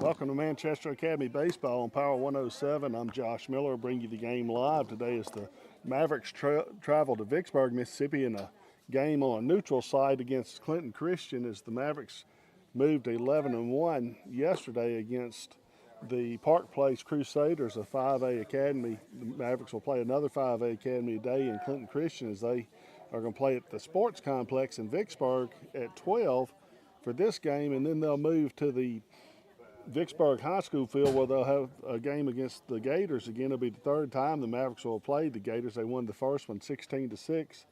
Welcome to Manchester Academy Baseball on Power 107. I'm Josh Miller, bring you the game live. Today is the Mavericks travel to Vicksburg, Mississippi in a game on a neutral site against Clinton Christian as the Mavericks moved to 11-1 yesterday against the Park Place Crusaders, a 5A academy. The Mavericks will play another 5A academy today in Clinton Christian as they are going to play at the sports complex in Vicksburg at 12 for this game, and then they'll move to the Vicksburg High School field where they'll have a game against the Gators. Again, it'll be the third time the Mavericks will play the Gators. They won the first one 16-6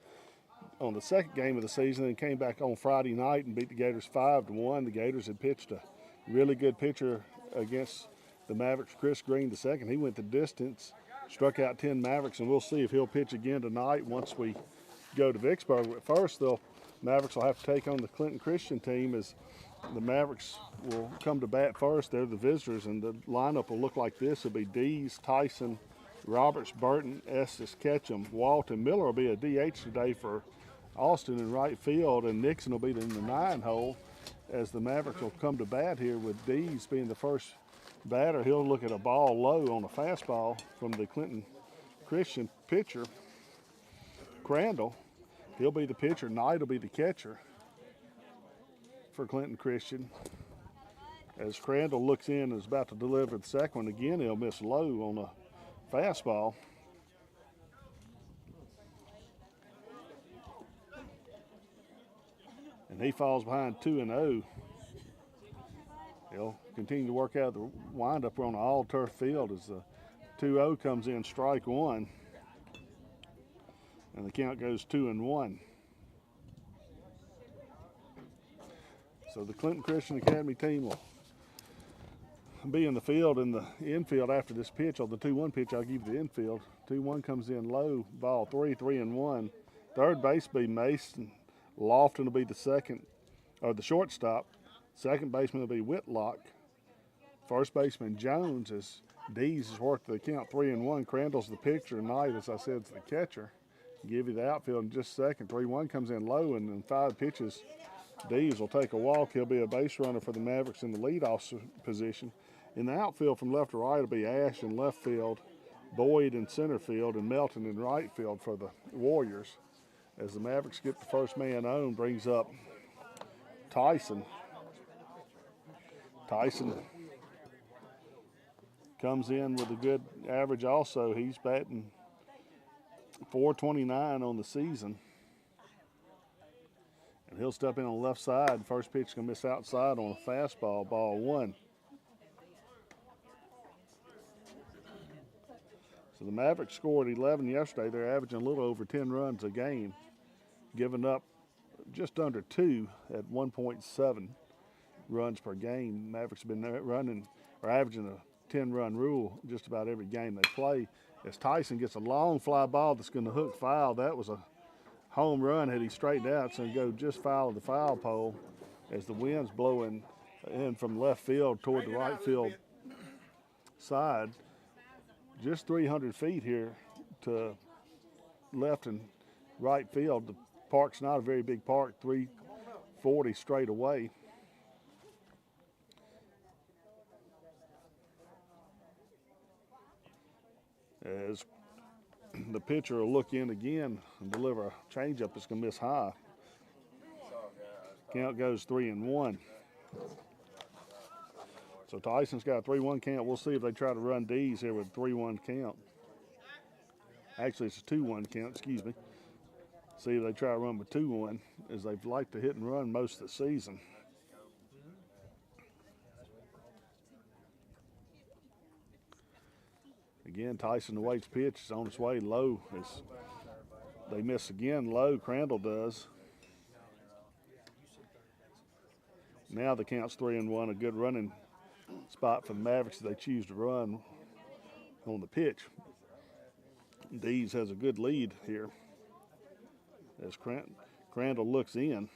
on the second game of the season and came back on Friday night and beat the Gators 5-1. The Gators had pitched a really good pitcher against the Mavericks, Chris Green II. He went the distance, struck out 10 Mavericks, and we'll see if he'll pitch again tonight once we go to Vicksburg. But first, Mavericks will have to take on the Clinton Christian team as the Mavericks will come to bat first. They're the visitors, and the lineup will look like this. It'll be Dees, Tyson, Roberts, Burton, Estes, Ketchum, Walton. Miller will be a DH today for Austin in right field, and Nixon will be in the 9-hole as the Mavericks will come to bat here with Dees being the first batter. He'll look at a ball low on a fastball from the Clinton Christian pitcher, Crandall. He'll be the pitcher. Knight will be the catcher for Clinton Christian. As Crandall looks in and is about to deliver the second one, again he'll miss low on a fastball. And he falls behind 2-0. He'll continue to work out the windup. We're on an all-turf field as the 2-0 comes in, strike one. And the count goes 2-1. So the Clinton Christian Academy team will be in the field, in the infield after this pitch. On the 2-1 pitch, I'll give you the infield. 2-1 comes in low, ball 3-1. Third base will be Mason. Lofton will be the second, or the shortstop. Second baseman will be Whitlock. First baseman Jones, as Dees has worked the count 3-1. Crandall's the pitcher. Knight, as I said, is the catcher. Give you the outfield in just a second. 3-1 comes in low, and in 5 pitches, Dees will take a walk. He'll be a base runner for the Mavericks in the leadoff position. In the outfield from left to right will be Ash in left field, Boyd in center field, and Melton in right field for the Warriors. As the Mavericks get the first man on, brings up Tyson. Tyson comes in with a good average also. He's batting .429 on the season. And he'll step in on the left side. First pitch is going to miss outside on a fastball, ball one. So the Mavericks scored 11 yesterday. They're averaging a little over 10 runs a game, giving up just under 2 at 1.7 runs per game. Mavericks have been averaging a 10-run rule just about every game they play. As Tyson gets a long fly ball that's going to hook foul, that was a home run had he straightened out. It's going to go just foul of the foul pole as the wind's blowing in from left field toward the right field side. Just 300 feet here to left and right field. The park's not a very big park, 340 straight away. As the pitcher will look in again and deliver a changeup that's going to miss high. Count goes 3-1. So Tyson's got a 3-1 count. We'll see if they try to run D's here with a 3-1 count. Actually, it's a 2-1 count, excuse me. See if they try to run with 2-1, as they've liked to hit and run most of the season. Again, Tyson awaits pitch. Is on his way low. As they miss again low, Crandall does. Now the count's 3-1, a good running spot for the Mavericks if they choose to run on the pitch. Dees has a good lead here as Crandall looks in.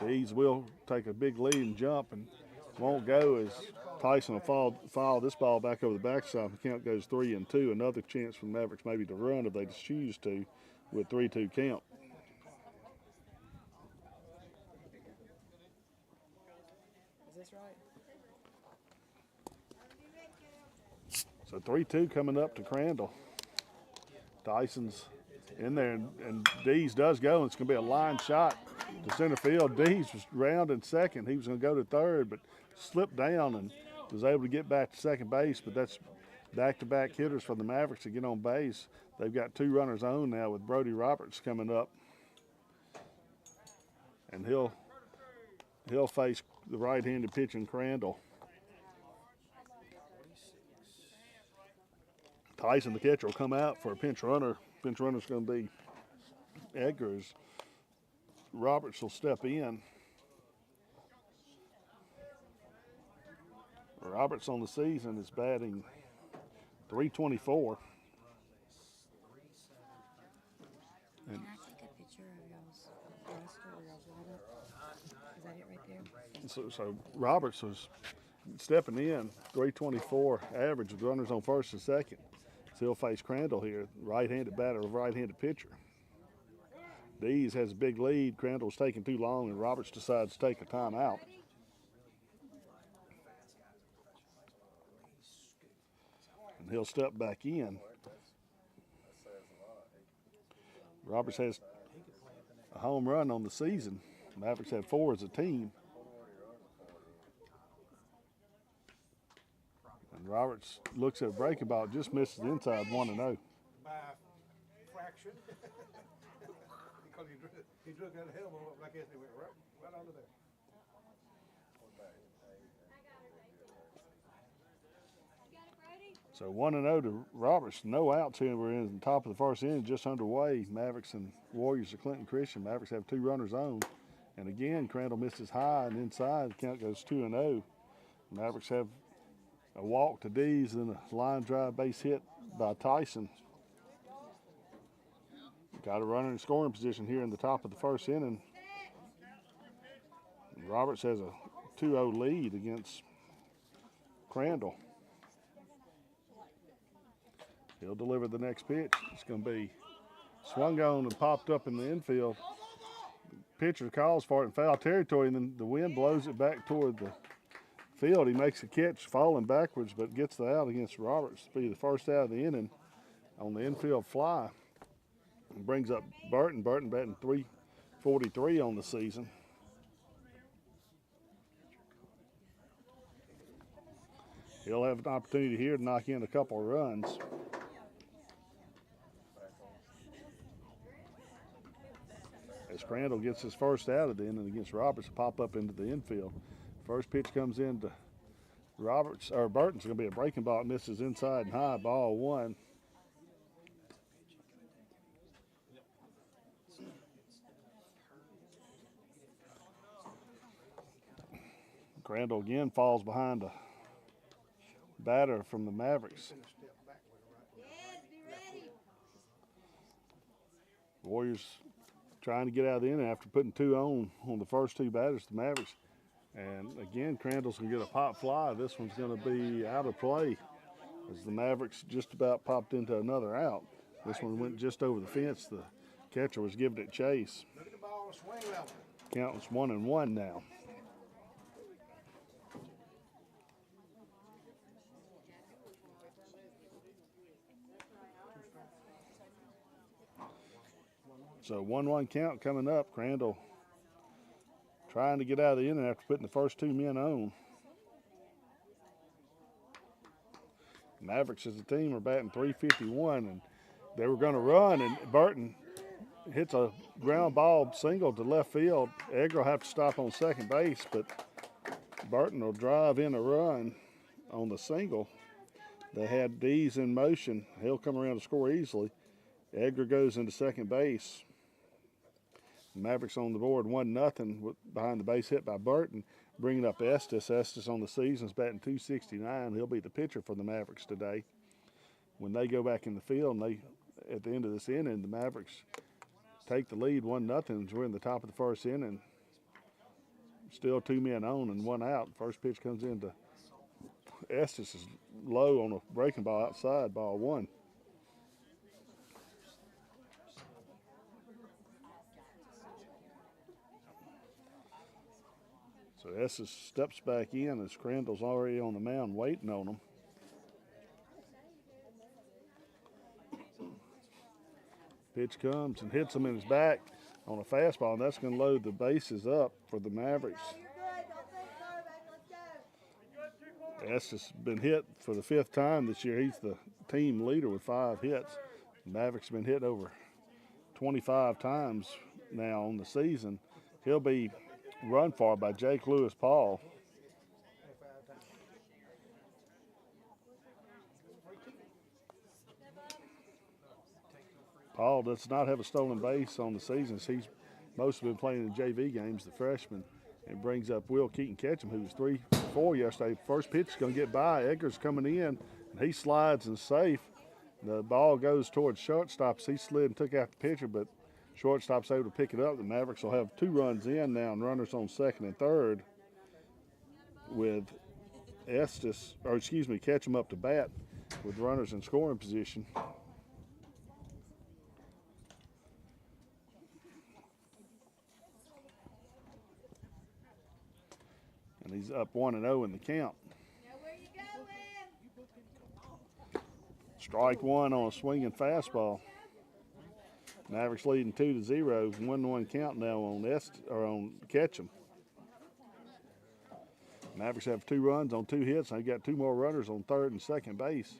Dees will take a big lead and jump and won't go as Tyson will foul this ball back over the backside. The count goes 3-2. Another chance for the Mavericks maybe to run if they just choose to with 3-2 count. So 3-2 coming up to Crandall. Tyson's in there, and Dees does go, and it's going to be a line shot to center field. Dees was round in second. He was going to go to third, but slipped down and was able to get back to second base. But that's back-to-back hitters for the Mavericks to get on base. They've got 2 runners on now with Brody Roberts coming up, and he'll face the right-handed pitching Crandall. Tyson, the catcher, will come out for a pinch runner. Pinch runner's going to be Edgar's. Roberts will step in. Roberts on the season is batting .324. Can I take a picture of y'all's roster or y'all's lineup? Is that it right there? So Roberts was stepping in, .324 average with runners on first and second. So he'll face Crandall here, right-handed batter of right-handed pitcher. Dees has a big lead. Crandall's taking too long, and Roberts decides to take a timeout. And he'll step back in. Roberts has a home run on the season. Mavericks have 4 as a team. And Roberts looks at a breaking ball, just misses the inside, 1-0. By fraction. Because he drew that elbow up like this, and he went right under there. So 1-0 to Roberts. No outs here. We're in the top of the first inning, just underway. Mavericks and Warriors of Clinton Christian. Mavericks have 2 runners on. And again, Crandall misses high and inside. The count goes 2-0. Mavericks have a walk to Dees and a line drive base hit by Tyson. Got a runner in scoring position here in the top of the first inning. Roberts has a 2-0 lead against Crandall. He'll deliver the next pitch. It's going to be swung on and popped up in the infield. Pitcher calls for it in foul territory, and then the wind blows it back toward the field. He makes a catch falling backwards, but gets the out against Roberts to be the first out of the inning on the infield fly. And brings up Burton. Burton batting .343 on the season. He'll have an opportunity here to knock in a couple of runs. As Crandall gets his first out of the inning against Roberts to pop up into the infield. First pitch comes in to Roberts, or Burton's going to be a breaking ball. It misses inside and high, ball 1. Crandall again falls behind a batter from the Mavericks. Warriors trying to get out of the inning after putting 2 on the first 2 batters, the Mavericks. And again, Crandall's going to get a pop fly. This one's going to be out of play as the Mavericks just about popped into another out. This one went just over the fence. The catcher was giving it chase. Look at the ball, swing level. Count is 1-1 now. So 1-1 count coming up. Crandall trying to get out of the inning after putting the first 2 men on. Mavericks as a team are batting .351, and they were going to run, and Burton hits a ground ball single to left field. Edgar will have to stop on second base, but Burton will drive in a run on the single. They had Dees in motion. He'll come around to score easily. Edgar goes into second base. Mavericks on the board 1-0 behind the base hit by Burton, bringing up Estes. Estes on the season's batting .269. He'll be the pitcher for the Mavericks today. When they go back in the field, and at the end of this inning, the Mavericks take the lead 1-0 as we're in the top of the first inning. Still 2 men on and 1 out. First pitch comes into Estes is low on a breaking ball outside, ball 1. So Estes steps back in as Crandall's already on the mound waiting on him. Pitch comes and hits him in his back on a fastball, and that's going to load the bases up for the Mavericks. Estes been hit for the 5th time this year. He's the team leader with 5 hits. The Mavericks have been hit over 25 times now on the season. He'll be run for by Jake Lewis Paul. Paul does not have a stolen base on the season. He's mostly been playing in JV games, the freshman. And brings up Will Keaton Ketchum, who was 3-4 yesterday. First pitch is going to get by. Edgar's coming in, and he slides and safe. The ball goes towards shortstop. He slid and took out the pitcher, but shortstop's able to pick it up. The Mavericks will have 2 runs in now and runners on 2nd and 3rd with Ketchum up to bat with runners in scoring position. And he's up 1-0 in the count. Strike 1 on a swinging fastball. Mavericks leading 2-0. 1-1 count now on Ketchum. Mavericks have 2 runs on 2 hits, and they got 2 more runners on 3rd and 2nd base.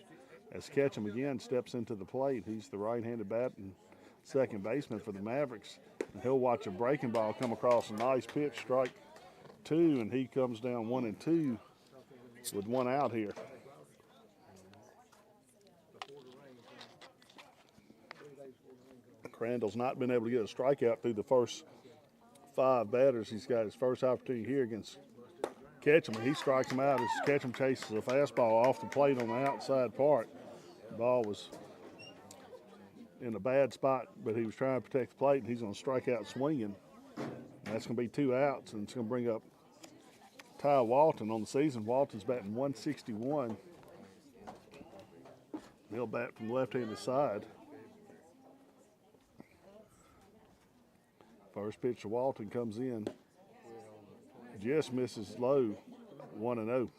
As Ketchum again steps into the plate, he's the right-handed batting second baseman for the Mavericks. And he'll watch a breaking ball come across a nice pitch, strike 2, and he comes down 1-2 with 1 out here. Crandall's not been able to get a strikeout through the first 5 batters. He's got his first opportunity here against Ketchum, and he strikes him out as Ketchum chases a fastball off the plate on the outside part. The ball was in a bad spot, but he was trying to protect the plate, and he's going to strike out swinging. And that's going to be 2 outs, and it's going to bring up Ty Walton on the season. Walton's batting 161. He'll bat from the left-handed side. First pitch to Walton comes in. Just misses low, 1-0.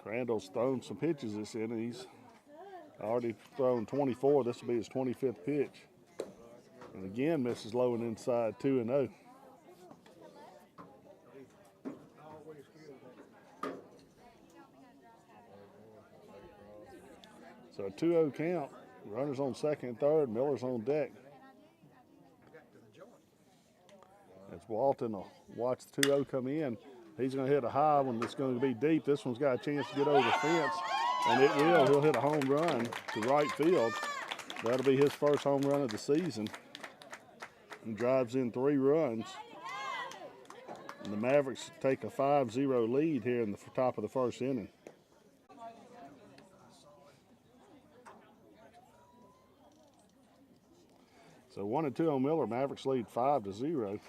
Crandall's thrown some pitches this inning. He's already thrown 24. This will be his 25th pitch. And again, misses low and inside, 2-0. So a 2-0 count. Runners on 2nd and 3rd. Miller's on deck. As Walton will watch the 2-0 come in. He's going to hit a high one that's going to be deep. This one's got a chance to get over the fence, and it will. He'll hit a home run to right field. That'll be his first home run of the season. And drives in 3 runs. And the Mavericks take a 5-0 lead here in the top of the first inning. So 1-2 on Miller. Mavericks lead 5-0.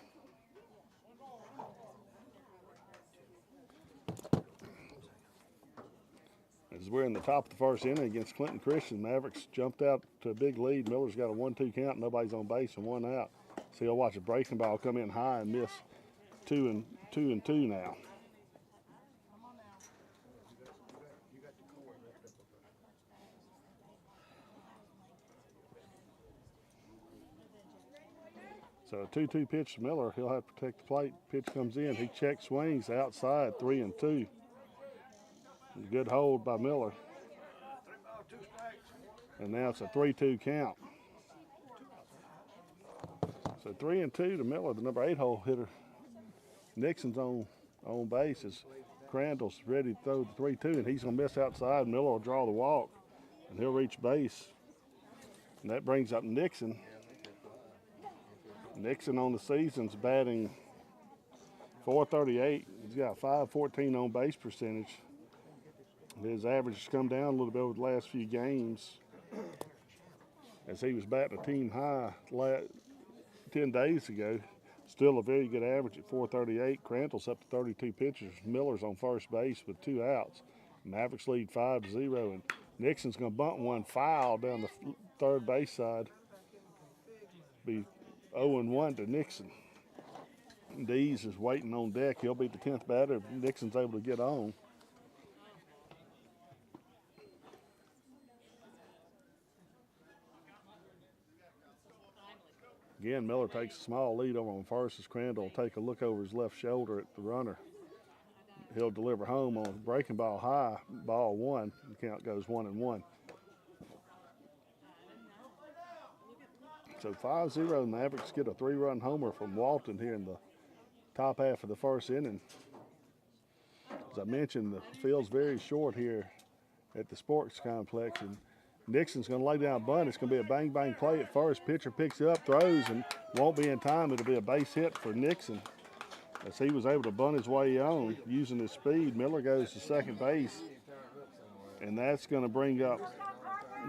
As we're in the top of the first inning against Clinton Christian, Mavericks jumped out to a big lead. Miller's got a 1-2 count. Nobody's on base and 1 out. So he'll watch a breaking ball come in high and miss 2-2 now. So a 2-2 pitch to Miller. He'll have to protect the plate. Pitch comes in. He check swings outside, 3-2. Good hold by Miller. And now it's a 3-2 count. So 3-2 to Miller, the number 8 hole hitter. Nixon's on base as Crandall's ready to throw the 3-2, and he's going to miss outside. Miller will draw the walk, and he'll reach base. And that brings up Nixon. Nixon on the season's batting .438. He's got 514 on base percentage. His average has come down a little bit over the last few games as he was batting a team high 10 days ago. Still a very good average at .438. Crandall's up to 32 pitches. Miller's on first base with 2 outs. Mavericks lead 5-0, and Nixon's going to bunt one foul down the third base side. Be 0-1 to Nixon. Dees is waiting on deck. He'll be the 10th batter if Nixon's able to get on. Again, Miller takes a small lead over on first as Crandall will take a look over his left shoulder at the runner. He'll deliver home on a breaking ball high, ball one. The count goes 1-1. So 5-0 Mavericks get a 3-run homer from Walton here in the top half of the first inning. As I mentioned, the field's very short here at the sports complex, and Nixon's going to lay down a bunt. It's going to be a bang-bang play at first. Pitcher picks it up, throws, and won't be in time. It'll be a base hit for Nixon as he was able to bunt his way on using his speed. Miller goes to second base, and that's going to bring up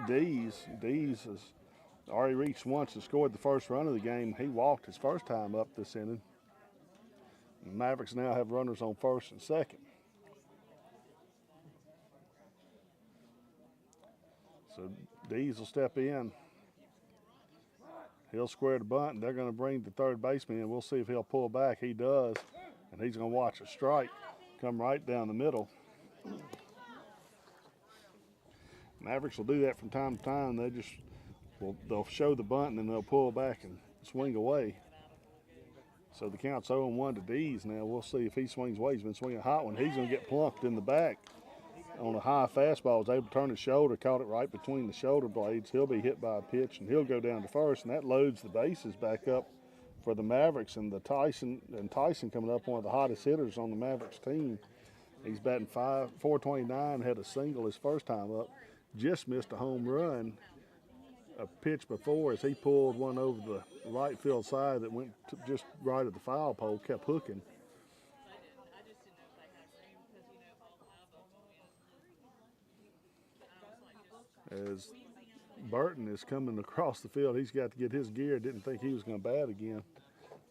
Dees. Dees has already reached once and scored the first run of the game. He walked his first time up this inning. The Mavericks now have runners on first and second. So Dees will step in. He'll square the bunt, and they're going to bring the third baseman in. We'll see if he'll pull back. He does, and he's going to watch a strike come right down the middle. Mavericks will do that from time to time. They'll show the bunt, and then they'll pull back and swing away. So the count's 0-1 to Dees now. We'll see if he swings away. He's been swinging a hot one. He's going to get plunked in the back on a high fastball. Was able to turn his shoulder, caught it right between the shoulder blades. He'll be hit by a pitch, and he'll go down to first, and that loads the bases back up for the Mavericks. And Tyson coming up, one of the hottest hitters on the Mavericks team. He's batting .429, had a single his first time up, just missed a home run a pitch before as he pulled one over the right field side that went just right at the foul pole, kept hooking. As Burton is coming across the field, he's got to get his gear. Didn't think he was going to bat again,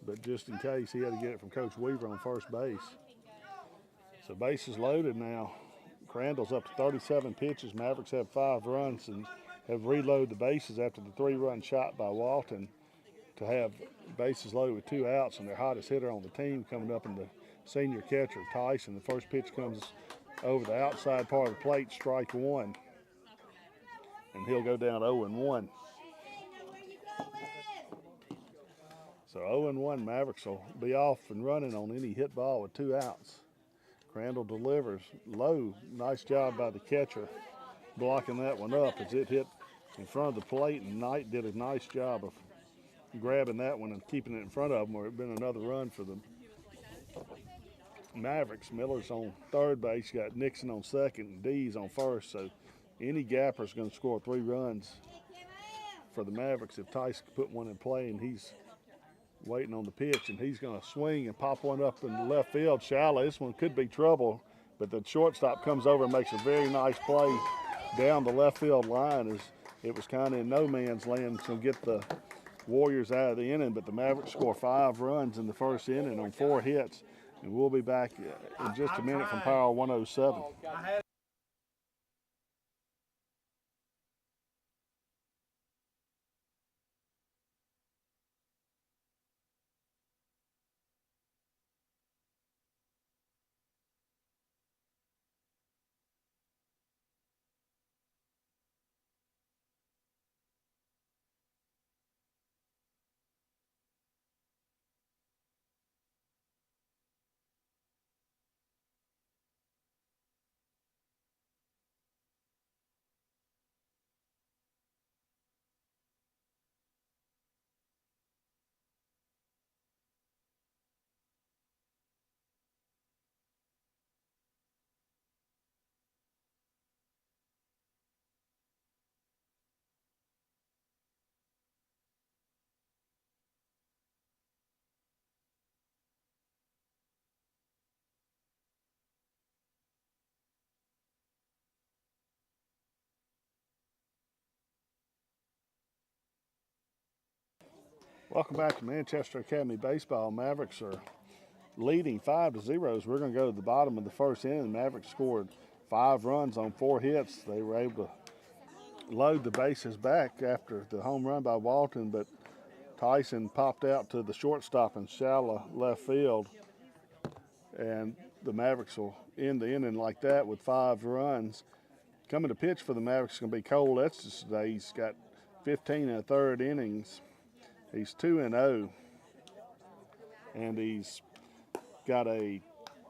but just in case, he had to get it from Coach Weaver on first base. So bases loaded now. Crandall's up to 37 pitches. Mavericks have 5 runs and have reloaded the bases after the 3-run shot by Walton to have bases loaded with 2 outs, and their hottest hitter on the team coming up in the senior catcher, Tyson. The first pitch comes over the outside part of the plate, strike one. And he'll go down 0-1. So 0-1, Mavericks will be off and running on any hit ball with 2 outs. Crandall delivers low. Nice job by the catcher blocking that one up as it hit in front of the plate, and Knight did a nice job of grabbing that one and keeping it in front of him, where it had been another run for the Mavericks. Miller's on third base, got Nixon on second, and Dees on first. So any gapper is going to score 3 runs for the Mavericks if Tyson can put one in play, and he's waiting on the pitch, and he's going to swing and pop one up in the left field shallow. This one could be trouble, but the shortstop comes over and makes a very nice play down the left field line as it was kind of in no man's land to get the Warriors out of the inning, but the Mavericks score 5 runs in the first inning on 4 hits, and we'll be back in just a minute from Power 107. Welcome back to Manchester Academy Baseball. Mavericks are leading 5-0. We're going to go to the bottom of the first inning. The Mavericks scored 5 runs on 4 hits. They were able to load the bases back after the home run by Walton, but Tyson popped out to the shortstop in shallow left field, and the Mavericks will end the inning like that with 5 runs. Coming to pitch for the Mavericks is going to be Cole Estes today. He's got 15 1/3 innings. He's 2-0, and he's got a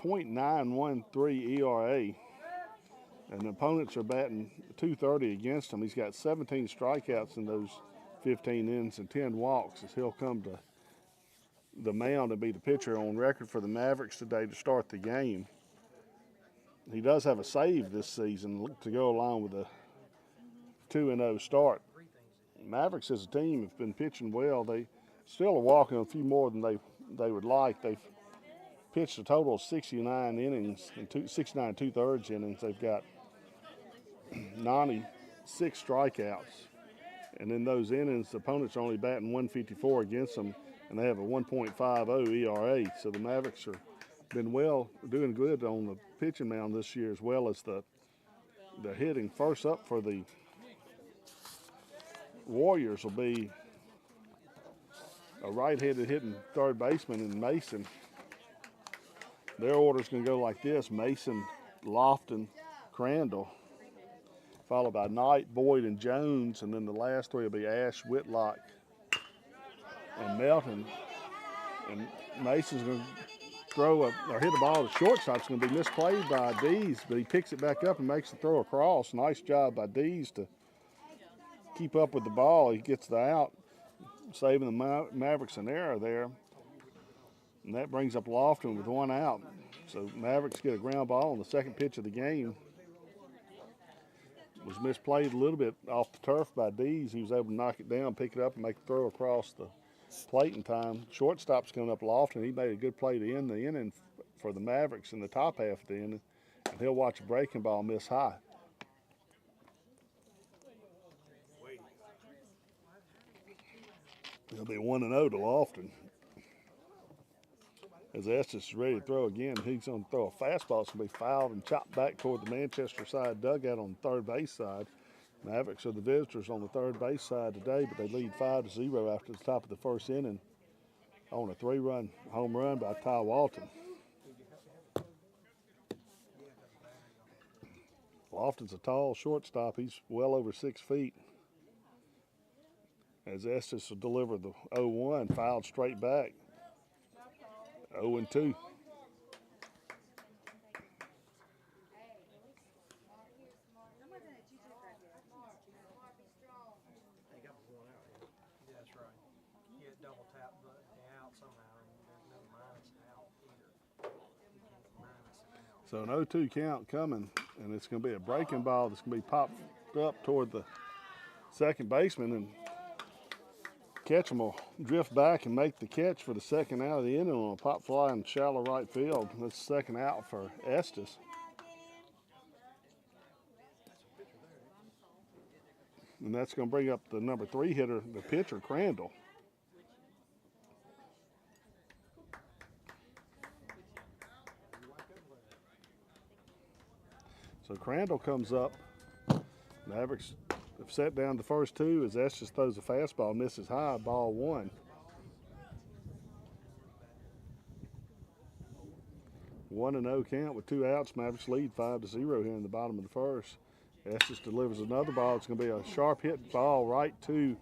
.913 ERA. And the opponents are batting .230 against him. He's got 17 strikeouts in those 15 innings and 10 walks as he'll come to the mound and be the pitcher on record for the Mavericks today to start the game. He does have a save this season to go along with a 2-0 start. Mavericks as a team have been pitching well. They still are walking a few more than they would like. They've pitched a total of 69 innings and 69 2/3 innings. They've got 96 strikeouts. And in those innings, the opponents are only batting 154 against them, and they have a 1.50 ERA. So the Mavericks are been doing good on the pitching mound this year as well as the hitting. First up for the Warriors will be a right-handed hitting third baseman in Mason. Their order's going to go like this: Mason, Lofton, Crandall, followed by Knight, Boyd, and Jones, and then the last three will be Ash, Whitlock, and Melton. And Mason's going to hit a ball to shortstop. It's going to be misplayed by Dees, but he picks it back up and makes the throw across. Nice job by Dees to keep up with the ball. He gets the out, saving the Mavericks an error there. And that brings up Lofton with one out. So Mavericks get a ground ball on the second pitch of the game. Was misplayed a little bit off the turf by Dees. He was able to knock it down, pick it up, and make the throw across the plate in time. Shortstop's coming up Lofton. He made a good play to end the inning for the Mavericks in the top half of the inning, and he'll watch a breaking ball miss high. It'll be 1-0 to Lofton. As Estes is ready to throw again, he's going to throw a fastball. It's going to be fouled and chopped back toward the Manchester side dugout on the third base side. Mavericks are the visitors on the third base side today, but they lead 5-0 after the top of the first inning on a 3-run home run by Ty Walton. Lofton's a tall shortstop. He's well over 6 feet. As Estes will deliver the 0-1, fouled straight back. 0-2. So an 0-2 count coming, and it's going to be a breaking ball that's going to be popped up toward the second baseman, and Ketchum will drift back and make the catch for the second out of the inning on a pop fly in shallow right field. That's the second out for Estes. And that's going to bring up the number 3 hitter, the pitcher, Crandall. So Crandall comes up. Mavericks have set down the first two as Estes throws a fastball, misses high, ball 1. 1-0 count with 2 outs. Mavericks lead 5-0 here in the bottom of the first. Estes delivers another ball. It's going to be a sharp hit ball right to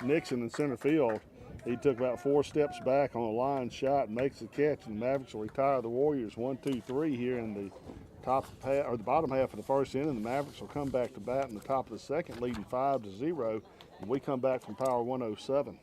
Nixon in center field. He took about 4 steps back on a line shot and makes the catch, and the Mavericks will retire the Warriors 1-2-3 here in the the bottom half of the first inning. The Mavericks will come back to bat in the top of the second, leading 5-0. And we come back from Power 107.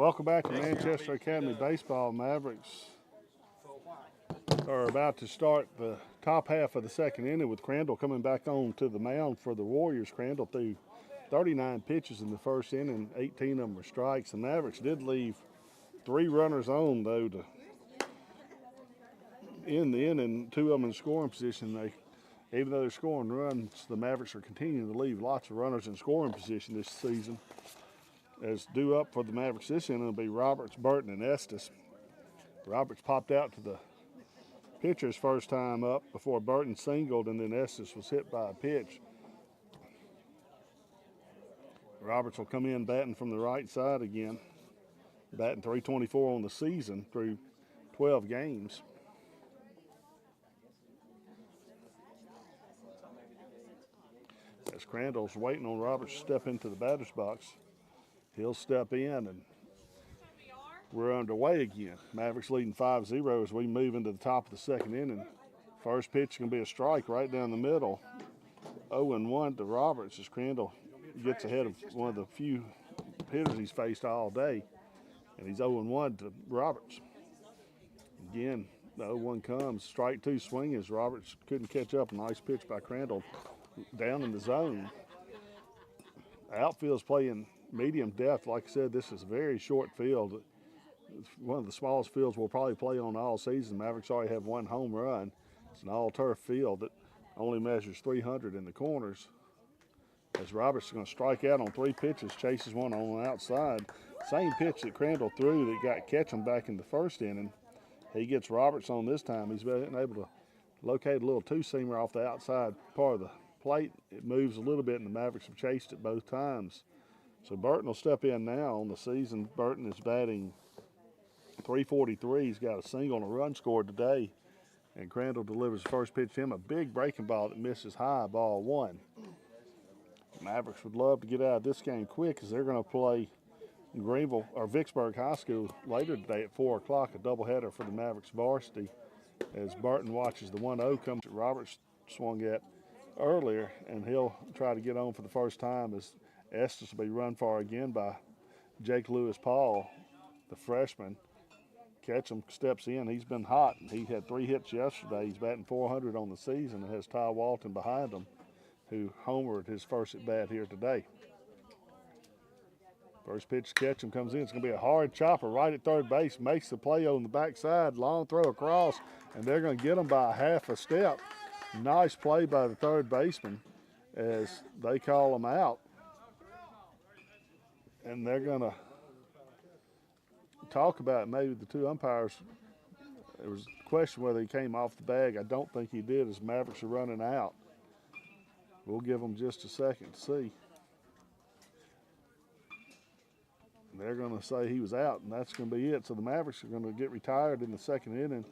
Welcome back to Manchester Academy Baseball. Mavericks are about to start the top half of the second inning with Crandall coming back on to the mound for the Warriors. Crandall threw 39 pitches in the first inning, 18 of them were strikes. The Mavericks did leave 3 runners on, though, to end the inning, 2 of them in scoring position. Even though they're scoring runs, the Mavericks are continuing to leave lots of runners in scoring position this season. As due up for the Mavericks this inning will be Roberts, Burton, and Estes. Roberts popped out to the pitcher's first time up before Burton singled, and then Estes was hit by a pitch. Roberts will come in batting from the right side again, batting .324 on the season through 12 games. As Crandall's waiting on Roberts to step into the batter's box, he'll step in, and we're underway again. Mavericks leading 5-0 as we move into the top of the second inning. First pitch is going to be a strike right down the middle. 0-1 to Roberts as Crandall gets ahead of one of the few hitters he's faced all day. And he's 0-1 to Roberts. Again, the 0-1 comes. Strike 2 swing as Roberts couldn't catch up. Nice pitch by Crandall down in the zone. Outfield's playing medium depth. Like I said, this is a very short field. It's one of the smallest fields we'll probably play on all season. Mavericks already have 1 home run. It's an all-turf field that only measures 300 in the corners. As Roberts is going to strike out on 3 pitches, chases one on the outside. Same pitch that Crandall threw that got Ketchum back in the first inning. He gets Roberts on this time. He's been able to locate a little two-seamer off the outside part of the plate. It moves a little bit, and the Mavericks have chased it both times. So Burton will step in now on the season. Burton is batting .343. He's got a single and a run scored today. And Crandall delivers the first pitch to him, a big breaking ball that misses high, ball 1. Mavericks would love to get out of this game quick as they're going to play Greenville or Vicksburg High School later today at 4 o'clock, a doubleheader for the Mavericks varsity. As Burton watches the 1-0 come that Roberts swung at earlier, and he'll try to get on for the first time as Estes will be run for again by Jake Lewis Paul, the freshman. Ketchum steps in. He's been hot. He had 3 hits yesterday. He's batting .400 on the season and has Ty Walton behind him, who homered his first at bat here today. First pitch, Ketchum comes in. It's going to be a hard chopper right at third base. Makes the play on the backside. Long throw across, and they're going to get him by half a step. Nice play by the third baseman as they call him out. And they're going to talk about maybe the 2 umpires. There was a question whether he came off the bag. I don't think he did as Mavericks are running out. We'll give them just a second to see. They're going to say he was out, and that's going to be it. So the Mavericks are going to get retired in the second inning.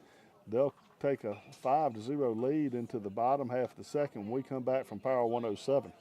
They'll take a 5-0 lead into the bottom half of the second when we come back from Power 107.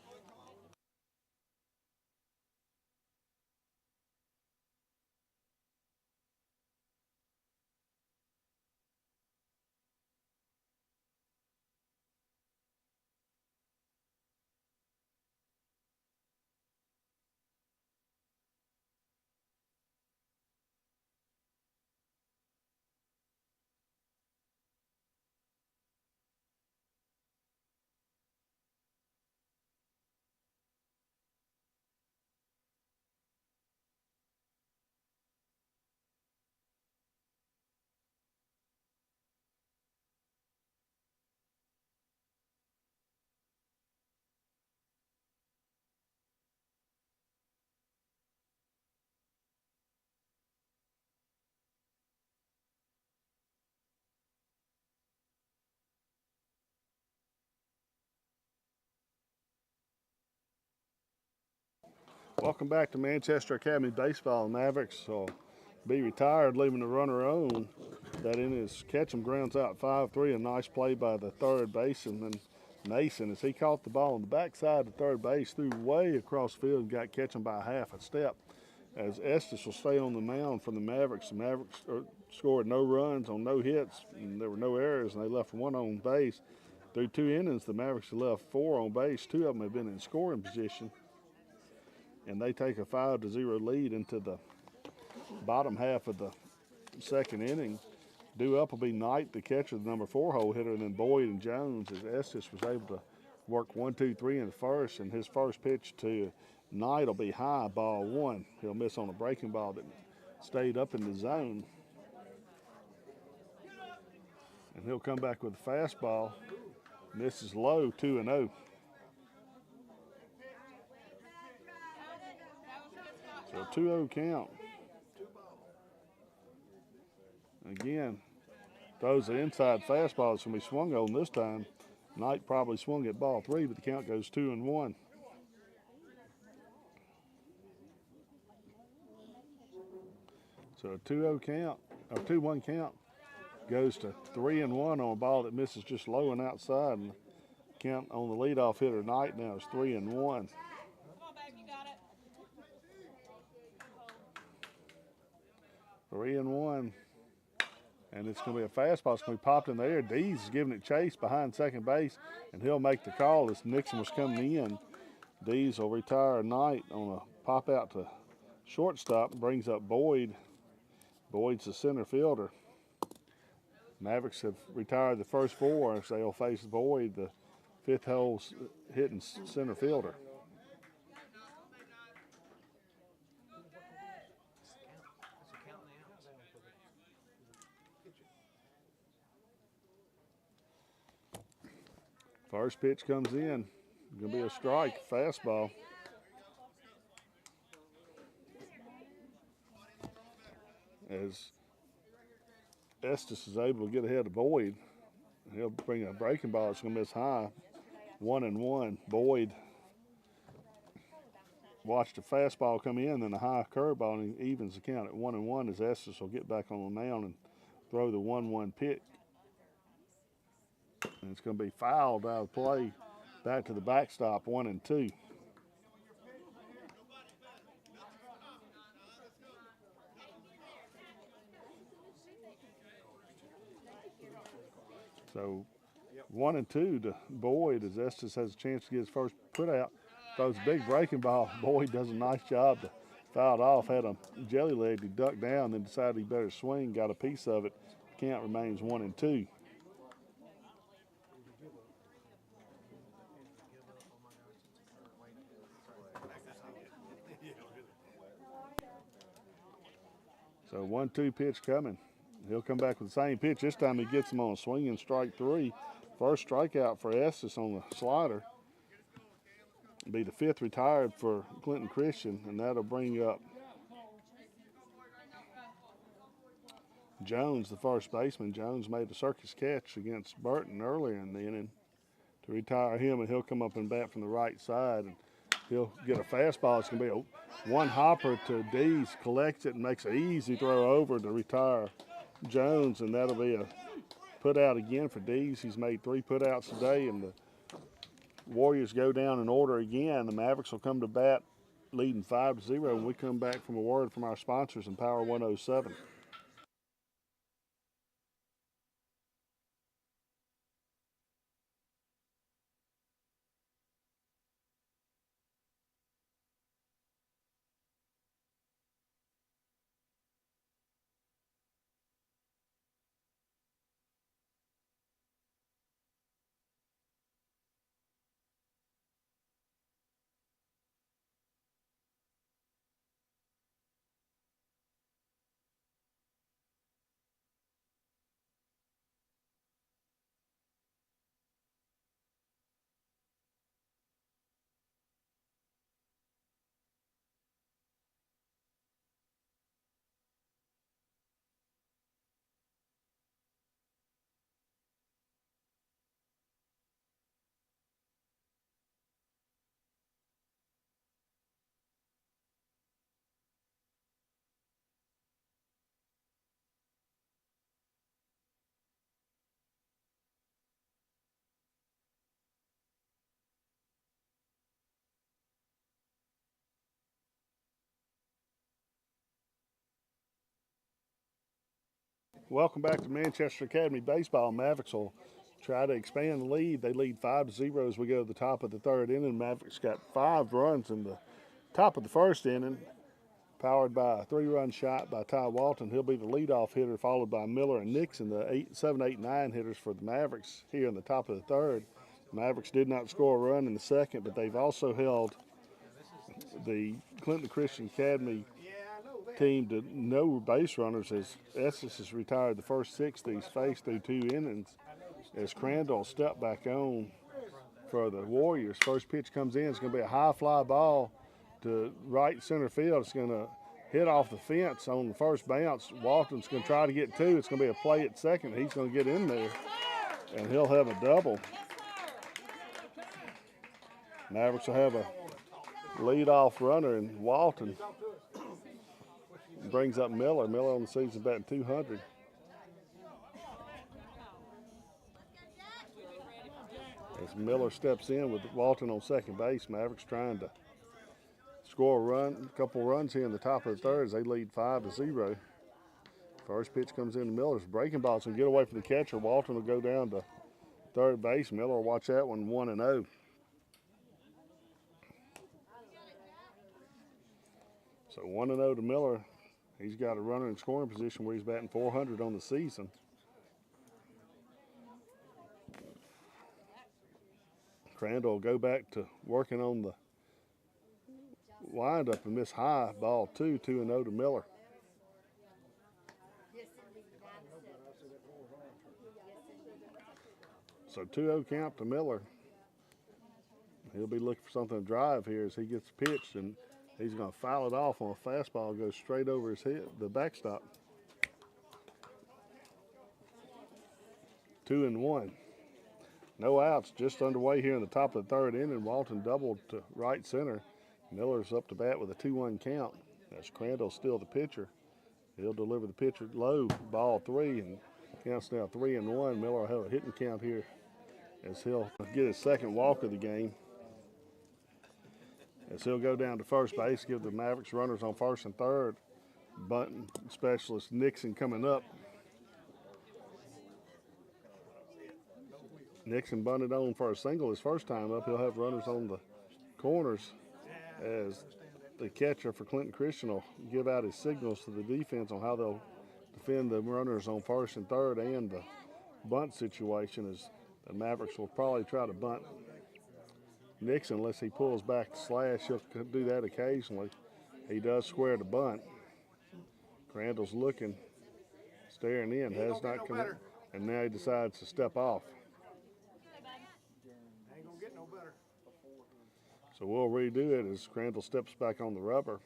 Welcome back to Manchester Academy Baseball. Mavericks will be retired, leaving the runner on. That in is Ketchum grounds out 5-3. A nice play by the third baseman, Mason, as he caught the ball on the backside of third base, threw way across the field and got Ketchum by half a step. As Estes will stay on the mound for the Mavericks. The Mavericks scored no runs on no hits, and there were no errors, and they left 1 on base. Through 2 innings, the Mavericks have left 4 on base. 2 of them have been in scoring position. And they take a 5-0 lead into the bottom half of the second inning. Due up will be Knight, the catcher, the number 4 hole hitter, and then Boyd and Jones, as Estes was able to work 1, 2, 3 in the first, and his first pitch to Knight will be high, ball 1. He'll miss on a breaking ball that stayed up in the zone. And he'll come back with a fastball. Misses low, 2-0. So a 2-0 count. Again, throws the inside fastball. It's going to be swung on this time. Knight probably swung at ball 3, but the count goes 2-1. So a 2-0 count, or 2-1 count, goes to 3-1 on a ball that misses just low and outside. And the count on the leadoff hitter Knight now is 3-1. 3-1. And it's going to be a fastball. It's going to be popped in the air. Dees is giving it chase behind second base, and he'll make the call as Nixon was coming in. Dees will retire Knight on a pop out to shortstop and brings up Boyd. Boyd's the center fielder. Mavericks have retired the first 4, so they'll face Boyd, the 5th hole hitting center fielder. First pitch comes in. Going to be a strike, fastball. As Estes is able to get ahead of Boyd, he'll bring a breaking ball. It's going to miss high. 1-1. Boyd watched a fastball come in, then a high curveball, and he evens the count at 1-1 as Estes will get back on the mound and throw the 1-1 pitch. And it's going to be fouled out of play back to the backstop, 1-2. So 1-2 to Boyd as Estes has a chance to get his first put out. Throws a big breaking ball. Boyd does a nice job to foul it off. Had a jelly leg. He ducked down, then decided he better swing. Got a piece of it. Count remains 1-2. So 1-2 pitch coming. He'll come back with the same pitch. This time he gets him on a swinging strike 3. First strikeout for Estes on the slider. It'll be the 5th retired for Clinton Christian, and that'll bring up Jones, the first baseman. Jones made a circus catch against Burton earlier in the inning to retire him, and he'll come up and bat from the right side, and he'll get a fastball. It's going to be a one hopper to Dees, collects it and makes an easy throw over to retire Jones, and that'll be a put out again for Dees. He's made 3 putouts today, and the Warriors go down in order again. The Mavericks will come to bat leading 5-0 when we come back from a word from our sponsors in Power 107. Welcome back to Manchester Academy Baseball. Mavericks will try to expand the lead. They lead 5-0 as we go to the top of the 3rd inning. Mavericks got 5 runs in the top of the 1st inning. powered by a 3-run shot by Ty Walton. He'll be the leadoff hitter, followed by Miller and Nixon, the 7, 8, 9 hitters for the Mavericks here in the top of the third. Mavericks did not score a run in the second, but they've also held the Clinton Christian Academy team to no base runners, as Essex has retired the first 6 that he's faced through 2 innings, as Crandall stepped back on for the Warriors. First pitch comes in. It's going to be a high fly ball to right center field. It's going to hit off the fence on the first bounce. Walton's going to try to get 2. It's going to be a play at second. He's going to get in there, and he'll have a double. Mavericks will have a leadoff runner, and Walton brings up Miller. Miller on the season batting .200. As Miller steps in with Walton on second base, Mavericks trying to score a run, a couple runs here in the top of the third as they lead 5-0. First pitch comes in to Miller's breaking ball. It's going to get away from the catcher. Walton will go down to third base. Miller will watch that one 1-0. So 1-0 to Miller. He's got a runner in scoring position where he's batting .400 on the season. Crandall will go back to working on the windup and miss high, ball 2, 2-0 to Miller. So 2-0 count to Miller. He'll be looking for something to drive here as he gets pitched, and he's going to foul it off on a fastball, goes straight over his head, the backstop. 2-1. No outs, just underway here in the top of the third inning. Walton doubled to right center. Miller's up to bat with a 2-1 count. That's Crandall still the pitcher. He'll deliver the pitcher low, ball 3, and counts now 3-1. Miller will have a hitting count here as he'll get his second walk of the game. As he'll go down to first base, give the Mavericks runners on first and third. Bunting specialist Nixon coming up. Nixon bunted on for a single his first time up. He'll have runners on the corners as the catcher for Clinton Christian will give out his signals to the defense on how they'll defend the runners on first and third and the bunt situation, as the Mavericks will probably try to bunt Nixon unless he pulls back the slash. He'll do that occasionally. He does square the bunt. Crandall's looking, staring in, has not come in, and now he decides to step off. Ain't gonna get no better. So we'll redo it as Crandall steps back on the rubber.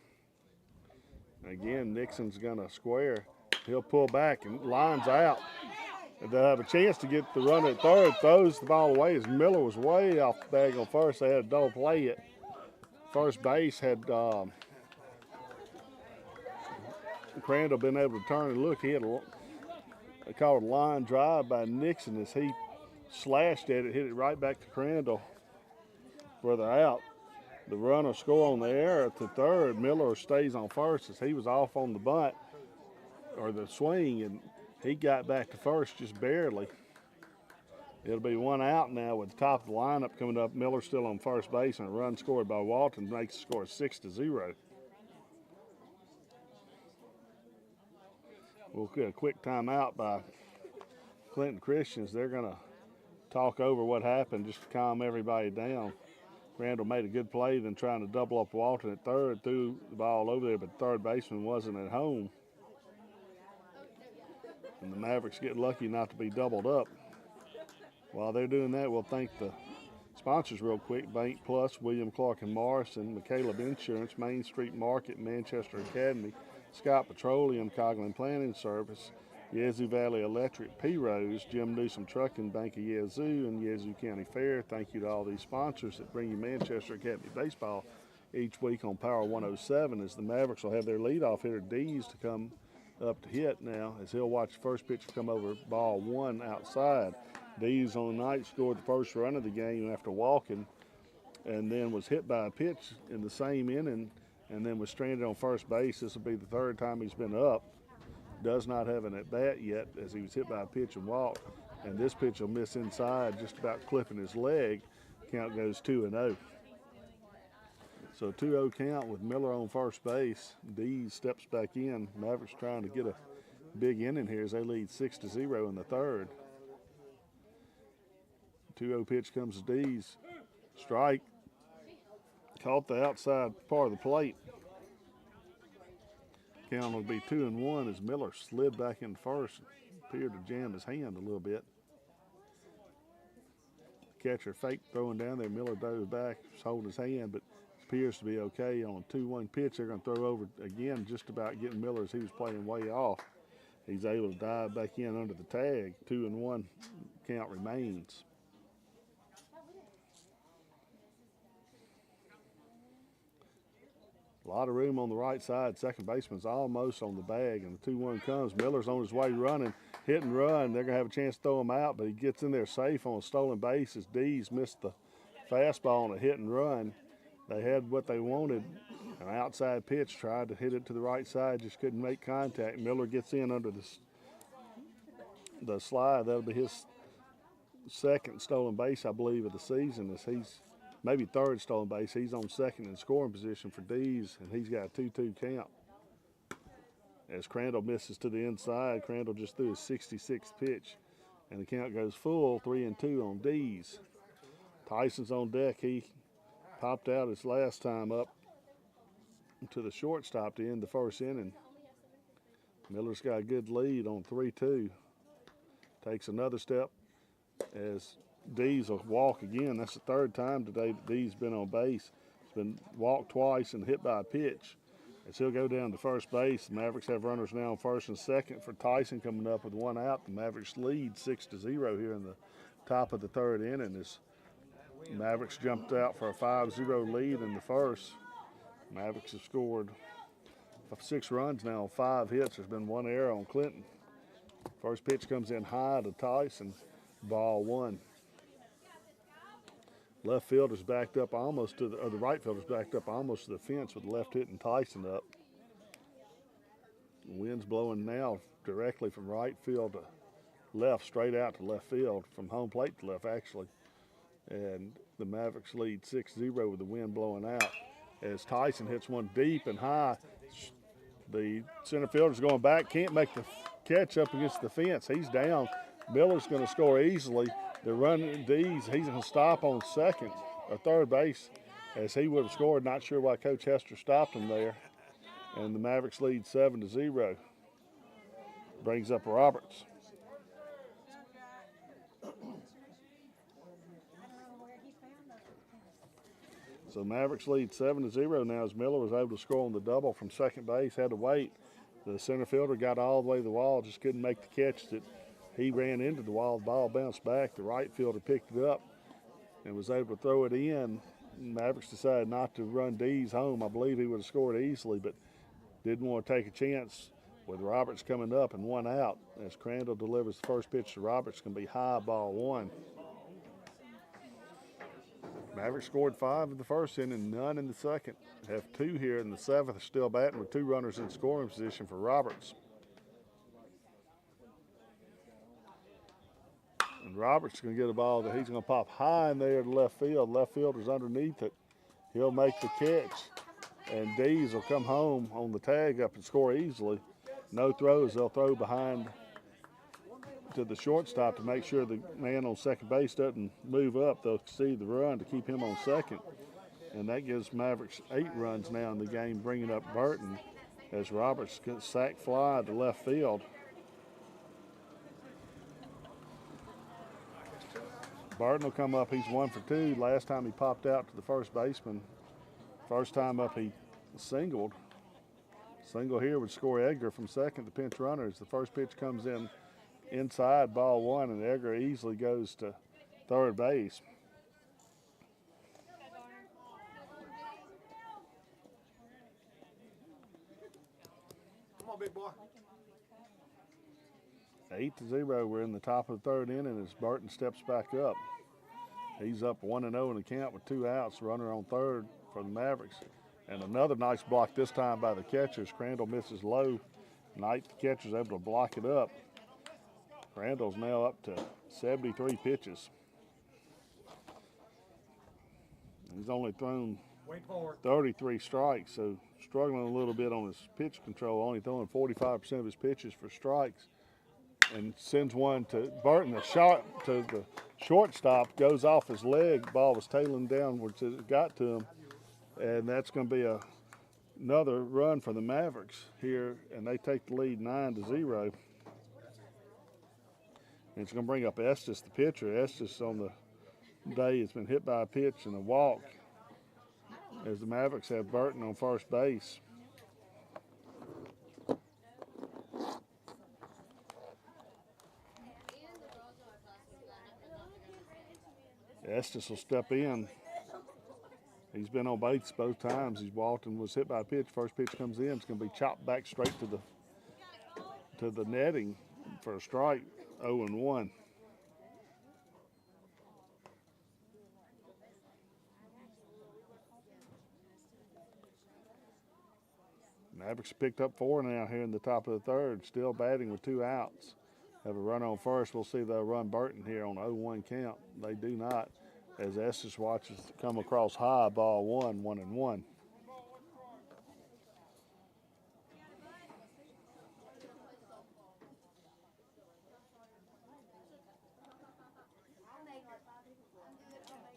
Again, Nixon's gonna square. He'll pull back and lines out. And they'll have a chance to get the runner at third, throws the ball away as Miller was way off the bag on first. They had a double play at first base. Had Crandall been able to turn and look, he had caught a line drive by Nixon as he slashed at it, hit it right back to Crandall for the out. The runner score on the error to third. Miller stays on first as he was off on the bunt or the swing, and he got back to first just barely. It'll be 1 out now with the top of the lineup coming up. Miller still on first base, and a run scored by Walton makes the score 6-0. We'll get a quick timeout by Clinton Christians. They're going to talk over what happened just to calm everybody down. Crandall made a good play, then trying to double up Walton at third, threw the ball over there, but the third baseman wasn't at home. And the Mavericks get lucky not to be doubled up. While they're doing that, we'll thank the sponsors real quick. Bank Plus, William Clark and Morrison, McCaleb Insurance, Main Street Market, Manchester Academy, Scott Petroleum, Coghlan Planning Service, Yazoo Valley Electric, P-Rose, Jim Newsom Trucking, Bank of Yazoo, and Yazoo County Fair. Thank you to all these sponsors that bring you Manchester Academy baseball each week on Power 107, as the Mavericks will have their leadoff hitter Dees to come up to hit now, as he'll watch the first pitch come over ball 1 outside. Dees on the night scored the first run of the game after walking, and then was hit by a pitch in the same inning, and then was stranded on first base. This will be the third time he's been up. Does not have an at-bat yet, as he was hit by a pitch and walked, and this pitch will miss inside, just about clipping his leg. Count goes 2-0. So So 2-0 count with Miller on first base. Dees steps back in. Mavericks trying to get a big inning here as they lead 6-0 in the third. 2-0 pitch comes to Dees. Strike. Caught the outside part of the plate. Count will be 2-1 as Miller slid back in first. Appeared to jam his hand a little bit. Catcher fake throwing down there. Miller dove back, was holding his hand, but appears to be okay. On a 2-1 pitch, they're going to throw over again, just about getting Miller as he was playing way off. He's able to dive back in under the tag. 2-1 count remains. A lot of room on the right side. Second baseman's almost on the bag, and the 2-1 comes. Miller's on his way running, hit and run. They're going to have a chance to throw him out, but he gets in there safe on a stolen base as Dees missed the fastball on a hit and run. They had what they wanted, an outside pitch, tried to hit it to the right side, just couldn't make contact. Miller gets in under the slide. That'll be his second stolen base, I believe, of the season, as he's maybe third stolen base. He's on second in scoring position for Dees, and he's got a 2-2 count. As Crandall misses to the inside, Crandall just threw his 66th pitch, and the count goes full, 3-2 on Dees. Tyson's on deck. He popped out his last time up to the shortstop to end the first inning. Miller's got a good lead on 3-2. Takes another step as Dees will walk again. That's the third time today that Dees been on base. He's been walked twice and hit by a pitch. As he'll go down to first base, the Mavericks have runners now on first and second for Tyson coming up with one out. The Mavericks lead 6-0 here in the top of the third inning as Mavericks jumped out for a 5-0 lead in the first. Mavericks have scored 6 runs now on 5 hits. There's been 1 error on Clinton. First pitch comes in high to Tyson, ball 1. Left fielder's backed up almost to the right fielder's backed up almost to the fence with the left hitting Tyson up. The wind's blowing now directly from right field to left, straight out to left field, from home plate to left actually. And the Mavericks lead 6-0 with the wind blowing out. As Tyson hits one deep and high, the center fielder's going back, can't make the catch up against the fence. He's down. Miller's going to score easily. The run Dees, he's going to stop on second or third base as he would have scored. Not sure why Coach Hester stopped him there. And the Mavericks lead 7-0. Brings up Roberts. So Mavericks lead 7-0 now as Miller was able to score on the double from second base, had to wait. The center fielder got all the way to the wall, just couldn't make the catch that he ran into the wall. The ball bounced back. The right fielder picked it up and was able to throw it in. Mavericks decided not to run Dees home. I believe he would have scored easily, but didn't want to take a chance with Roberts coming up and 1 out. As Crandall delivers the first pitch to Roberts, going to be high, ball 1. Mavericks scored 5 in the first inning, none in the second. Have 2 here in the 7th, still batting with 2 runners in scoring position for Roberts. And Roberts is going to get a ball that he's going to pop high in there to left field. Left fielder's underneath it. He'll make the catch. And Dees will come home on the tag up and score easily. No throws. They'll throw behind to the shortstop to make sure the man on second base doesn't move up. They'll see the run to keep him on second. And that gives Mavericks 8 runs now in the game, bringing up Burton as Roberts gets sack fly to left field. Burton will come up. He's 1 for 2. Last time he popped out to the first baseman. First time up he singled. Single here would score Edgar from second, the pinch runner, as the first pitch comes in inside, ball 1, and Edgar easily goes to third base. Come on, big boy. 8-0. We're in the top of the third inning as Burton steps back up. He's up 1-0 in the count with 2 outs. Runner on third for the Mavericks. And another nice block this time by the catchers. Crandall misses low. Knight, the catcher's able to block it up. Crandall's now up to 73 pitches. He's only thrown Wait for it. 33 strikes, so struggling a little bit on his pitch control, only throwing 45% of his pitches for strikes. And sends one to Burton, the shot to the shortstop, goes off his leg. Ball was tailing downwards as it got to him. And that's going to be another run for the Mavericks here, and they take the lead 9-0. And it's going to bring up Estes, the pitcher. Estes on the day has been hit by a pitch and a walk, as the Mavericks have Burton on first base. Estes will step in. He's been on base both times. He's walked and was hit by a pitch. First pitch comes in. It's going to be chopped back straight to the netting for a strike. 0-1. Mavericks picked up 4 now here in the top of the third. Still batting with 2 outs. Have a run on first. We'll see they'll run Burton here on 0-1 count. They do not, as Estes watches come across high, ball 1, 1-1.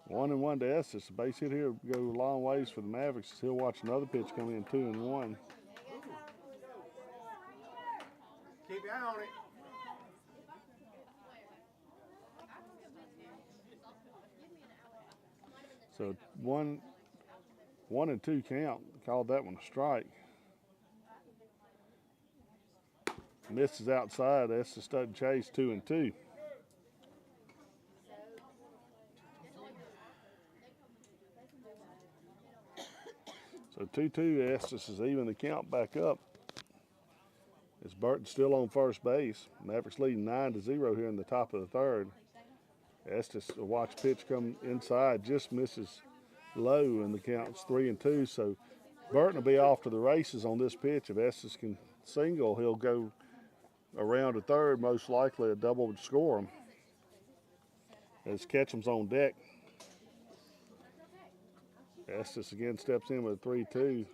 One and one to Estes. The base hit here will go a long ways for the Mavericks. He'll watch another pitch come in 2-1. Keep your eye on it. So 1-2 count. Called that one a strike. Misses outside. Estes doesn't chase. 2-2. So 2-2. Estes is even the count back up. As Burton's still on first base. Mavericks leading 9-0 here in the top of the third. Estes, a watch pitch come inside, just misses low, and the count's 3-2. So Burton will be off to the races on this pitch. If Estes can single, he'll go around to third. Most likely a double would score him. As Ketchum's on deck. Estes again steps in with a 3-2.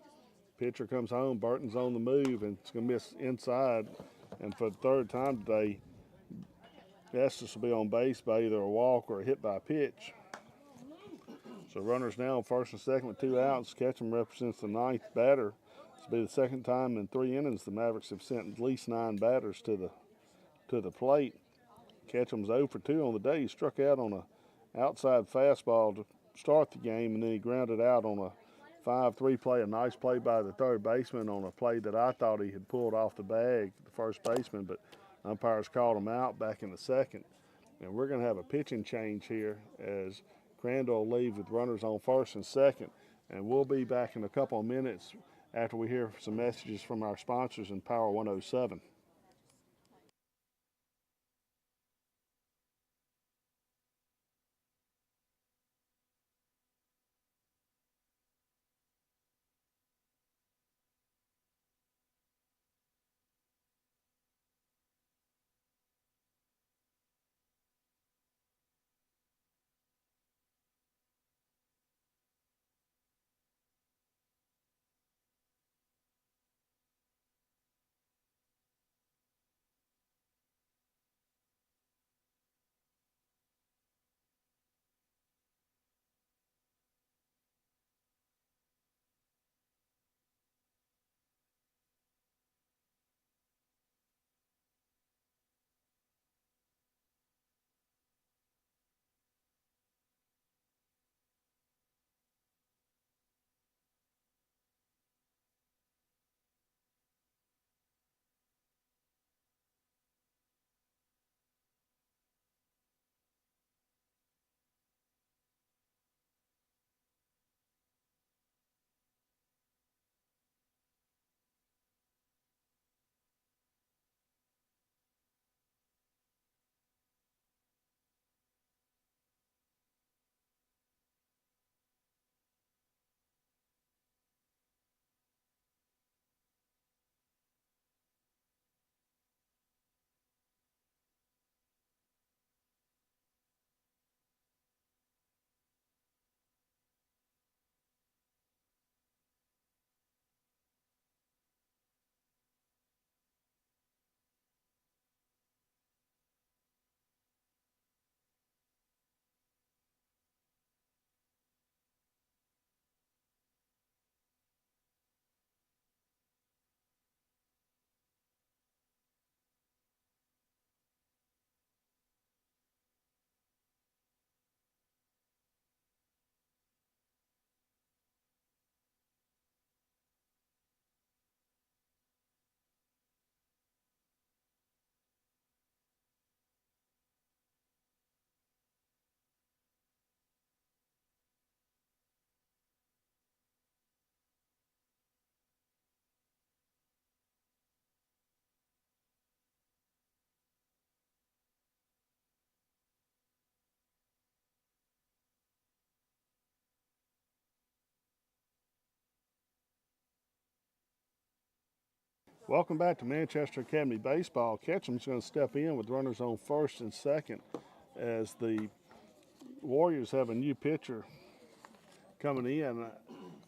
Pitcher comes home. Burton's on the move, and it's going to miss inside. And for the third time today, Estes will be on base by either a walk or a hit by a pitch. So runners now on first and second with 2 outs. Ketchum represents the 9th batter. This will be the second time in 3 innings the Mavericks have sent at least 9 batters to the plate. Ketchum's 0 for 2 on the day. He struck out on a outside fastball to start the game, and then he grounded out on a 5-3 play, a nice play by the third baseman on a play that I thought he had pulled off the bag, the first baseman, but umpires called him out back in the second. And we're going to have a pitching change here as Crandall will leave with runners on first and second. And we'll be back in a couple of minutes after we hear some messages from our sponsors in Power 107. Welcome back to Manchester Academy Baseball. Ketchum's going to step in with runners on first and second as the Warriors have a new pitcher coming in.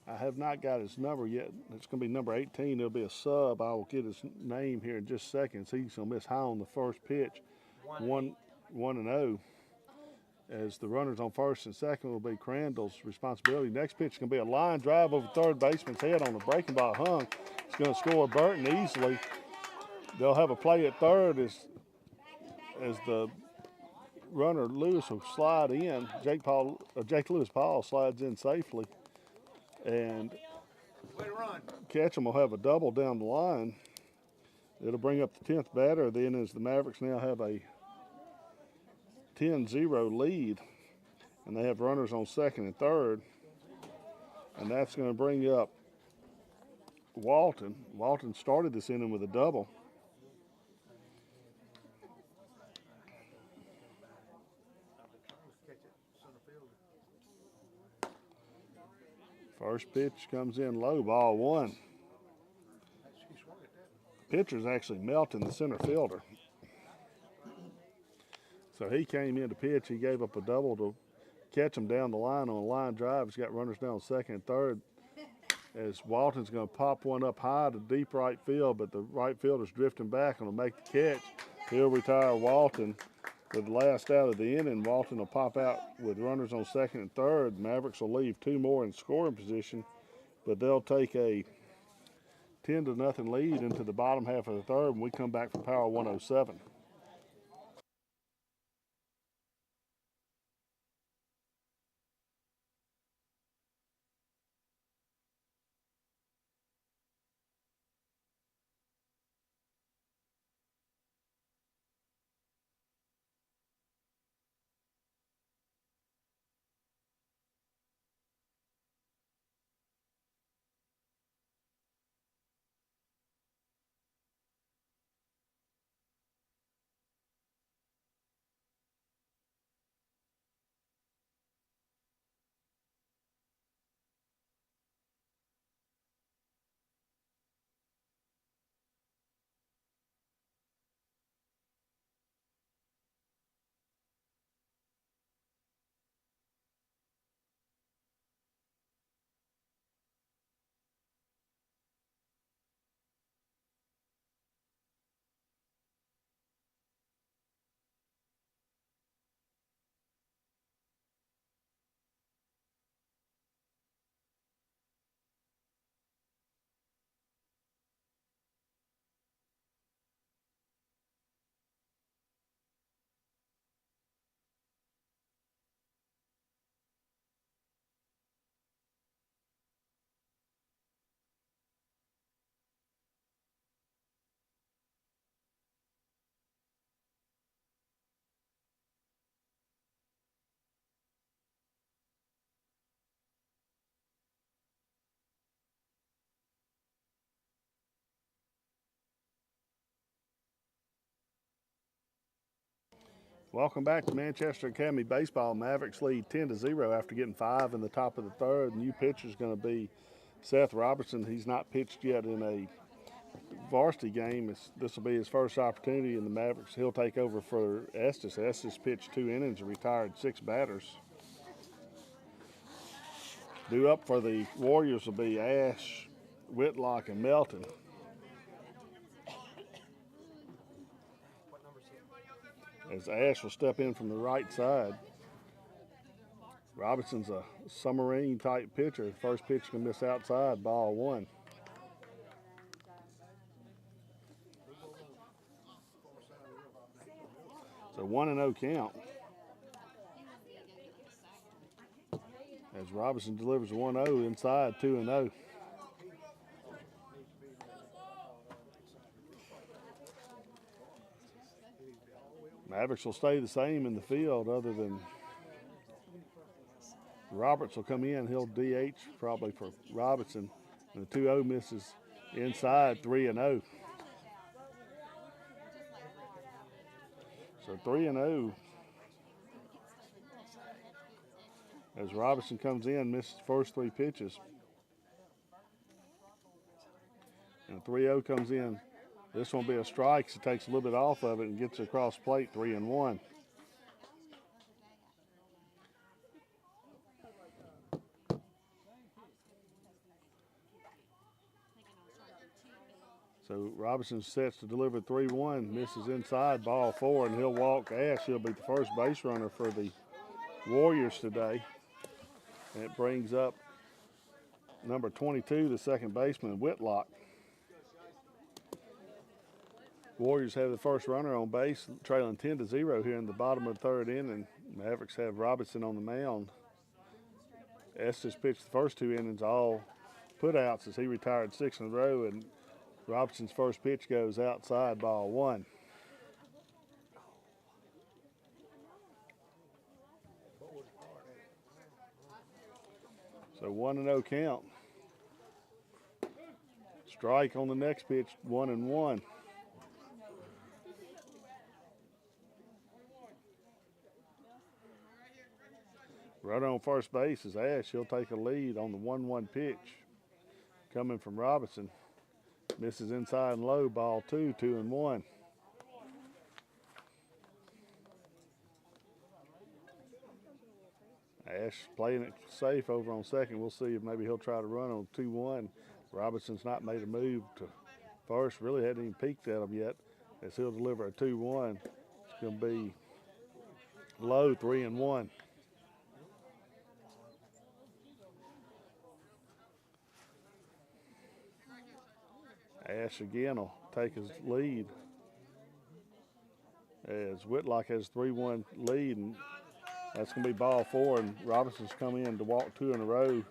I have not got his number yet. It's going to be number 18. It'll be a sub. I will get his name here in just seconds. He's going to miss high on the first pitch. 1-0. As the runners on first and second will be Crandall's responsibility. Next pitch is going to be a line drive over third baseman's head on the breaking ball hung. It's going to score Burton easily. They'll have a play at third as the runner Lewis will slide in. Jake Lewis Paul slides in safely, and Ketchum will have a double down the line. It'll bring up the 10th batter. Then as the Mavericks now have a 10-0 lead, and they have runners on second and third, and that's going to bring up Walton. Walton started this inning with a double. First pitch comes in low, ball one. Pitcher's actually melting the center fielder. So he came in to pitch. He gave up a double to catch him down the line on a line drive. He's got runners down second and third. As Walton's going to pop one up high to deep right field, but the right fielder's drifting back and will make the catch. He'll retire Walton with the last out of the inning. Walton will pop out with runners on second and third. Mavericks will leave two more in scoring position, but they'll take a 10-0 lead into the bottom half of the third when we come back from Power 107. Welcome back to Manchester Academy Baseball. Mavericks lead 10-0 after getting 5 in the top of the third. New pitcher is going to be Seth Robertson. He's not pitched yet in a varsity game. This will be his first opportunity in the Mavericks. He'll take over for Estes. Estes pitched 2 innings and retired 6 batters. Due up for the Warriors will be Ash, Whitlock, and Melton. As Ash will step in from the right side. Robinson's a submarine type pitcher. First pitch can miss outside, ball one. So 1-0 count. As Robinson delivers 1-0 inside, 2-0. Mavericks will stay the same in the field other than Roberts will come in. He'll DH probably for Robinson. And the 2-0 misses inside, 3-0. So 3-0. As Robinson comes in, misses the first 3 pitches. And 3-0 comes in This won't be a strike. So it takes a little bit off of it and gets it across plate, 3-1. So Robinson sets to deliver 3-1, misses inside, ball 4, and he'll walk Ash. He'll be the first base runner for the Warriors today. And it brings up number 22, the second baseman, Whitlock. Warriors have the first runner on base, trailing 10-0 here in the bottom of the third inning. Mavericks have Robinson on the mound. Estes pitched the first 2 innings, all putouts as he retired 6 in a row, and Robinson's first pitch goes outside, ball 1. So 1-0 count. Strike on the next pitch, 1-1. Runner on first base is Ash. He'll take a lead on the 1-1 pitch. Coming from Robinson. Misses inside and low, ball 2, 2-1. Ash playing it safe over on second. We'll see if maybe he'll try to run on 2-1. Robinson's not made a move to first. Really hadn't even peeked at him yet. As he'll deliver a 2-1. It's going to be low, 3-1. Ash again will take his lead as Whitlock has 3-1 lead, and that's going to be ball 4, and Robinson's come in to walk 2 in a row.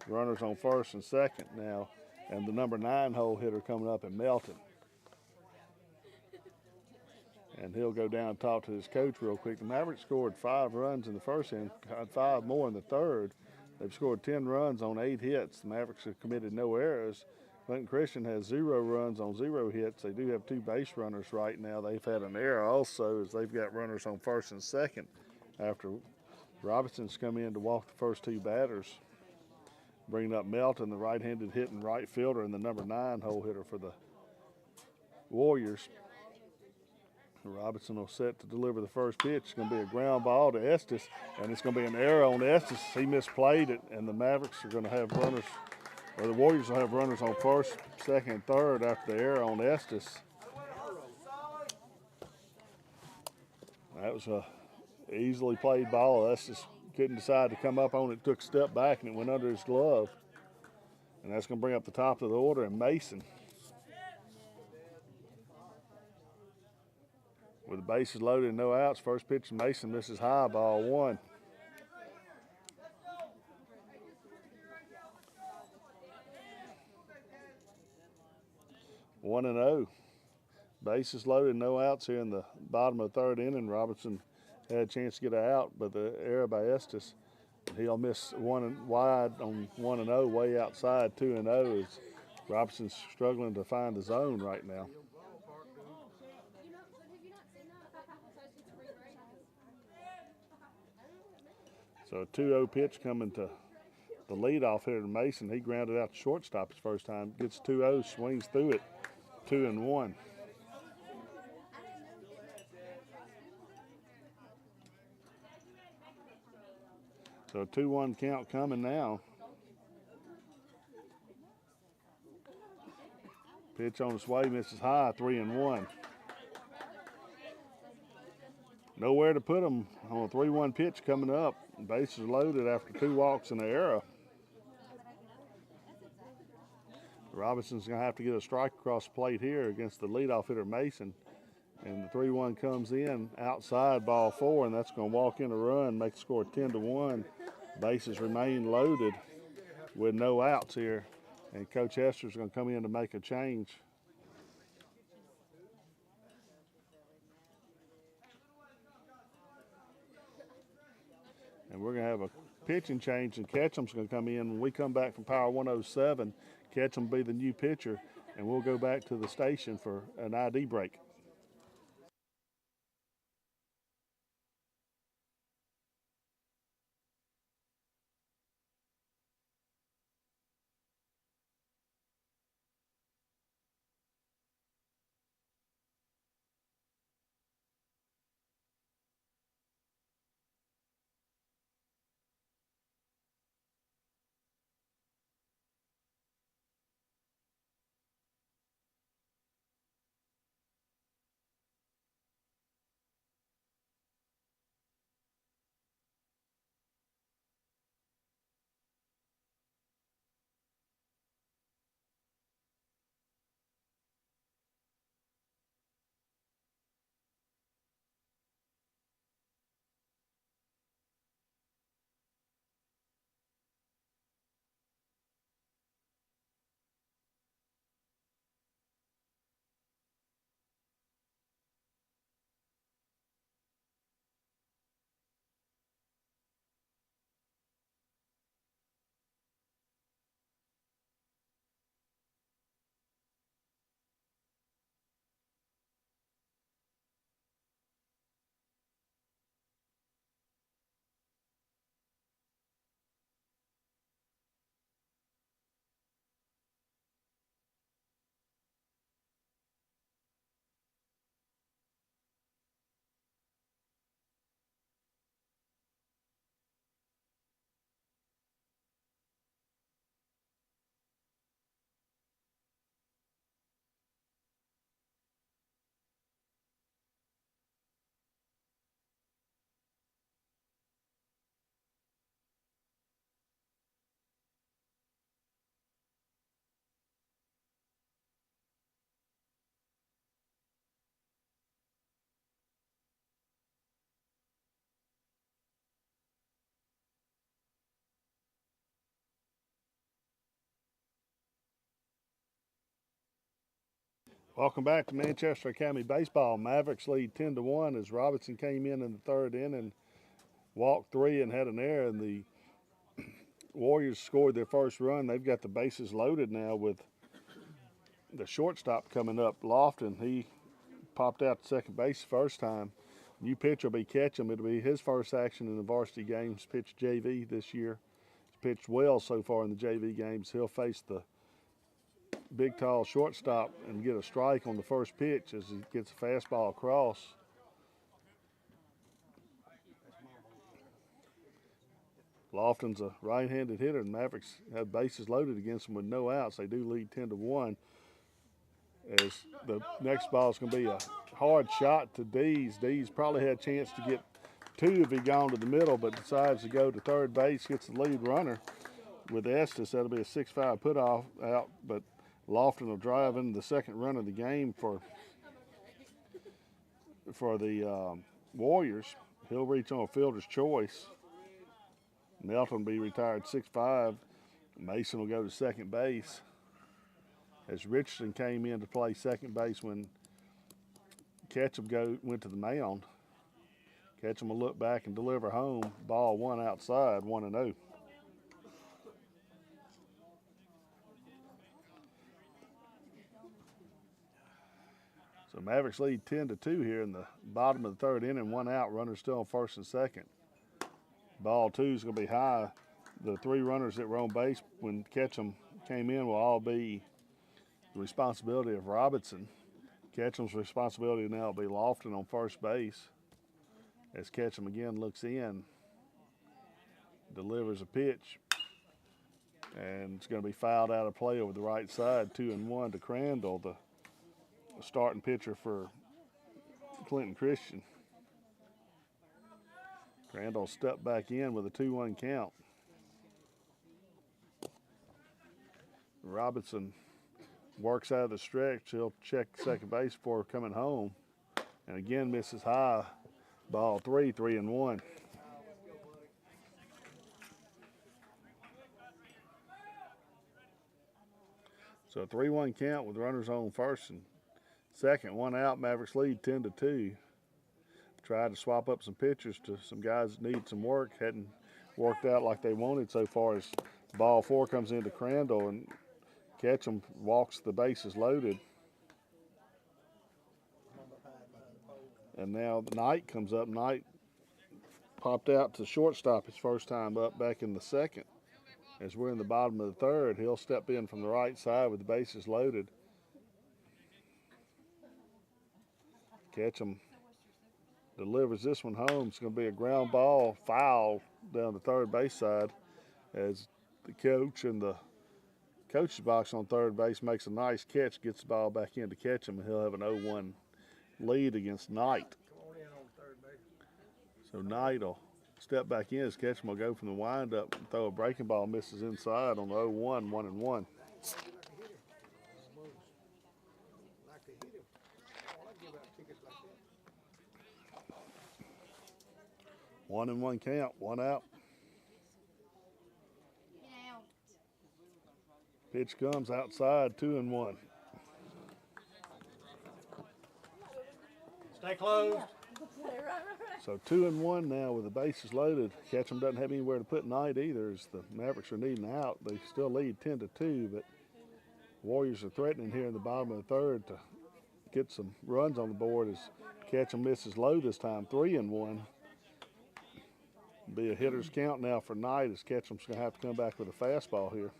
Runners on first and second now, and the number 9 hole hitter coming up in Melton. And he'll go down and talk to his coach real quick. The Mavericks scored 5 runs in the first inning, had 5 more in the third. They've scored 10 runs on 8 hits. The Mavericks have committed no errors. Clinton Christian has 0 runs on 0 hits. They do have 2 base runners right now. They've had an error also, as they've got runners on first and second after Robinson's come in to walk the first 2 batters. Bringing up Melton, the right-handed hitting right fielder, and the number 9 hole hitter for the Warriors. Robinson will set to deliver the first pitch. It's going to be a ground ball to Estes, and it's going to be an error on Estes. He misplayed it, and the Mavericks are going to have runners, or the Warriors will have runners on first, second, and third after the error on Estes. That was a easily played ball. Estes couldn't decide to come up on it, took a step back, and it went under his glove. And that's going to bring up the top of the order, and Mason. With the bases loaded and no outs, first pitch, Mason misses high, ball 1. One and 0. Bases loaded, no outs here in the bottom of the third inning. Robinson had a chance to get an out, but the error by Estes. He'll miss 1 wide on 1-0, way outside 2-0. As Robinson's struggling to find the zone right now. So a 2-0 pitch coming to the leadoff hitter, Mason. He grounded out the shortstop his first time. Gets 2-0, swings through it, 2-1. So a 2-1 count coming now. Pitch on its way, misses high, 3-1. Nowhere to put him on a 3-1 pitch coming up. Bases loaded after 2 walks and an error. Robinson's going to have to get a strike across the plate here against the leadoff hitter Mason. And the 3-1 comes in outside, ball 4, and that's going to walk in a run, make the score 10-1. Bases remain loaded with no outs here. And Coach Hester's going to come in to make a change. And we're going to have a pitching change, and Ketchum's going to come in. When we come back from Power 107, Ketchum will be the new pitcher, and we'll go back to the station for an ID break. Welcome back to Manchester Academy Baseball. Mavericks lead 10-1 as Robinson came in the third inning, walked 3 and had an error, and the Warriors scored their first run. They've got the bases loaded now with the shortstop coming up, Lofton. He popped out to second base the first time. New pitcher will be Ketchum. It'll be his first action in the varsity games. Pitched JV this year. He's pitched well so far in the JV games. He'll face the big, tall shortstop and get a strike on the first pitch as he gets a fastball across. Lofton's a right-handed hitter, and Mavericks have bases loaded against them with no outs. They do lead 10-1. As the next ball is going to be a hard shot to Dees. Dees probably had a chance to get 2 if he'd gone to the middle, but decides to go to third base, gets the lead runner with Estes. That'll be a 6-5 put-off out, but Lofton will drive into the second run of the game for the Warriors. He'll reach on a fielder's choice. Melton will be retired 6-5. Mason will go to second base as Richardson came in to play second base when Ketchum went to the mound. Ketchum will look back and deliver home. Ball 1 outside, 1-0. So Mavericks lead 10-2 here in the bottom of the third inning. 1 out, runners still on first and second. Ball 2 is going to be high. The 3 runners that were on base when Ketchum came in will all be the responsibility of Robinson. Ketchum's responsibility now will be Lofton on first base. As Ketchum again looks in, delivers a pitch, and it's going to be fouled out of play over the right side. 2-1 to Crandall, the starting pitcher for Clinton Christian. Crandall stepped back in with a 2-1 count. Robinson works out of the stretch. He'll check second base before coming home. And again misses high. Ball 3, 3-1. So a 3-1 count with runners on first and second. 1 out, Mavericks lead 10-2. Tried to swap up some pitchers to some guys that need some work. Hadn't worked out like they wanted so far as ball 4 comes into Crandall and Ketchum walks the bases loaded. And now Knight comes up. Knight popped out to shortstop his first time up back in the second. As we're in the bottom of the third, he'll step in from the right side with the bases loaded. Ketchum delivers this one home. It's going to be a ground ball, foul down the third base side as the coach in the coach's box on third base makes a nice catch, gets the ball back in to Ketchum, and he'll have an 0-1 lead against Knight. So Knight will step back in as Ketchum will go from the windup and throw a breaking ball, misses inside on the 0-1, 1-1. 1-1 count, 1 out. Pitch comes outside, 2-1. Stay closed. So 2-1 now with the bases loaded. Ketchum doesn't have anywhere to put Knight either as the Mavericks are needing out. They still lead 10-2, but Warriors are threatening here in the bottom of the third to get some runs on the board as Ketchum misses low this time, 3-1. Be a hitter's count now for Knight as Ketchum's going to have to come back with a fastball here.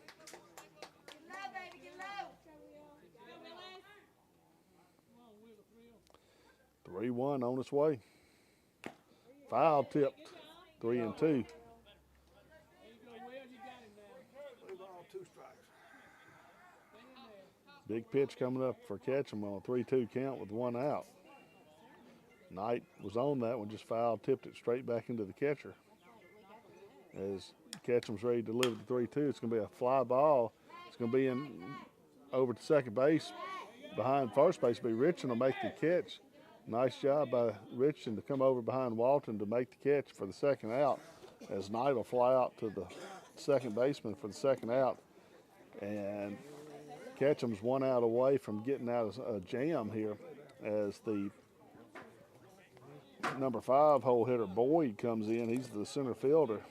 3-1 on its way. Foul tipped, 3-2. Big pitch coming up for Ketchum on a 3-2 count with 1 out. Knight was on that one, just foul tipped it straight back into the catcher. As Ketchum's ready to deliver the 3-2, it's going to be a fly ball. It's going to be in over to second base. Behind first base will be Richardson will make the catch. Nice job by Richardson to come over behind Walton to make the catch for the second out. As Knight will fly out to the second baseman for the second out. And Ketchum's 1 out away from getting out of a jam here as the number 5 hole hitter Boyd comes in. He's the center fielder.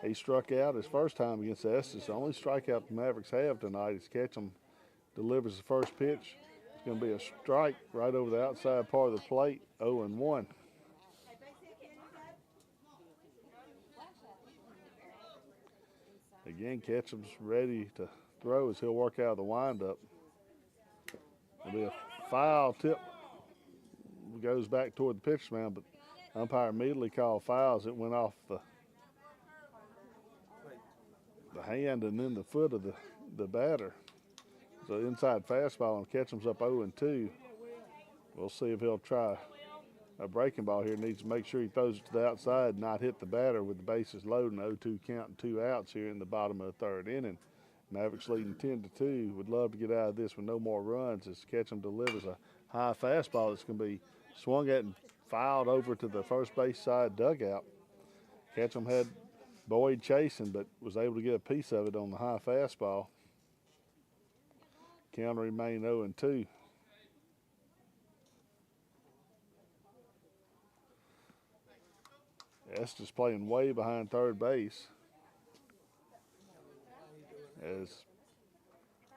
He struck out his first time against Estes. The only strikeout the Mavericks have tonight is Ketchum delivers the first pitch. It's going to be a strike right over the outside part of the plate, 0-1. Again, Ketchum's ready to throw as he'll work out of the windup. It'll be a foul tip. Goes back toward the pitcher's mound, but umpire immediately called fouls. It went off the hand and then the foot of the batter. So inside fastball, and Ketchum's up 0-2. We'll see if he'll try a breaking ball here. Needs to make sure he throws it to the outside and not hit the batter with the bases loaded. 0-2 count and 2 outs here in the bottom of the 3rd inning. Mavericks leading 10-2. Would love to get out of this with no more runs as Ketchum delivers a high fastball that's going to be swung at and fouled over to the first base side dugout. Ketchum had Boyd chasing, but was able to get a piece of it on the high fastball. Count remained 0-2. Estes playing way behind third base as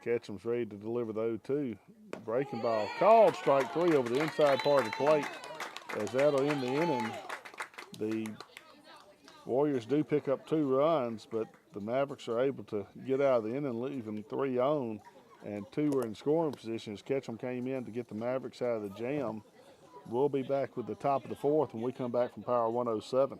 Ketchum's ready to deliver the 0-2. Breaking ball called strike 3 over the inside part of the plate as that'll end the inning. The Warriors do pick up 2 runs, but the Mavericks are able to get out of the inning, leaving 3 on, and 2 were in scoring position as Ketchum came in to get the Mavericks out of the jam. We'll be back with the top of the 4th when we come back from Power 107.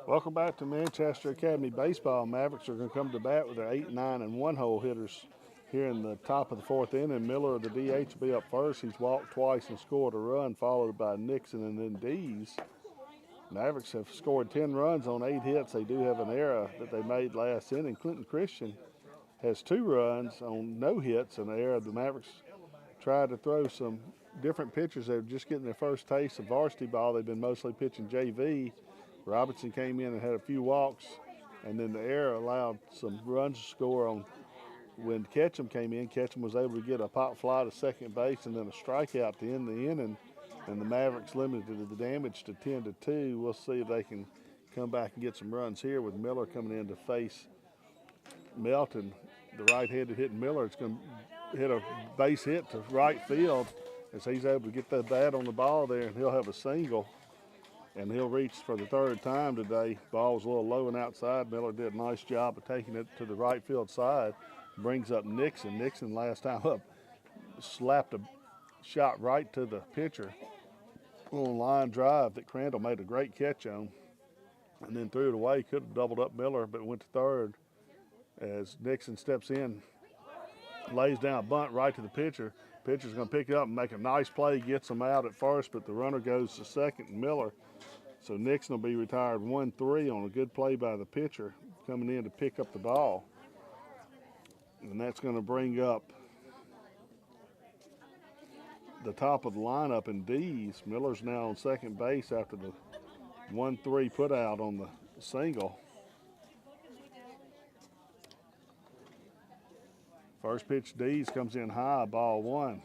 Welcome back to Manchester Academy Baseball. Mavericks are going to come to bat with their 8, 9, and 1 hole hitters here in the top of the 4th inning. Miller, the DH, will be up first. He's walked twice and scored a run, followed by Nixon and then Dees. Mavericks have scored 10 runs on 8 hits. They do have an error that they made last inning. Clinton Christian has 2 runs on no hits, an error. The Mavericks tried to throw some different pitchers. They're just getting their first taste of varsity ball. They've been mostly pitching JV. Robinson came in and had a few walks, and then the error allowed some runs to score on when Ketchum came in. Ketchum was able to get a pop fly to second base and then a strikeout to end the inning, and the Mavericks limited the damage to 10-2. We'll see if they can come back and get some runs here with Miller coming in to face Melton. The right-handed hitting Miller, it's going to hit a base hit to right field as he's able to get that bat on the ball there, and he'll have a single. And he'll reach for the 3rd time today. Ball was a little low and outside. Miller did a nice job of taking it to the right field side. Brings up Nixon. Nixon last time up slapped a shot right to the pitcher. On line drive that Crandall made a great catch on. And then threw it away. Could have doubled up Miller, but went to 3rd. As Nixon steps in, lays down a bunt right to the pitcher. Pitcher's going to pick it up and make a nice play. Gets him out at first, but the runner goes to second, and Miller. So Nixon will be retired 1-3 on a good play by the pitcher coming in to pick up the ball. And that's going to bring up the top of the lineup in D's. Miller's now on second base after the 1-3 put out on the single. First pitch D's comes in high, ball 1.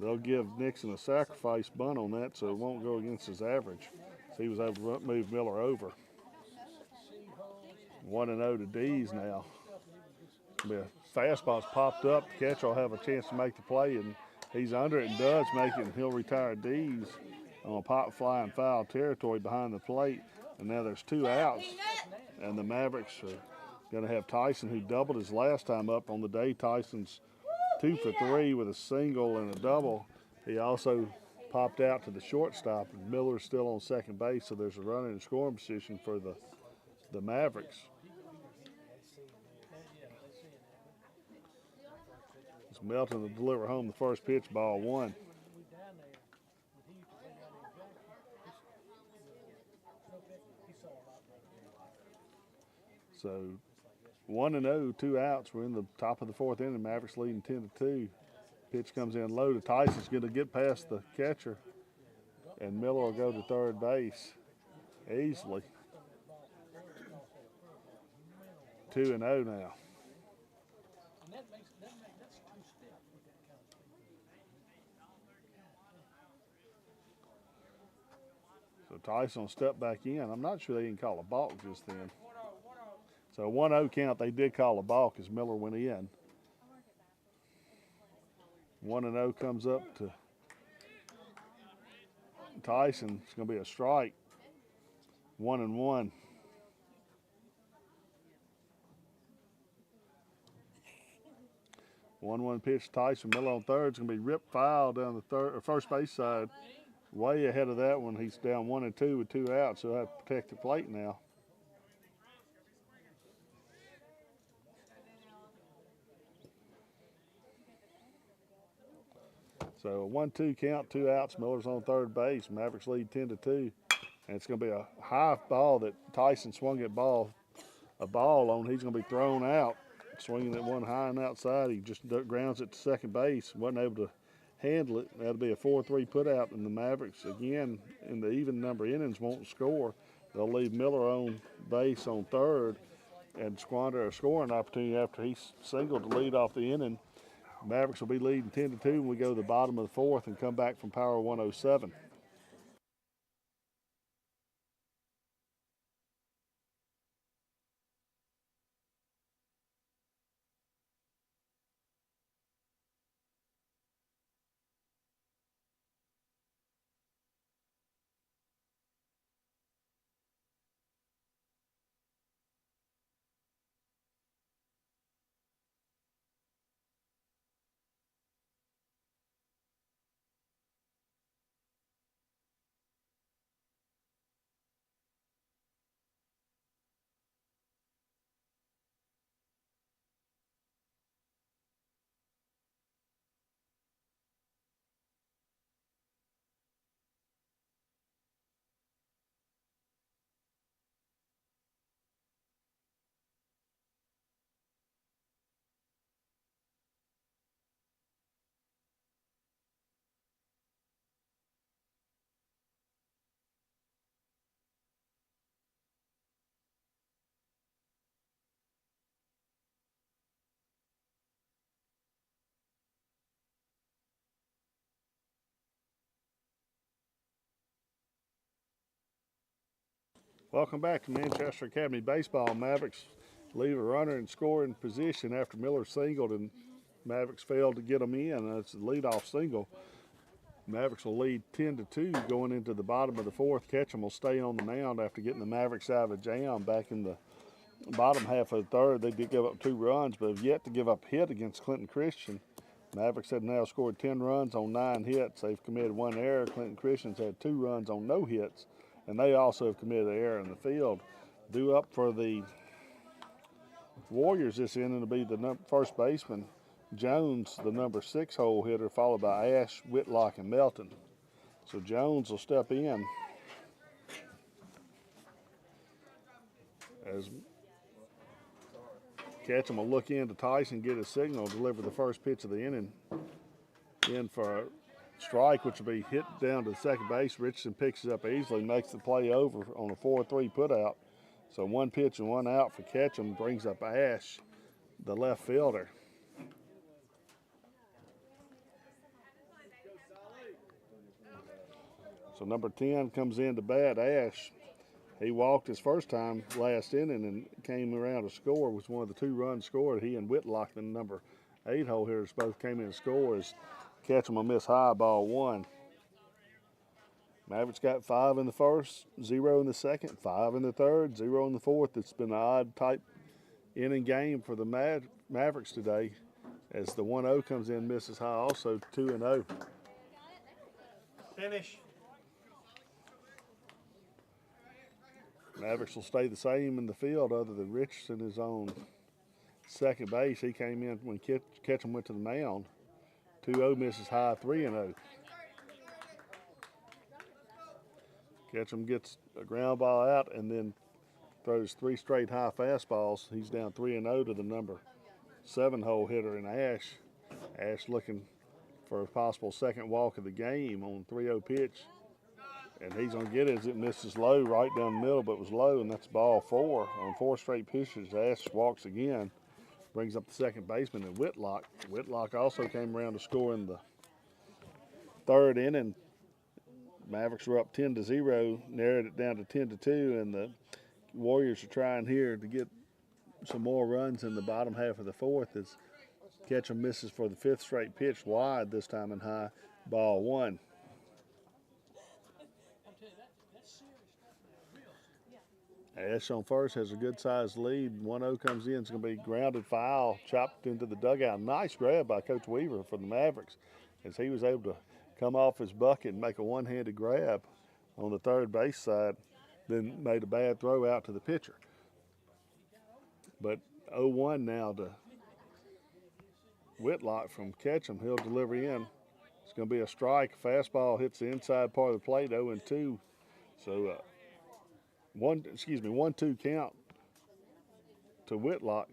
They'll give Nixon a sacrifice bunt on that so it won't go against his average. So he was able to move Miller over. 1-0 to D's now. The fastball's popped up. The catcher will have a chance to make the play, and he's under it and does make it, and he'll retire D's on a pop flying foul territory behind the plate. And now there's 2 outs, and the Mavericks are going to have Tyson, who doubled his last time up on the day. Tyson's 2 for 3 with a single and a double. He also popped out to the shortstop, and Miller's still on second base, so there's a runner in scoring position for the Mavericks. It's Melton to deliver home the first pitch, ball 1. So 1-0, 2 outs. We're in the top of the 4th inning. Mavericks leading 10-2. Pitch comes in low to Tyson's going to get past the catcher, and Miller will go to third base easily. 2-0 now. So Tyson will step back in. I'm not sure they didn't call a balk just then. So 1-0 count, they did call a balk as Miller went in. 1-0 comes up to Tyson. It's going to be a strike. 1-1. One pitch, Tyson. Miller on third. It's going to be ripped foul down the third or first base side. Way ahead of that one. He's down 1-2 with 2 outs, so he'll have to protect the plate now. So a 1-2 count, 2 outs. Miller's on third base. Mavericks lead 10-2. And it's going to be a high ball that Tyson swung at a ball on. He's going to be thrown out. Swinging that one high and outside. He just grounds it to second base. Wasn't able to handle it. That'll be a 4-3 put out. And the Mavericks, again, in the even number of innings, won't score. They'll leave Miller on base on third and squander a scoring opportunity after he singled to lead off the inning. Mavericks will be leading 10-2 when we go to the bottom of the 4th and come back from Power 107. Welcome back to Manchester Academy Baseball. Mavericks leave a runner in scoring position after Miller singled, and Mavericks failed to get them in. It's a leadoff single. Mavericks will lead 10-2 going into the bottom of the 4th. Ketchum will stay on the mound after getting the Mavericks out of a jam back in the bottom half of the 3rd. They did give up 2 runs, but have yet to give up a hit against Clinton Christian. Mavericks have now scored 10 runs on 9 hits. They've committed 1 error. Clinton Christian's had 2 runs on no hits, and they also have committed an error in the field. Due up for the Warriors this inning to be the first baseman, Jones, the number 6 hole hitter, followed by Ash, Whitlock, and Melton. So Jones will step in as Ketchum will look into Tyson, get a signal, deliver the first pitch of the inning in for a strike, which will be hit down to the second base. Richardson picks it up easily, makes the play over on a 4-3 put out. So 1 pitch and 1 out for Ketchum, brings up Ash, the left fielder. So number 10 comes in to bat, Ash. He walked his first time last inning and came around to score. Was one of the 2 runs scored. He and Whitlock, the number 8 hole hitters, both came in and scored. Catch him a miss high, ball 1. Mavericks got 5 in the first, 0 in the second, 5 in the third, 0 in the fourth. It's been an odd type inning game for the Mavericks today, as the 1-0 comes in, misses high, also 2-0. Finish. Mavericks will stay the same in the field, other than Richardson is on second base. He came in when Ketchum went to the mound. 2-0 misses high, 3-0. Ketchum gets a ground ball out and then throws 3 straight high fastballs. He's down 3-0 to the number 7 hole hitter in Ash. Ash looking for a possible second walk of the game on 3-0 pitch. And he's going to get it as it misses low right down the middle, but it was low, and that's ball 4. On 4 straight pitches, Ash walks again, brings up the second baseman and Whitlock. Whitlock also came around to score in the 3rd inning. Mavericks were up 10-0, narrowed it down to 10-2, and the Warriors are trying here to get some more runs in the bottom half of the 4th as Ketchum misses for the 5th straight pitch, wide this time in high, ball 1. Ash on first has a good-sized lead. 1-0 comes in. It's going to be grounded foul, chopped into the dugout. Nice grab by Coach Weaver for the Mavericks, as he was able to come off his bucket and make a one-handed grab on the third base side, then made a bad throw out to the pitcher. But 0-1 now to Whitlock from Ketchum. He'll deliver in. It's going to be a strike. Fastball hits the inside part of the plate, 0-2. So 1-2 count to Whitlock.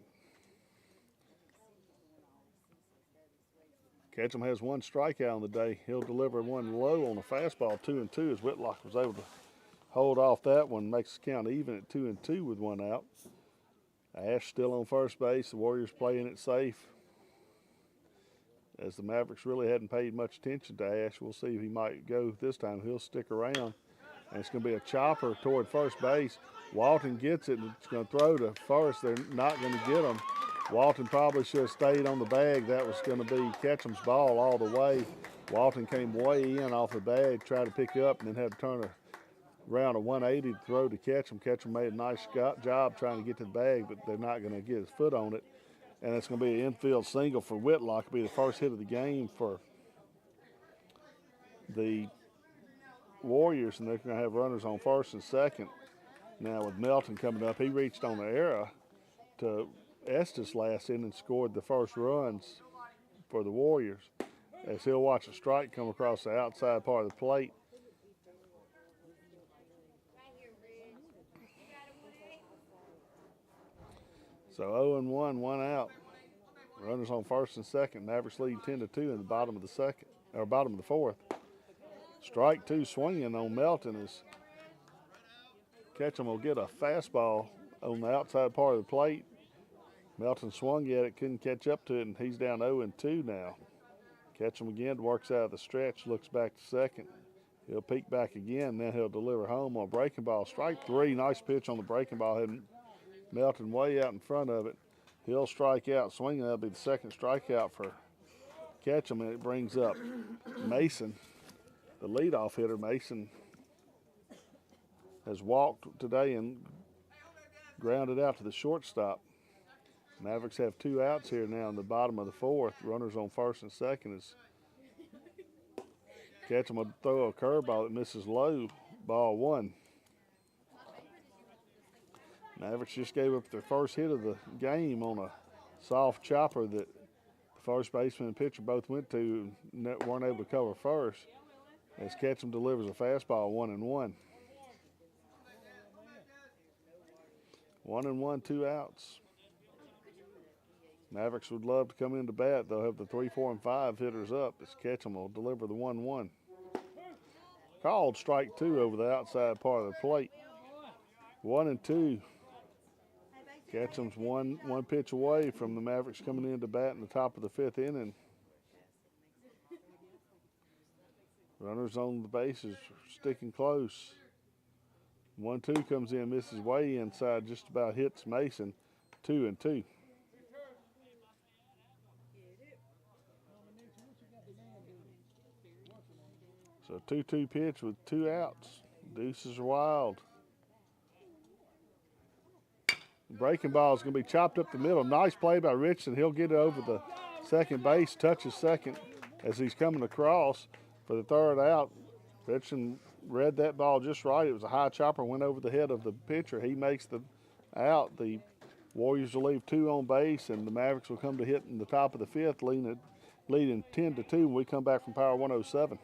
Ketchum has 1 strikeout on the day. He'll deliver one low on a fastball, 2-2, as Whitlock was able to hold off that one, makes the count even at 2-2 with 1 out. Ash still on first base. The Warriors playing it safe, as the Mavericks really hadn't paid much attention to Ash. We'll see if he might go this time. He'll stick around. And it's going to be a chopper toward first base. Walton gets it, and it's going to throw to first. They're not going to get him. Walton probably should have stayed on the bag. That was going to be Ketchum's ball all the way. Walton came way in off the bag, tried to pick up, and then had to turn around a 180 to throw to Ketchum. Ketchum made a nice job trying to get to the bag, but they're not going to get his foot on it. And it's going to be an infield single for Whitlock. It'll be the first hit of the game for the Warriors, and they're going to have runners on first and second. Now with Melton coming up, he reached on the error to Estes last inning and scored the first runs for the Warriors, as he'll watch a strike come across the outside part of the plate. So 0-1, 1 out. Runners on first and second. Mavericks lead 10-2 in the bottom of the second, or bottom of the 4th. Strike 2 swinging on Melton as Ketchum will get a fastball on the outside part of the plate. Melton swung at it, couldn't catch up to it, and he's down 0-2 now. Ketchum again works out of the stretch, looks back to second. He'll peek back again, then he'll deliver home on a breaking ball. Strike 3, nice pitch on the breaking ball, had Melton way out in front of it. He'll strike out, swinging. That'll be the second strikeout for Ketchum, and it brings up Mason, the leadoff hitter. Mason has walked today and grounded out to the shortstop. Mavericks have 2 outs here now in the bottom of the 4th. Runners on first and second as Ketchum will throw a curveball that misses low, ball 1. Mavericks just gave up their first hit of the game on a soft chopper that the first baseman and pitcher both went to and weren't able to cover first, as Ketchum delivers a fastball, 1-1. 1-1, 2 outs. Mavericks would love to come into bat. They'll have the 3, 4, and 5 hitters up as Ketchum will deliver the 1-1. Called strike 2 over the outside part of the plate. 1-2. Ketchum's one pitch away from the Mavericks coming in to bat in the top of the 5th inning. Runners on the bases, sticking close. 1-2 comes in, misses way inside, just about hits Mason. 2-2. So 2-2 pitch with 2 outs. Deuces are wild. Breaking ball is going to be chopped up the middle. Nice play by Richardson. He'll get it over the second base, touches second as he's coming across for the third out. Richardson read that ball just right. It was a high chopper, went over the head of the pitcher. He makes the out. The Warriors will leave 2 on base, and the Mavericks will come to hit in the top of the 5th, leading 10-2 when we come back from Power 107.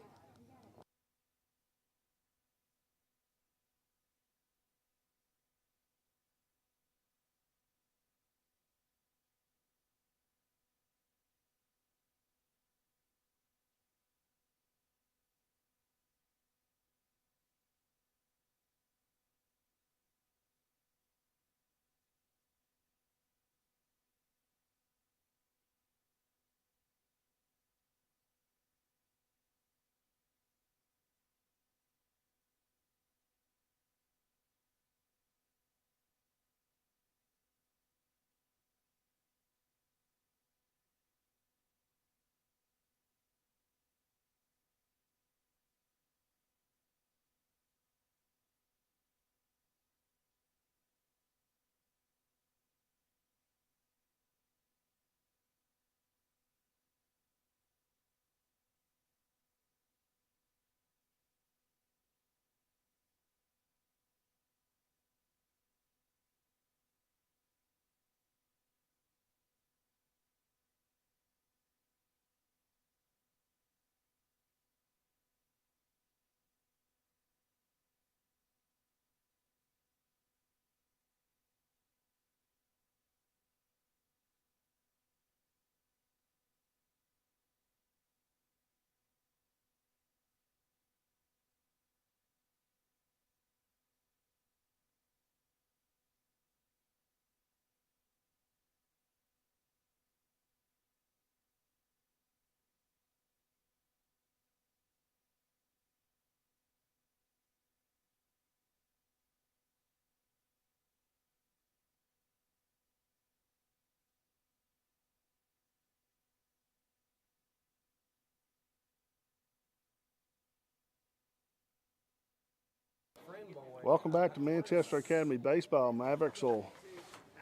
Welcome back to Manchester Academy Baseball. Mavericks will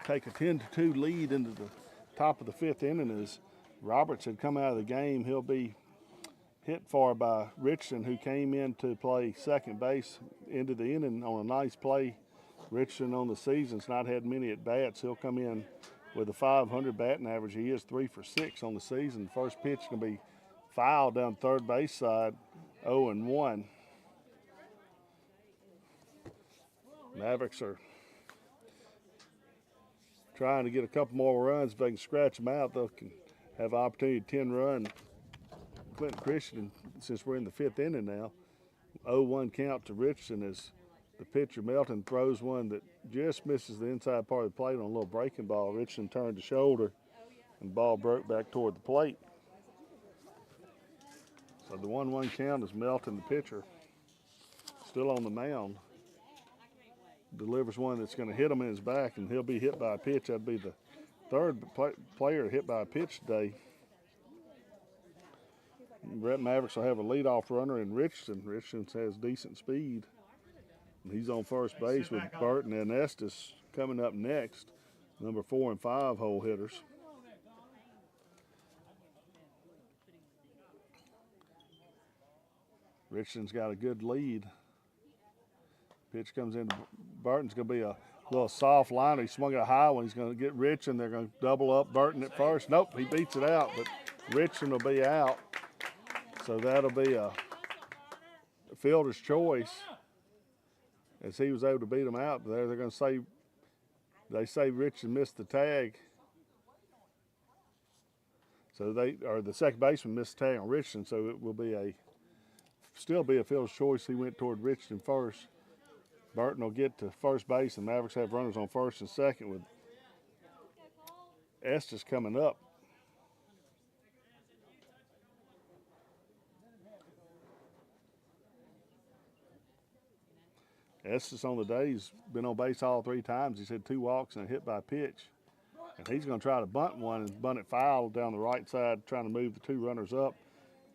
take a 10-2 lead into the top of the 5th inning as Roberts had come out of the game. He'll be hit for by Richardson, who came in to play second base into the inning on a nice play. Richardson on the season's not had many at bats. He'll come in with a .500 batting average. He is 3 for 6 on the season. First pitch going to be fouled down third base side, 0-1. Mavericks are trying to get a couple more runs. If they can scratch them out, they can have an opportunity to 10-run Clinton Christian, since we're in the 5th inning now. 0-1 count to Richardson as the pitcher Melton throws one that just misses the inside part of the plate on a little breaking ball. Richardson turned the shoulder and the ball broke back toward the plate. So the 1-1 count is Melton, the pitcher, still on the mound. Delivers one that's going to hit him in his back, and he'll be hit by a pitch. That'd be the third player hit by a pitch today. Brett Mavericks will have a leadoff runner in Richardson. Richardson has decent speed. And he's on first base with Burton and Estes coming up next, number 4 and 5 hole hitters. Richardson's got a good lead. Pitch comes in. Burton's going to be a little soft liner. He swung it high one. He's going to get Richardson. They're going to double up Burton at first. Nope, he beats it out, but Richardson will be out. So that'll be a fielder's choice as he was able to beat him out. But they're going to say Richardson missed the tag. So the second baseman missed the tag on Richardson. So it will be still be a fielder's choice. He went toward Richardson first. Burton will get to first base, and Mavericks have runners on first and second with Estes coming up. Estes on the day has been on base all 3 times. He's had 2 walks and a hit by pitch. And he's going to try to bunt one and bunt it foul down the right side, trying to move the 2 runners up.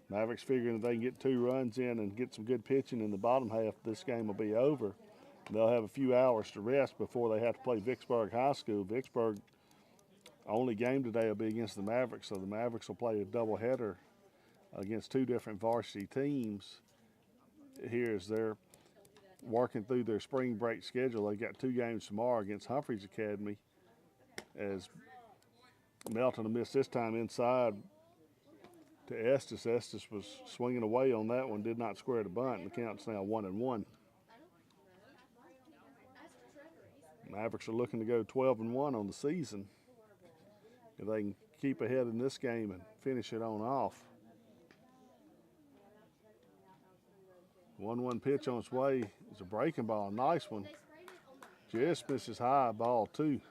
Mavericks figuring if they can get 2 runs in and get some good pitching in the bottom half, this game will be over. They'll have a few hours to rest before they have to play Vicksburg High School. Vicksburg only game today will be against the Mavericks, so the Mavericks will play a doubleheader against 2 different varsity teams here as they're working through their spring break schedule. They got 2 games tomorrow against Humphreys Academy, as Melton will miss this time inside to Estes. Estes was swinging away on that one, did not square the bunt, and the count's now 1-1. Mavericks are looking to go 12-1 on the season if they can keep ahead in this game and finish it on off. 1-1 pitch on its way. It's a breaking ball, nice one. Just misses high, ball 2.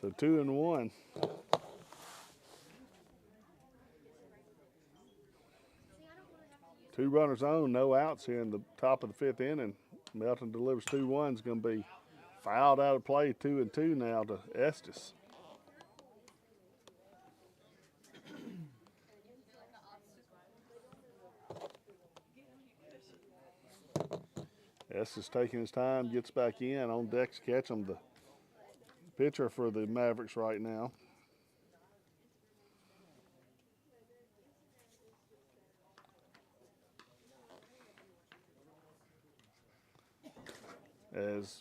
So 2-1. Two runners on, no outs here in the top of the 5th inning. Melton delivers 2-1. Going to be fouled out of play, 2-2 now to Estes. Estes taking his time, gets back in. On deck to catch him, the pitcher for the Mavericks right now. As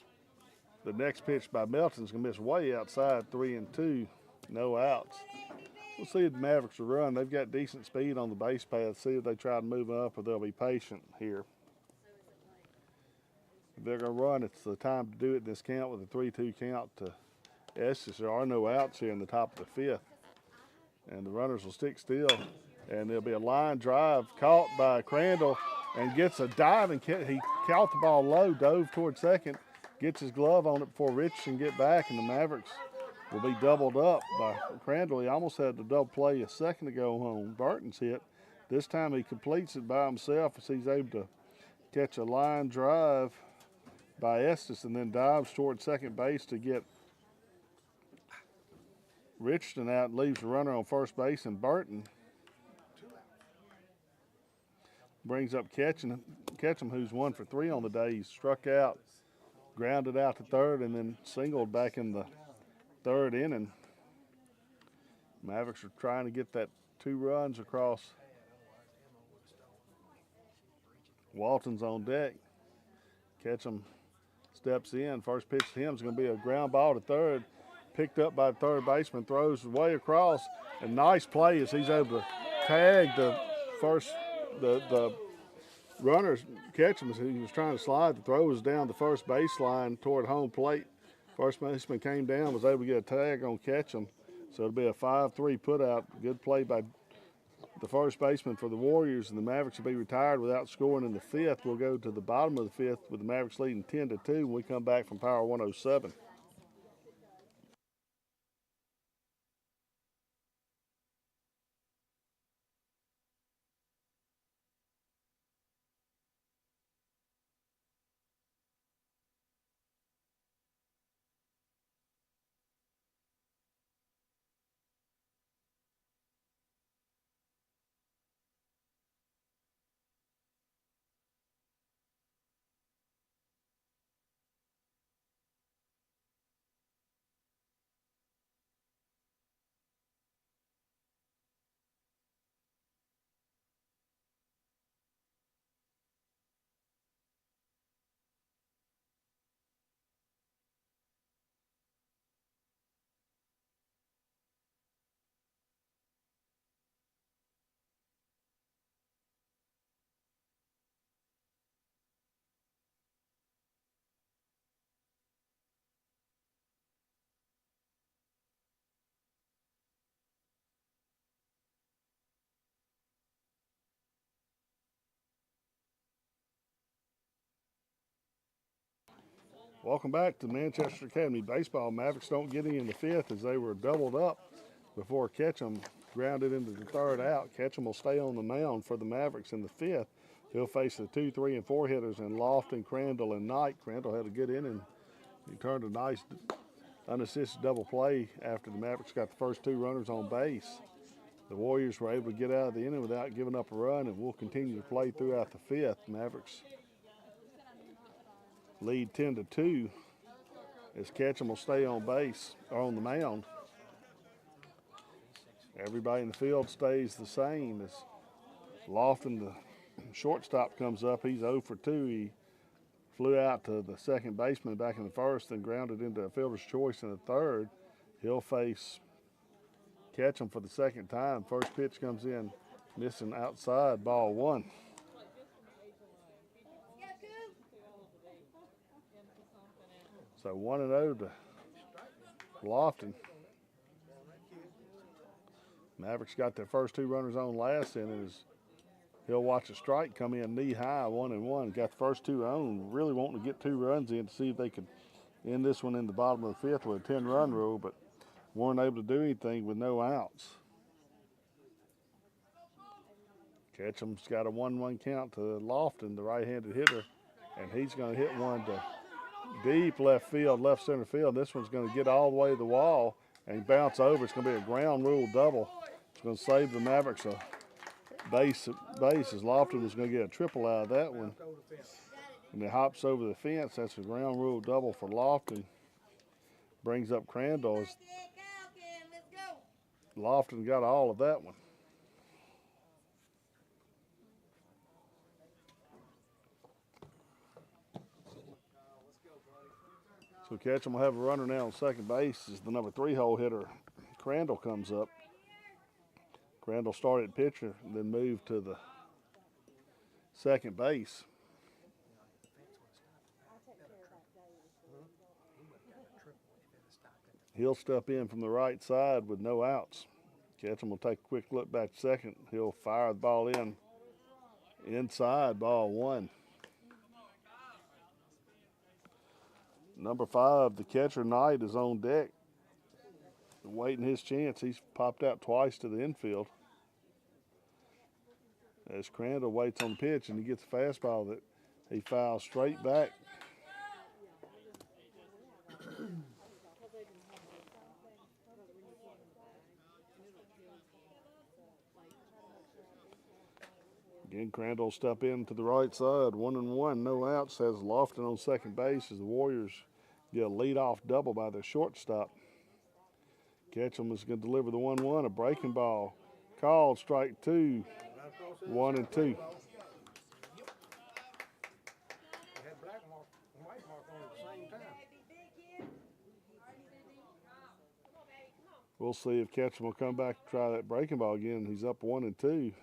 the next pitch by Melton's going to miss way outside, 3-2, no outs. We'll see if the Mavericks will run. They've got decent speed on the base path. See if they try to move up or they'll be patient here. If they're going to run, it's the time to do it in this count with a 3-2 count to Estes. There are no outs here in the top of the 5th. And the runners will stick still. And there'll be a line drive caught by Crandall and gets a dive. And he caught the ball low, dove toward second, gets his glove on it before Rich can get back, and the Mavericks will be doubled up by Crandall. He almost had the double play a second ago on Burton's hit. This time he completes it by himself as he's able to catch a line drive by Estes and then dives toward second base to get Richardson out and leaves the runner on first base, and Burton brings up Ketchum, who's 1 for 3 on the day. He struck out, grounded out to third, and then singled back in the 3rd inning. Mavericks are trying to get that 2 runs across. Walton's on deck. Ketchum steps in. First pitch to him is going to be a ground ball to third. Picked up by the third baseman, throws way across, and nice play as he's able to tag the runners. Ketchum as he was trying to slide. The throw was down the first baseline toward home plate. First baseman came down, was able to get a tag on Ketchum. So it'll be a 5-3 putout. Good play by the first baseman for the Warriors, and the Mavericks will be retired without scoring in the 5th. We'll go to the bottom of the 5th with the Mavericks leading 10-2 when we come back from Power 107. Welcome back to Manchester Academy Baseball. Mavericks don't get any in the 5th as they were doubled up before Ketchum grounded into the third out. Ketchum will stay on the mound for the Mavericks in the fifth. He'll face the 2, 3, and 4 hitters in Lofton, Crandall, and Knight. Crandall had a good inning. He turned a nice unassisted double play after the Mavericks got the first 2 runners on base. The Warriors were able to get out of the inning without giving up a run, and will continue to play throughout the fifth. Mavericks lead 10-2 as Ketchum will stay on base or on the mound. Everybody in the field stays the same as Lofton, the shortstop, comes up. He's 0 for 2. He flew out to the second baseman back in the first and grounded into a fielder's choice in the third. He'll face Ketchum for the second time. First pitch comes in, missing outside, ball 1. So 1-0 to Lofton. Mavericks got their first 2 runners on last inning. He'll watch a strike come in knee high, 1-1. Got the first 2 on. Really wanting to get 2 runs in to see if they could end this one in the bottom of the fifth with a 10-run rule, but weren't able to do anything with no outs. Ketchum's got a 1-1 count to Lofton, the right-handed hitter, and he's going to hit one to deep left field, left center field. This one's going to get all the way to the wall and bounce over. It's going to be a ground rule double. It's going to save the Mavericks a base as Lofton was going to get a triple out of that one. And it hops over the fence. That's a ground rule double for Lofton. Brings up Crandall. Lofton got all of that one. So Ketchum will have a runner now on second base as the number 3 hole hitter, Crandall, comes up. Crandall started pitcher, then moved to the second base. He'll step in from the right side with no outs. Ketchum will take a quick look back to second. He'll fire the ball in inside, ball 1. Number 5, the catcher, Knight, is on deck, waiting his chance. He's popped out twice to the infield. As Crandall waits on the pitch and he gets a fastball that he fouls straight back. Again, Crandall will step in to the right side, 1-1, no outs, has Lofton on second base as the Warriors get a leadoff double by their shortstop. Ketchum is going to deliver the 1-1, a breaking ball. Called, strike 2, 1-2. We'll see if Ketchum will come back and try that breaking ball again. He's up 1-2.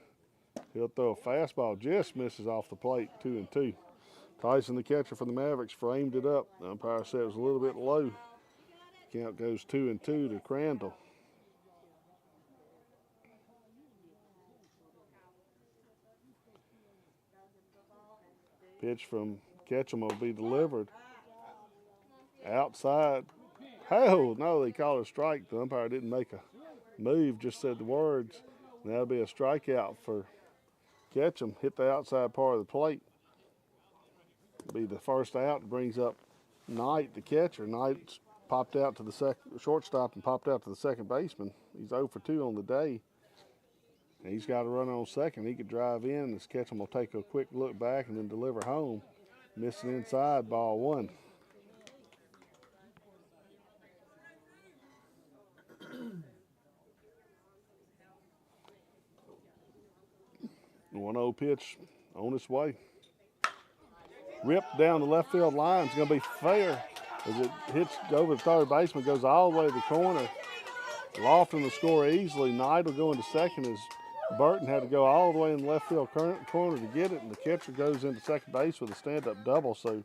He'll throw a fastball, just misses off the plate, 2-2. Tyson, the catcher for the Mavericks, framed it up. The umpire said it was a little bit low. Count goes 2-2 to Crandall. Pitch from Ketchum will be delivered. Outside. Oh, no, they called a strike. The umpire didn't make a move, just said the words. And that'll be a strikeout for Ketchum. Hit the outside part of the plate. Be the first out. Brings up Knight, the catcher. Knight's popped out to the shortstop and popped out to the second baseman. He's 0 for 2 on the day. And he's got a runner on second. He could drive in. This Ketchum will take a quick look back and then deliver home. Missing inside, ball 1. The 1-0 pitch on its way. Ripped down the left field line. It's going to be fair as it hits over the third baseman, goes all the way to the corner. Lofton will score easily. Knight will go into second as Burton had to go all the way in the left field corner to get it, and the catcher goes into second base with a stand-up double. So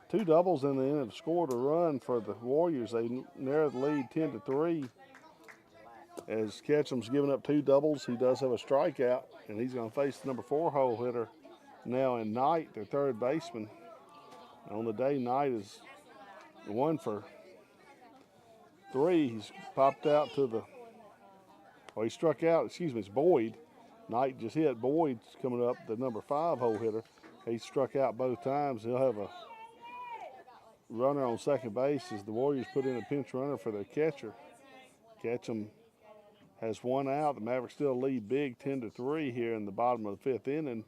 2 doubles in the inning have scored a run for the Warriors. They narrow the lead 10-3. As Ketchum's given up 2 doubles, he does have a strikeout, and he's going to face the number 4 hole hitter now in Knight, their third baseman. On the day, Knight is 1 for 3. He's popped out to the Well, he struck out, excuse me, it's Boyd. Knight just hit. Boyd's coming up, the number 5 hole hitter. He struck out both times. He'll have a runner on second base as the Warriors put in a pinch runner for their catcher. Ketchum has 1 out. The Mavericks still lead big 10-3 here in the bottom of the 5th inning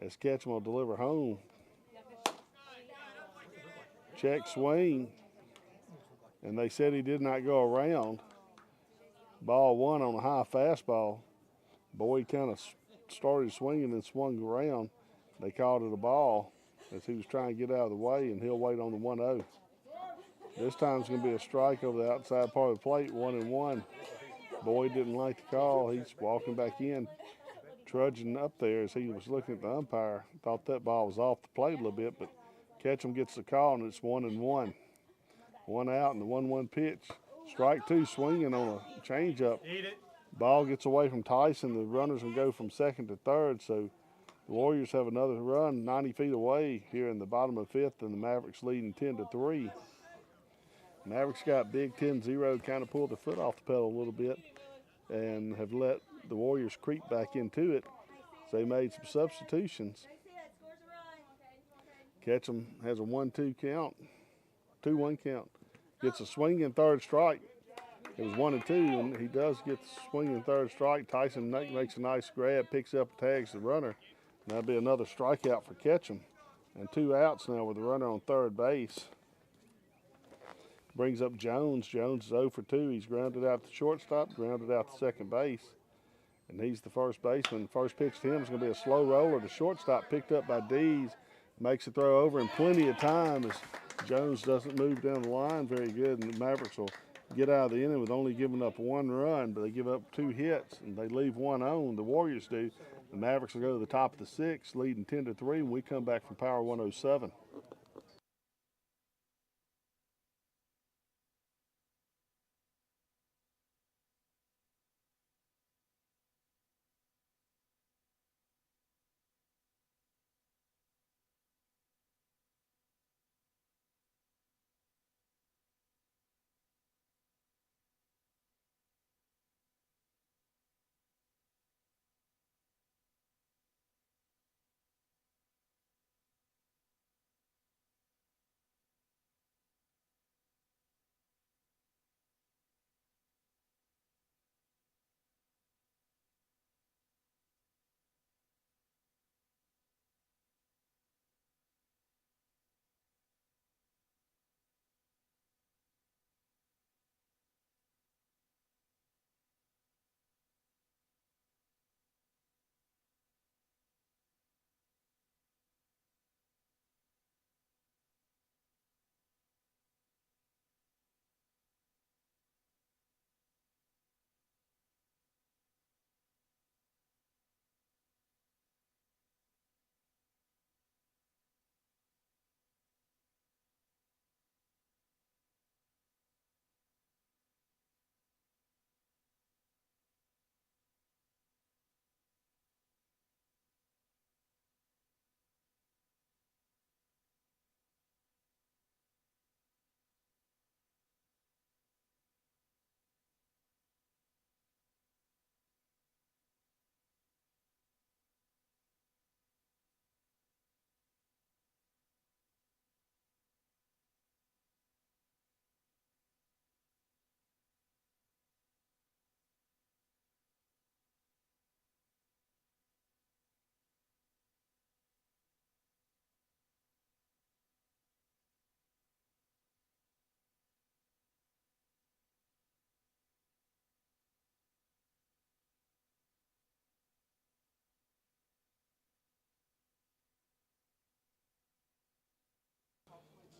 as Ketchum will deliver home. Check swing, and they said he did not go around. Ball 1 on a high fastball. Boyd kind of started swinging and swung around. They called it a ball as he was trying to get out of the way, and he'll wait on the 1-0. This time it's going to be a strike over the outside part of the plate, 1-1. Boyd didn't like the call. He's walking back in, trudging up there as he was looking at the umpire. Thought that ball was off the plate a little bit, but Ketchum gets the call, and it's 1-1. 1 out and the 1-1 pitch. Strike 2 swinging on a changeup. Ball gets away from Tyson. The runners will go from second to third, so the Warriors have another run 90 feet away here in the bottom of the 5th, and the Mavericks leading 10-3. Mavericks got big 10-0, kind of pulled their foot off the pedal a little bit and have let the Warriors creep back into it. So they made some substitutions. Ketchum has a 1-2 count, 2-1 count. Gets a swinging third strike. It was 1-2, and he does get the swinging third strike. Tyson makes a nice grab, picks up, tags the runner. That'll be another strikeout for Ketchum. And 2 outs now with the runner on third base. Brings up Jones. Jones is 0 for 2. He's grounded out to shortstop, grounded out to second base. And he's the first baseman. First pitch to him is going to be a slow roller to shortstop, picked up by Dees. Makes a throw over in plenty of time as Jones doesn't move down the line very good. And the Mavericks will get out of the inning with only giving up 1 run, but they give up 2 hits, and they leave 1 on. The Warriors do. The Mavericks will go to the top of the 6th, leading 10-3 when we come back from Power 107.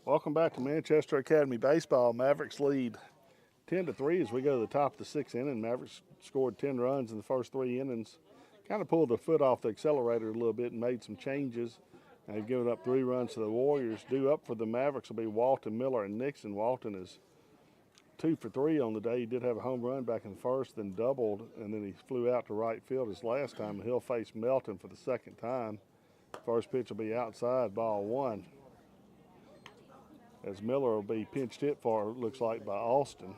Welcome back to Manchester Academy Baseball. Mavericks lead 10-3 as we go to the top of the 6th inning. Mavericks scored 10 runs in the first 3 innings. Kind of pulled their foot off the accelerator a little bit and made some changes. They've given up 3 runs to the Warriors. Due up for the Mavericks will be Walton, Miller, and Nixon. Walton is 2 for 3 on the day. He did have a home run back in the first, then doubled, and then he flew out to right field his last time. He'll face Melton for the second time. First pitch will be outside, ball 1. As Miller will be pinched hit for, it looks like, by Austin.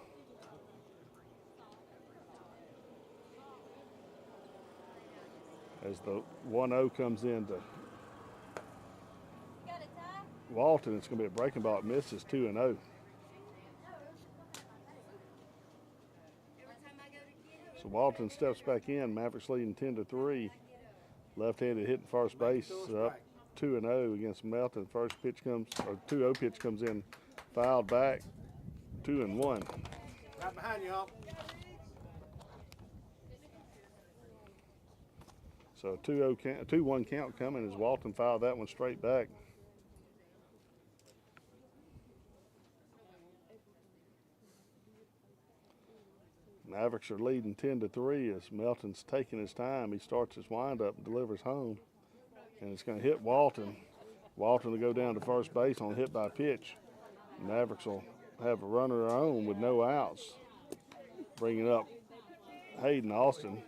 as the 1-0 comes in to Walton. It's going to be a breaking ball. It misses 2-0. So Walton steps back in. Mavericks leading 10-3. Left-handed hitting first base up 2-0 against Melton. First pitch comes, or 2-0 pitch comes in, fouled back, 2-1. Right behind you, Hawk. So 2-1 count coming as Walton fouled that one straight back. Mavericks are leading 10-3 as Melton's taking his time. He starts his windup and delivers home. And it's going to hit Walton. Walton will go down to first base on a hit by pitch. Mavericks will have a runner of their own with no outs. Bringing up Hayden Austin.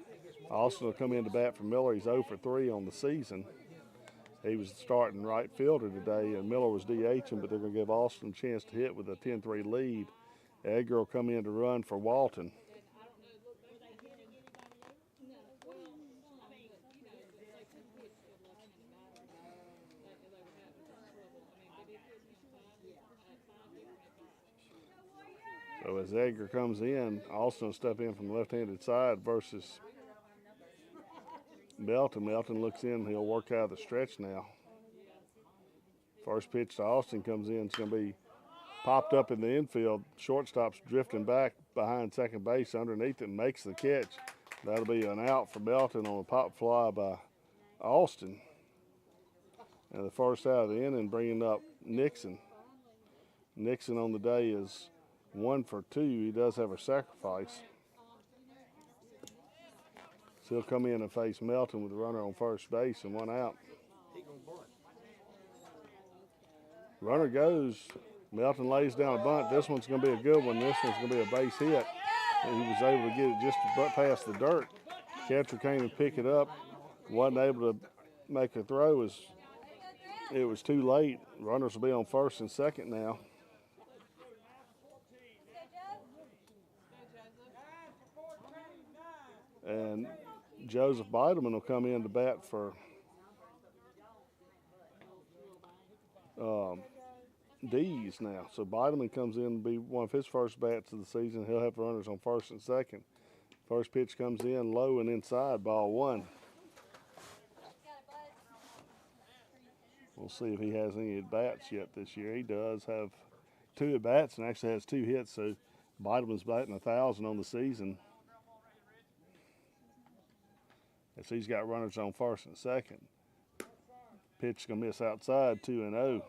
Austin will come in to bat for Miller. He's 0 for 3 on the season. He was starting right fielder today, and Miller was DHing, but they're going to give Austin a chance to hit with a 10-3 lead. Edgar will come in to run for Walton. So as Edgar comes in, Austin will step in from the left-handed side versus Melton. Melton looks in. He'll work out of the stretch now. First pitch to Austin comes in. It's going to be popped up in the infield. Shortstop's drifting back behind second base underneath it and makes the catch. That'll be an out for Melton on a pop fly by Austin. And the first out of the inning, bringing up Nixon. Nixon on the day is 1 for 2. He does have a sacrifice. So he'll come in and face Melton with a runner on first base and 1 out. Runner goes. Melton lays down a bunt. This one's going to be a good one. This one's going to be a base hit. And he was able to get it just past the dirt. Catcher came and picked it up. Wasn't able to make a throw as it was too late. Runners will be on first and second now. And Joseph Bideman will come in to bat for D's now. So Bideman comes in to be one of his first bats of the season. He'll have runners on first and second. First pitch comes in low and inside, ball 1. We'll see if he has any at-bats yet this year. He does have 2 at-bats and actually has 2 hits, so Bideman's batting 1,000 on the season. As he's got runners on first and second. Pitch going to miss outside, 2-0.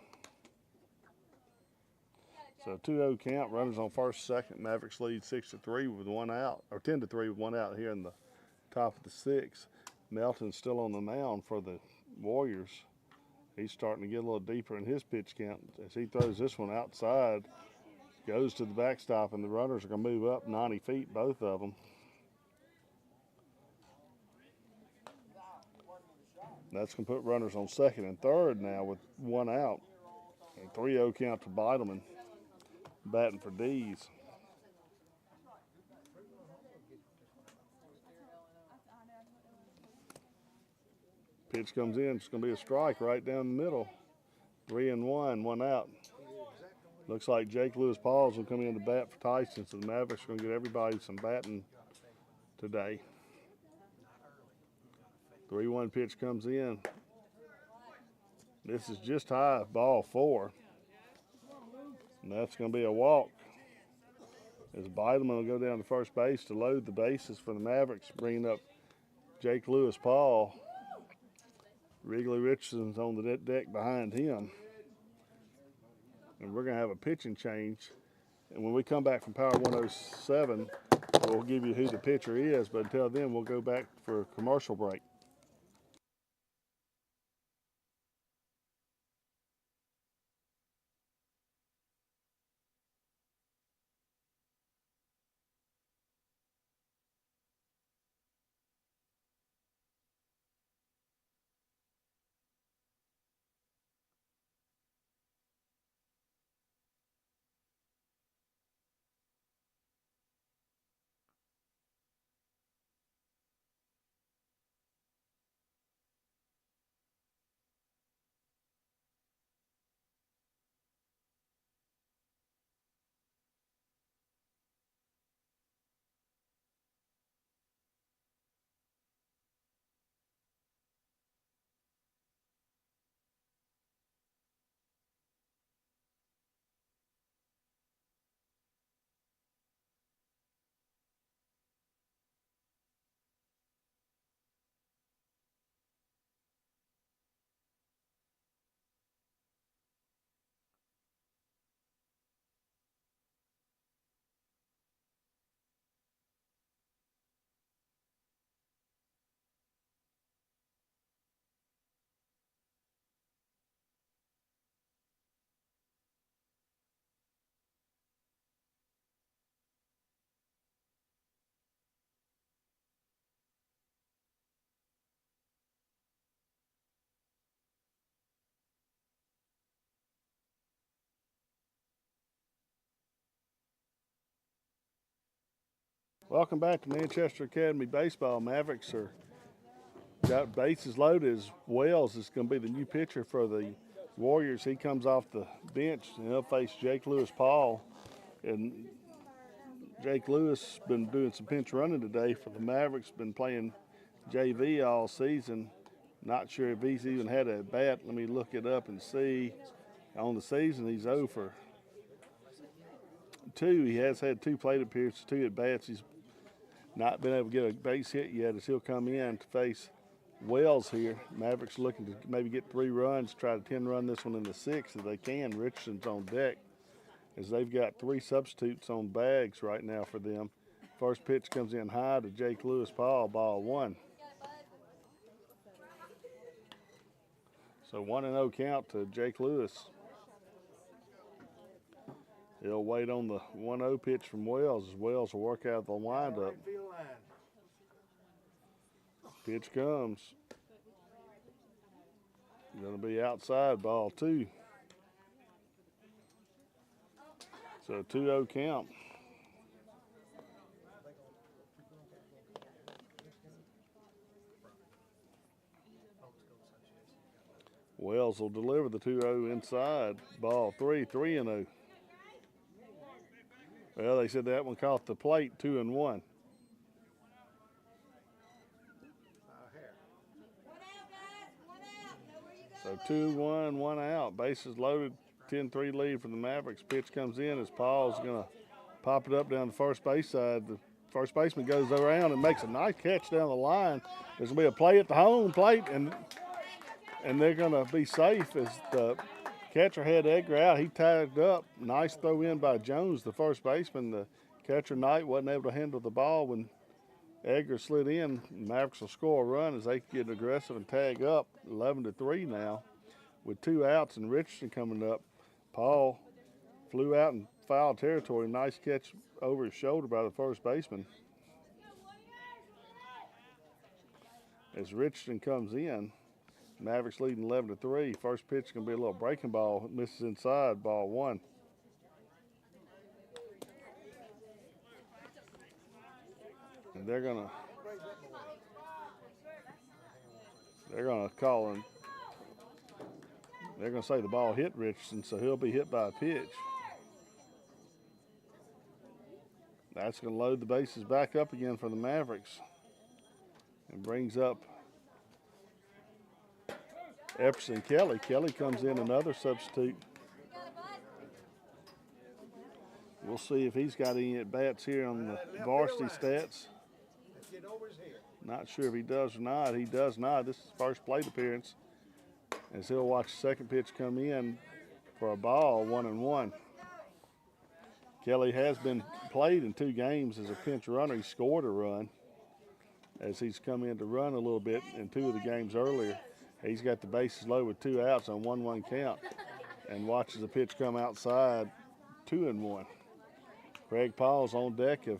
So 2-0 count, runners on first, second. Mavericks lead 6-3 with 1 out, or 10-3 with 1 out here in the top of the 6th. Melton's still on the mound for the Warriors. He's starting to get a little deeper in his pitch count as he throws this one outside, goes to the backstop, and the runners are going to move up 90 feet, both of them. That's going to put runners on second and third now with 1 out. And 3-0 count to Bideman, batting for D's. Pitch comes in. It's going to be a strike right down the middle. 3-1, 1 out. Looks like Jake Lewis Pauls will come in to bat for Tyson, so the Mavericks are going to get everybody some batting today. 3-1 pitch comes in. This is just high, ball 4. And that's going to be a walk. As Bideman will go down to first base to load the bases for the Mavericks, bringing up Jake Lewis Paul. Wrigley Richardson's on the deck behind him. And we're going to have a pitching change. And when we come back from Power 107, we'll give you who the pitcher is. But until then, we'll go back for a commercial break. Welcome back to Manchester Academy Baseball. Mavericks are got bases loaded as Wells is going to be the new pitcher for the Warriors. He comes off the bench and he'll face Jake Lewis Paul. And Jake Lewis been doing some pinch running today for the Mavericks. Been playing JV all season. Not sure if he's even had a bat. Let me look it up and see. On the season, he's 0 for 2. He has had 2 plate appearances, 2 at bats. He's not been able to get a base hit yet as he'll come in to face Wells here. Mavericks looking to maybe get 3 runs, try to 10-run this one in the 6th if they can. Richardson's on deck as they've got 3 substitutes on bags right now for them. First pitch comes in high to Jake Lewis Paul, ball 1. So 1-0 count to Jake Lewis. He'll wait on the 1-0 pitch from Wells as Wells will work out the windup. Pitch comes. Going to be outside, ball 2. So 2-0 count. Wells will deliver the 2-0 inside, ball 3, 3-0. Well, they said that one caught the plate, 2-1. So 2-1, 1 out. Bases loaded, 10-3 lead for the Mavericks. Pitch comes in as Paul's going to pop it up down the first base side. The first baseman goes around and makes a nice catch down the line. There's going to be a play at the home plate, and they're going to be safe as the catcher had Edgar out. He tagged up. Nice throw in by Jones, the first baseman. The catcher, Knight, wasn't able to handle the ball when Edgar slid in. Mavericks will score a run as they get aggressive and tag up. 11-3 now with 2 outs and Richardson coming up. Paul flew out in foul territory. Nice catch over his shoulder by the first baseman. As Richardson comes in, Mavericks leading 11-3. First pitch is going to be a little breaking ball. Misses inside, ball 1. And they're gonna call him. They're gonna say the ball hit Richardson, so he'll be hit by a pitch. That's gonna load the bases back up again for the Mavericks, and brings up Epperson Kelly. Kelly comes in, another substitute. We'll see if he's got any at bats here on the varsity stats. Not sure if he does or not. He does not. This is his first plate appearance as he'll watch the second pitch come in for a ball, 1-1. Kelly has been played in 2 games as a pinch runner. He scored a run as he's come in to run a little bit in 2 of the games earlier. He's got the bases low with 2 outs on 1-1 count and watches the pitch come outside, 2-1. Craig Paul's on deck if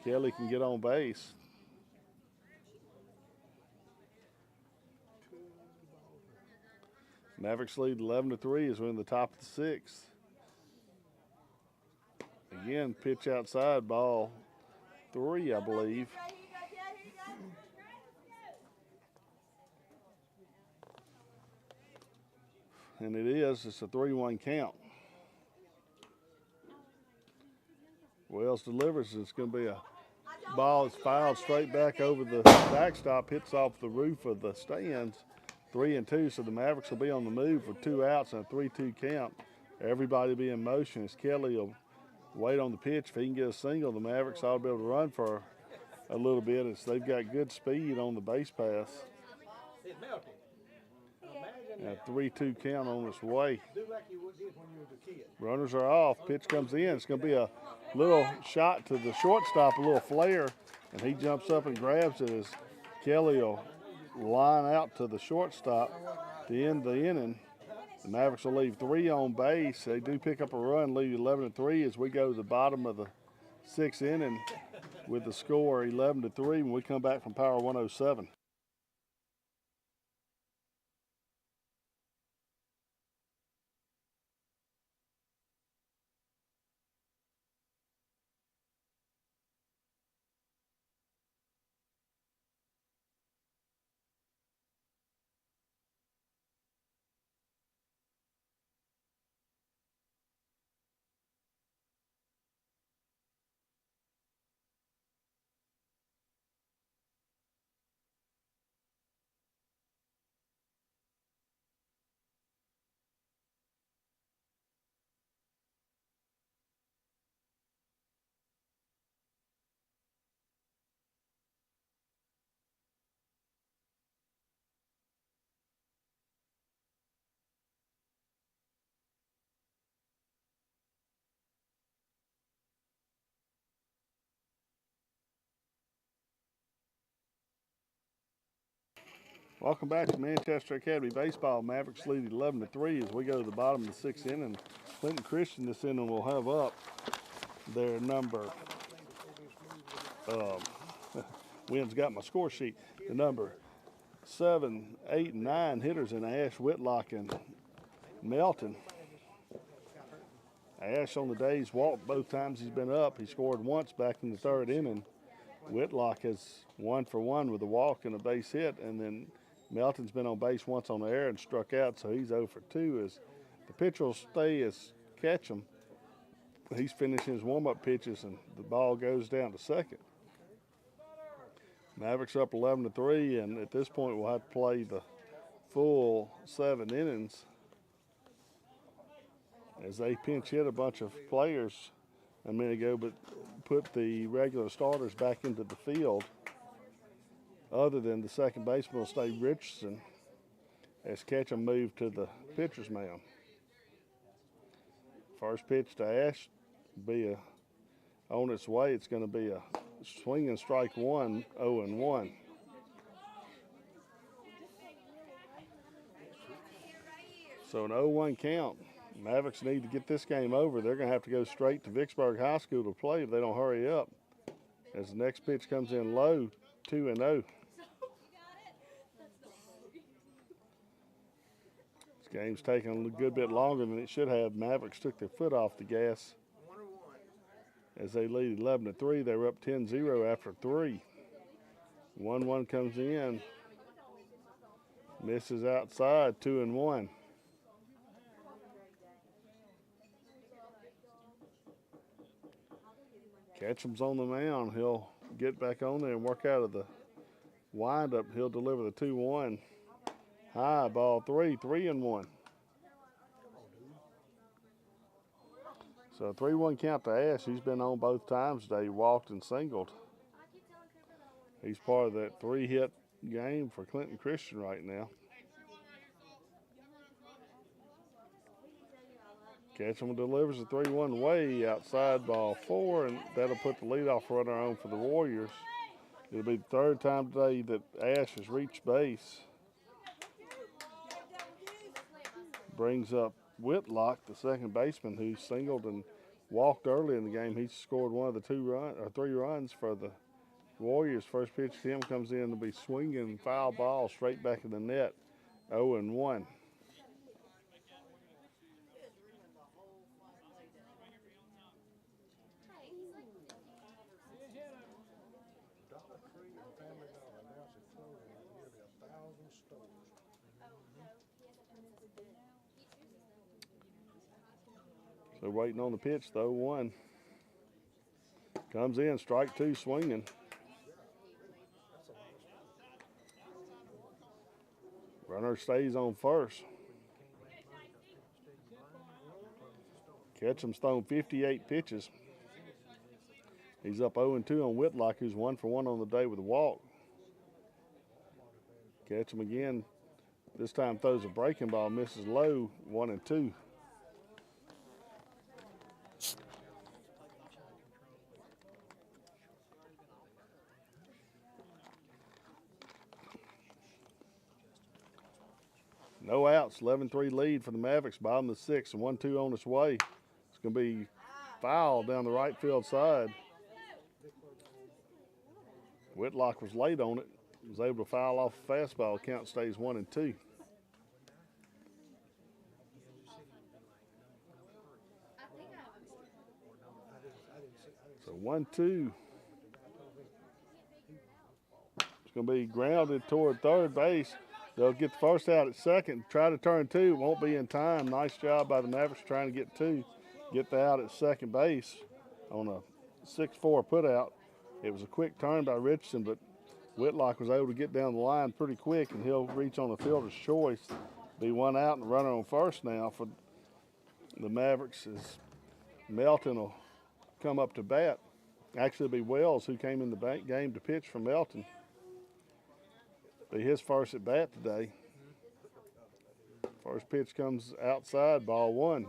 Kelly can get on base. Mavericks lead 11-3 as we're in the top of the 6th. Again, pitch outside, ball 3, I believe. And it is. It's a 3-1 count. Wells delivers. It's going to be a ball that's fouled straight back over the backstop, hits off the roof of the stands. 3-2, so the Mavericks will be on the move with 2 outs and a 3-2 count. Everybody will be in motion as Kelly will wait on the pitch. If he can get a single, the Mavericks ought to be able to run for a little bit as they've got good speed on the base pass. And a 3-2 count on its way. Runners are off. Pitch comes in. It's going to be a little shot to the shortstop, a little flare, and he jumps up and grabs it as Kelly will line out to the shortstop to end the inning. The Mavericks will leave 3 on base. They do pick up a run, lead 11-3 as we go to the bottom of the 6th inning with the score 11-3 when we come back from Power 107. Welcome back to Manchester Academy Baseball. Mavericks lead 11-3 as we go to the bottom of the sixth inning. Clinton Christian this inning will have up their number. Wynn's got my score sheet. The number 7, 8, and 9 hitters in Ash, Whitlock, and Melton. Ash on the day's walked both times he's been up. He scored once back in the third inning. Whitlock has 1 for 1 with a walk and a base hit, and then Melton's been on base once on the air and struck out, so he's 0 for 2. As the pitcher will stay as Ketchum. He's finishing his warm-up pitches, and the ball goes down to second. Mavericks up 11-3, and at this point we'll have to play the full 7 innings as they pinch hit a bunch of players a minute ago, but put the regular starters back into the field. Other than the second baseman will stay Richardson as Ketchum moved to the pitcher's mound. First pitch to Ash be on its way. It's going to be a swing and strike 1, 0-1. So an 0-1 count. Mavericks need to get this game over. They're going to have to go straight to Vicksburg High School to play if they don't hurry up. As the next pitch comes in low, 2-0. This game's taking a good bit longer than it should have. Mavericks took their foot off the gas as they lead 11-3. They were up 10-0 after 3. 1-1 comes in. Misses outside, 2-1. Ketchum's on the mound. He'll get back on there and work out of the windup. He'll deliver the 2-1. High, ball 3, 3-1. So 3-1 count to Ash. He's been on both times today. He walked and singled. He's part of that 3-hit game for Clinton Christian right now. Ketchum delivers a 3-1 way outside, ball 4, and that'll put the leadoff runner on for the Warriors. It'll be the third time today that Ash has reached base. Brings up Whitlock, the second baseman, who singled and walked early in the game. He scored one of the 3 runs for the Warriors. First pitch to him comes in to be swinging foul ball straight back in the net, 0-1. So waiting on the pitch, though, 1. Comes in, strike 2, swinging. Runner stays on first. Ketchum's thrown 58 pitches. He's up 0-2 on Whitlock, who's 1 for 1 on the day with a walk. Ketchum again, this time throws a breaking ball, misses low, 1-2. No outs, 11-3 lead for the Mavericks, bottom of the 6th, and 1-2 on its way. It's going to be foul down the right field side. Whitlock was late on it, was able to foul off a fastball. Count stays 1-2. So 1-2. It's going to be grounded toward third base. They'll get the first out at second, try to turn 2, won't be in time. Nice job by the Mavericks trying to get 2. Get the out at second base on a 6-4 put out. It was a quick turn by Richardson, but Whitlock was able to get down the line pretty quick, and he'll reach on the fielder's choice. Be 1 out and a runner on first now for the Mavericks as Melton will come up to bat. Actually, it'll be Wells who came in the game to pitch for Melton. Be his first at bat today. First pitch comes outside, ball 1.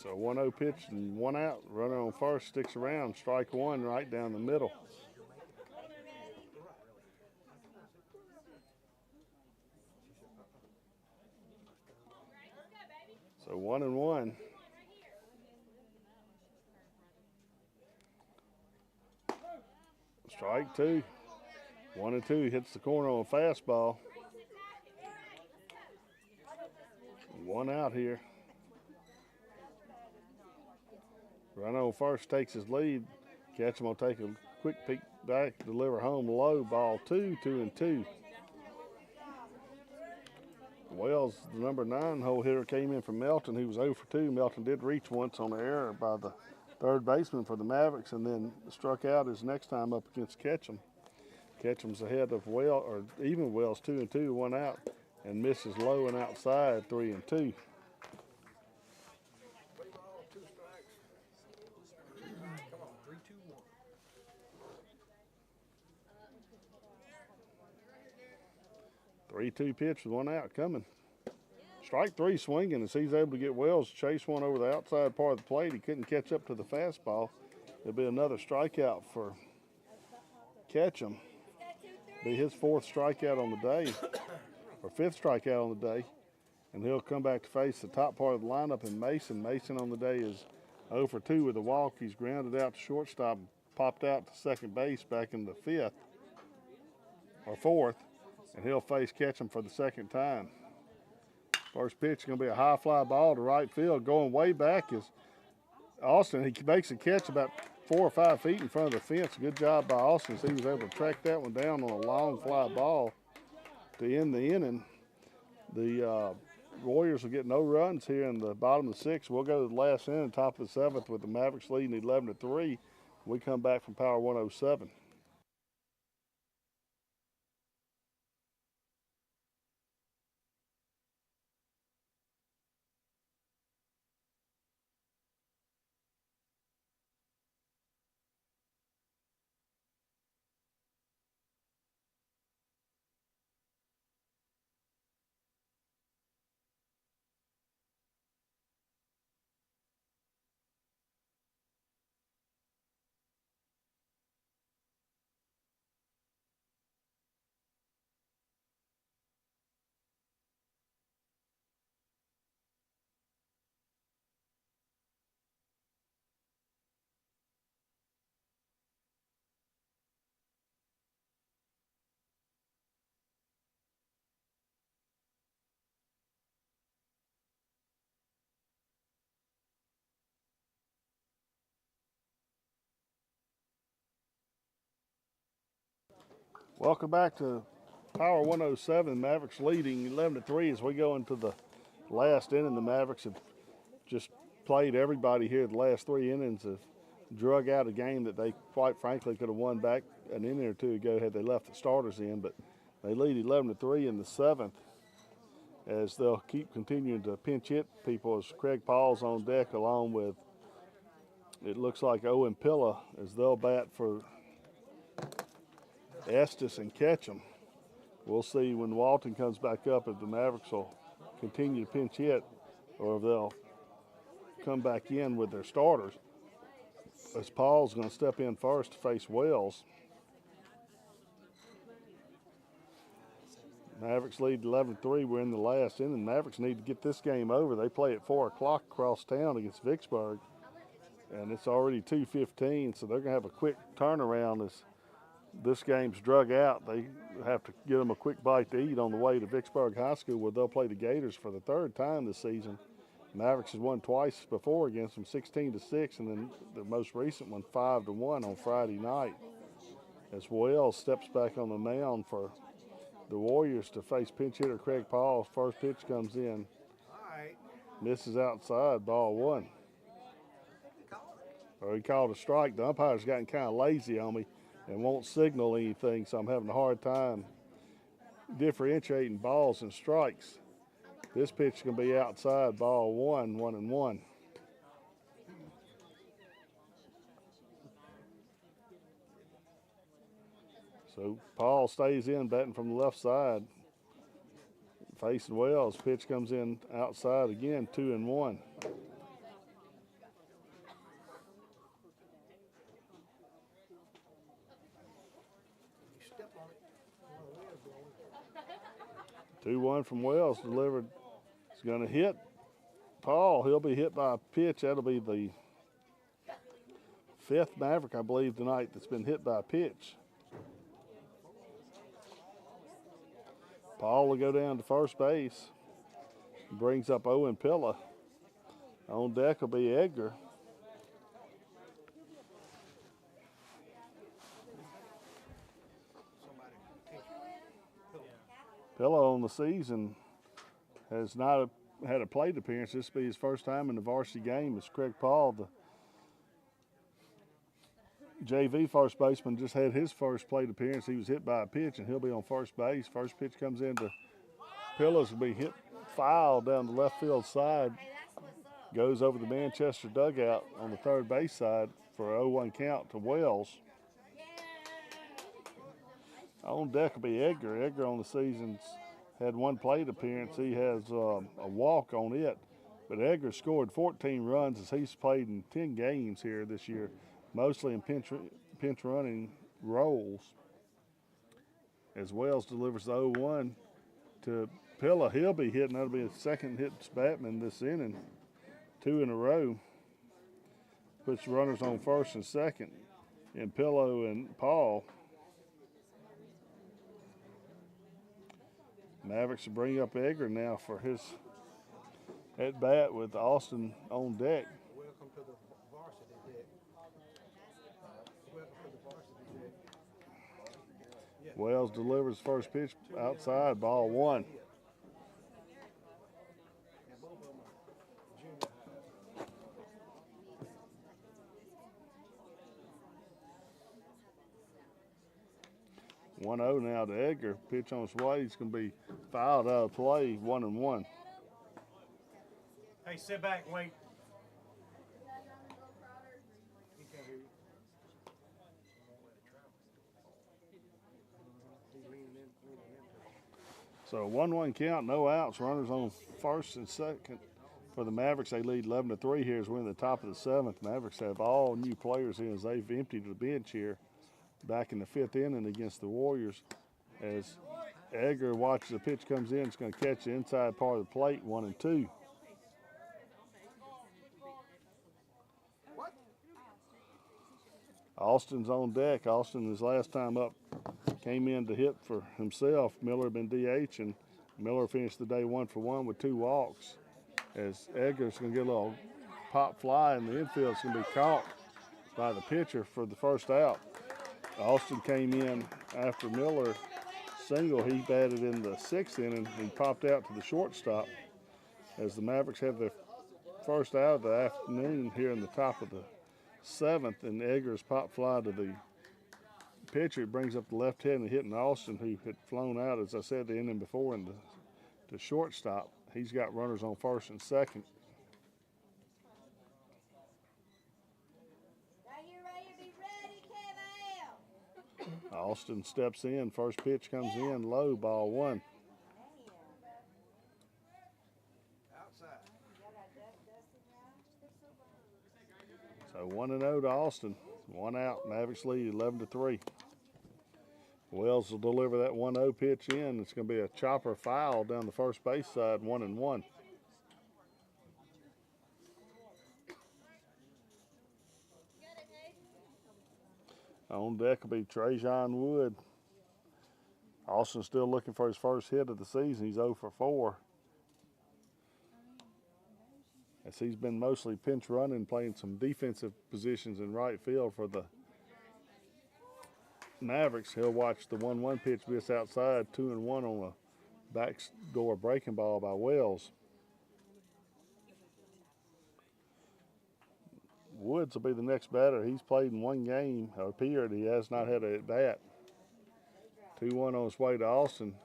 So 1-0 pitch and 1 out. Runner on first, sticks around, strike one right down the middle. So 1-1. Strike two. 1-2, hits the corner on a fastball. 1 out here. Runner on first takes his lead. Ketchum will take a quick peek back, deliver home low, ball 2, 2-2. Wells, the number 9 hole hitter, came in from Melton. He was 0 for 2. Melton did reach once on an error by the third baseman for the Mavericks, and then struck out his next time up against Ketchum. Ketchum's ahead of Wells, or even Wells, 2-2, 1 out, and misses low and outside, 3-2. 3 balls, 2 strikes. Come on, 3, 2, 1. 3-2 pitch with 1 out coming. Strike 3 swinging as he's able to get Wells to chase one over the outside part of the plate. He couldn't catch up to the fastball. There'll be another strikeout for Ketchum. Be his 4th strikeout on the day, or 5th strikeout on the day. And he'll come back to face the top part of the lineup in Mason. Mason on the day is 0 for 2 with a walk. He's grounded out to shortstop, popped out to second base back in the 5th, or 4th. And he'll face Ketchum for the 2nd time. First pitch is going to be a high fly ball to right field. Going way back is Austin. He makes a catch about 4 or 5 feet in front of the fence. Good job by Austin. He was able to track that one down on a long fly ball to end the inning. The Warriors will get no runs here in the bottom of the 6th. We'll go to the last inning, top of the 7th, with the Mavericks leading 11-3. We come back from Power 107. Welcome back to Power 107. Mavericks leading 11-3 as we go into the last inning. The Mavericks have just played everybody here. The last 3 innings have drug out a game that they, quite frankly, could have won back an inning or two ago had they left the starters in. But they lead 11-3 in the 7th as they'll keep continuing to pinch hit people as Craig Paul's on deck, along with, it looks like, Owen Pilla, as they'll bat for Estes and Ketchum. We'll see when Walton comes back up if the Mavericks will continue to pinch hit or if they'll come back in with their starters. As Paul's going to step in first to face Wells. Mavericks lead 11-3. We're in the last inning. Mavericks need to get this game over. They play at 4 o'clock across town against Vicksburg, and it's already 2:15, so they're going to have a quick turnaround as this game's drug out. They have to give them a quick bite to eat on the way to Vicksburg High School, where they'll play the Gators for the 3rd time this season. Mavericks has won twice before against them, 16-6, and then the most recent one, 5-1 on Friday night. As Wells steps back on the mound for the Warriors to face pinch hitter Craig Paul. First pitch comes in, misses outside, ball 1. Or he called a strike. The umpire's gotten kind of lazy on me and won't signal anything, so I'm having a hard time differentiating balls and strikes. This pitch is going to be outside, ball 1, 1-1. So Paul stays in, batting from the left side, facing Wells. Pitch comes in outside again, 2-1. 2-1 from Wells delivered. It's going to hit Paul. He'll be hit by a pitch. That'll be the 5th Maverick, I believe, tonight that's been hit by a pitch. Paul will go down to first base. Brings up Owen Pilla. On deck will be Edgar. Pilla on the season has not had a plate appearance. This will be his first time in the varsity game. As Craig Paul, the JV first baseman, just had his first plate appearance. He was hit by a pitch, and he'll be on first base. First pitch comes into Pillas, will be hit foul down the left field side. Goes over the Manchester dugout on the third base side for a 0-1 count to Wells. On deck will be Edgar. Edgar on the season's had 1 plate appearance. He has a walk on it. But Edgar scored 14 runs as he's played in 10 games here this year, mostly in pinch running roles. As Wells delivers the 0-1 to Pilla, he'll be hitting. That'll be his second hit Batman this inning, 2 in a row. Puts runners on first and second in Pillow and Paul. Mavericks will bring up Edgar now for his at bat with Austin on deck. Welcome to the varsity deck. Welcome to the varsity deck. Wells delivers first pitch outside, ball 1. And both of them are junior high. 1-0 now to Edgar. Pitch on his way. He's going to be fouled out of play, 1-1. Hey, sit back and wait. He can't hear you. He's leaning in. So 1-1 count, no outs. Runners on first and second for the Mavericks. They lead 11-3 here as we're in the top of the 7th. Mavericks have all new players in as they've emptied the bench here back in the 5th inning against the Warriors. As Edgar watches the pitch comes in, it's going to catch the inside part of the plate, 1-2. Austin's on deck. Austin, his last time up, came in to hit for himself. Miller had been DH, and Miller finished the day 1-for-1 with 2 walks. As Edgar's going to get a little pop fly in the infield, it's going to be caught by the pitcher for the first out. Austin came in after Miller single. He batted in the 6th inning. He popped out to the shortstop as the Mavericks have their first out of the afternoon here in the top of the 7th, and Edgar's pop fly to the pitcher. It brings up the left hand and hitting Austin, who had flown out, as I said, the inning before in the shortstop. He's got runners on first and second. Austin steps in. First pitch comes in low, ball 1. Outside. So 1-0 to Austin. 1 out. Mavericks lead 11-3. Wells will deliver that 1-0 pitch in. It's going to be a chopper foul down the first base side, 1-1. On deck will be Trajan Wood. Austin's still looking for his first hit of the season. He's 0 for 4. As he's been mostly pinch running, playing some defensive positions in right field for the Mavericks. He'll watch the 1-1 pitch miss outside, 2-1 on a backdoor breaking ball by Wells. Woods will be the next batter. He's played in 1 game, or appeared. He has not had a at-bat. 2-1 on his way to Austin.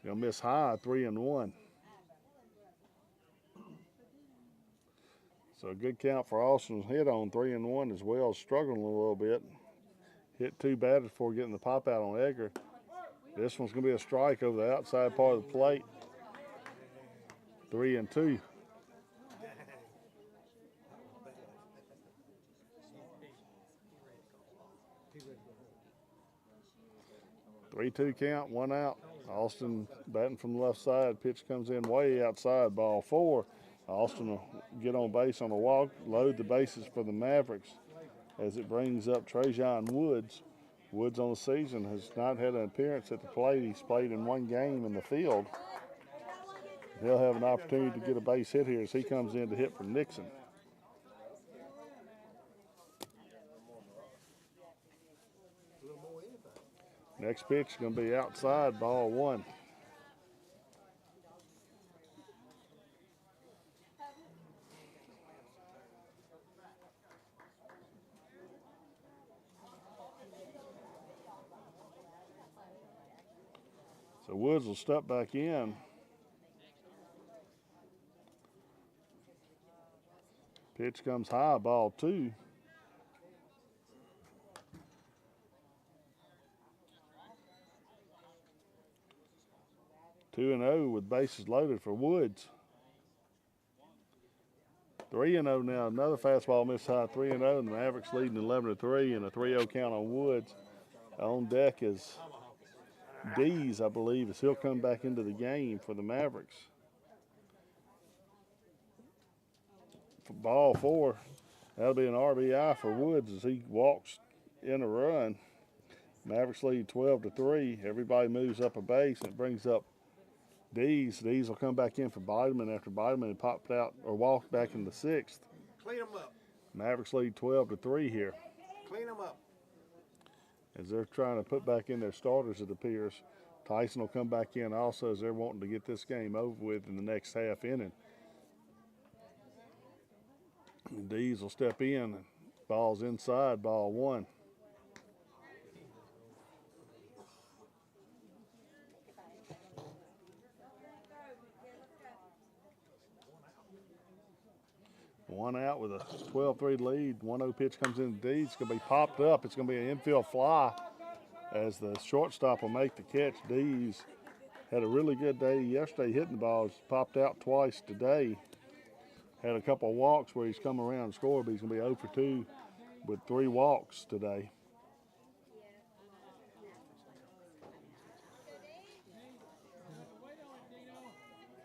He'll miss high, 3-1. So a good count for Austin's hit on 3-1 as well, struggling a little bit. Hit 2 batters before getting the pop out on Edgar. This one's going to be a strike over the outside part of the plate. 3-2. 3-2 count, 1 out. Austin batting from the left side. Pitch comes in way outside, ball 4. Austin will get on base on a walk, load the bases for the Mavericks as it brings up Trajan Woods. Woods on the season has not had an appearance at the plate. He's played in 1 game in the field. He'll have an opportunity to get a base hit here as he comes in to hit for Nixon. Next pitch is going to be outside, ball 1. So Woods will step back in. Pitch comes high, ball 2. Two and 0 with bases loaded for Woods. 3-0 now. Another fastball missed high. 3-0, and the Mavericks leading 11-3, and a 3-0 count on Woods. On deck is Dees, I believe, as he'll come back into the game for the Mavericks. For ball 4, that'll be an RBI for Woods as he walks in a run. Mavericks lead 12-3. Everybody moves up a base, and it brings up Dees. Dees will come back in for Bideman after Bideman had popped out or walked back in the 6th. Clean them up. Mavericks lead 12-3 here. Clean them up. As they're trying to put back in their starters, it appears. Tyson will come back in also as they're wanting to get this game over with in the next half inning. And Dees will step in. Ball's inside, ball 1. One out with a 12-3 lead. 1-0 pitch comes in to Dees. It's going to be popped up. It's going to be an infield fly as the shortstop will make the catch. Dees had a really good day yesterday hitting the ball. He's popped out twice today. Had a couple of walks where he's come around and scored, but he's going to be 0 for 2 with 3 walks today.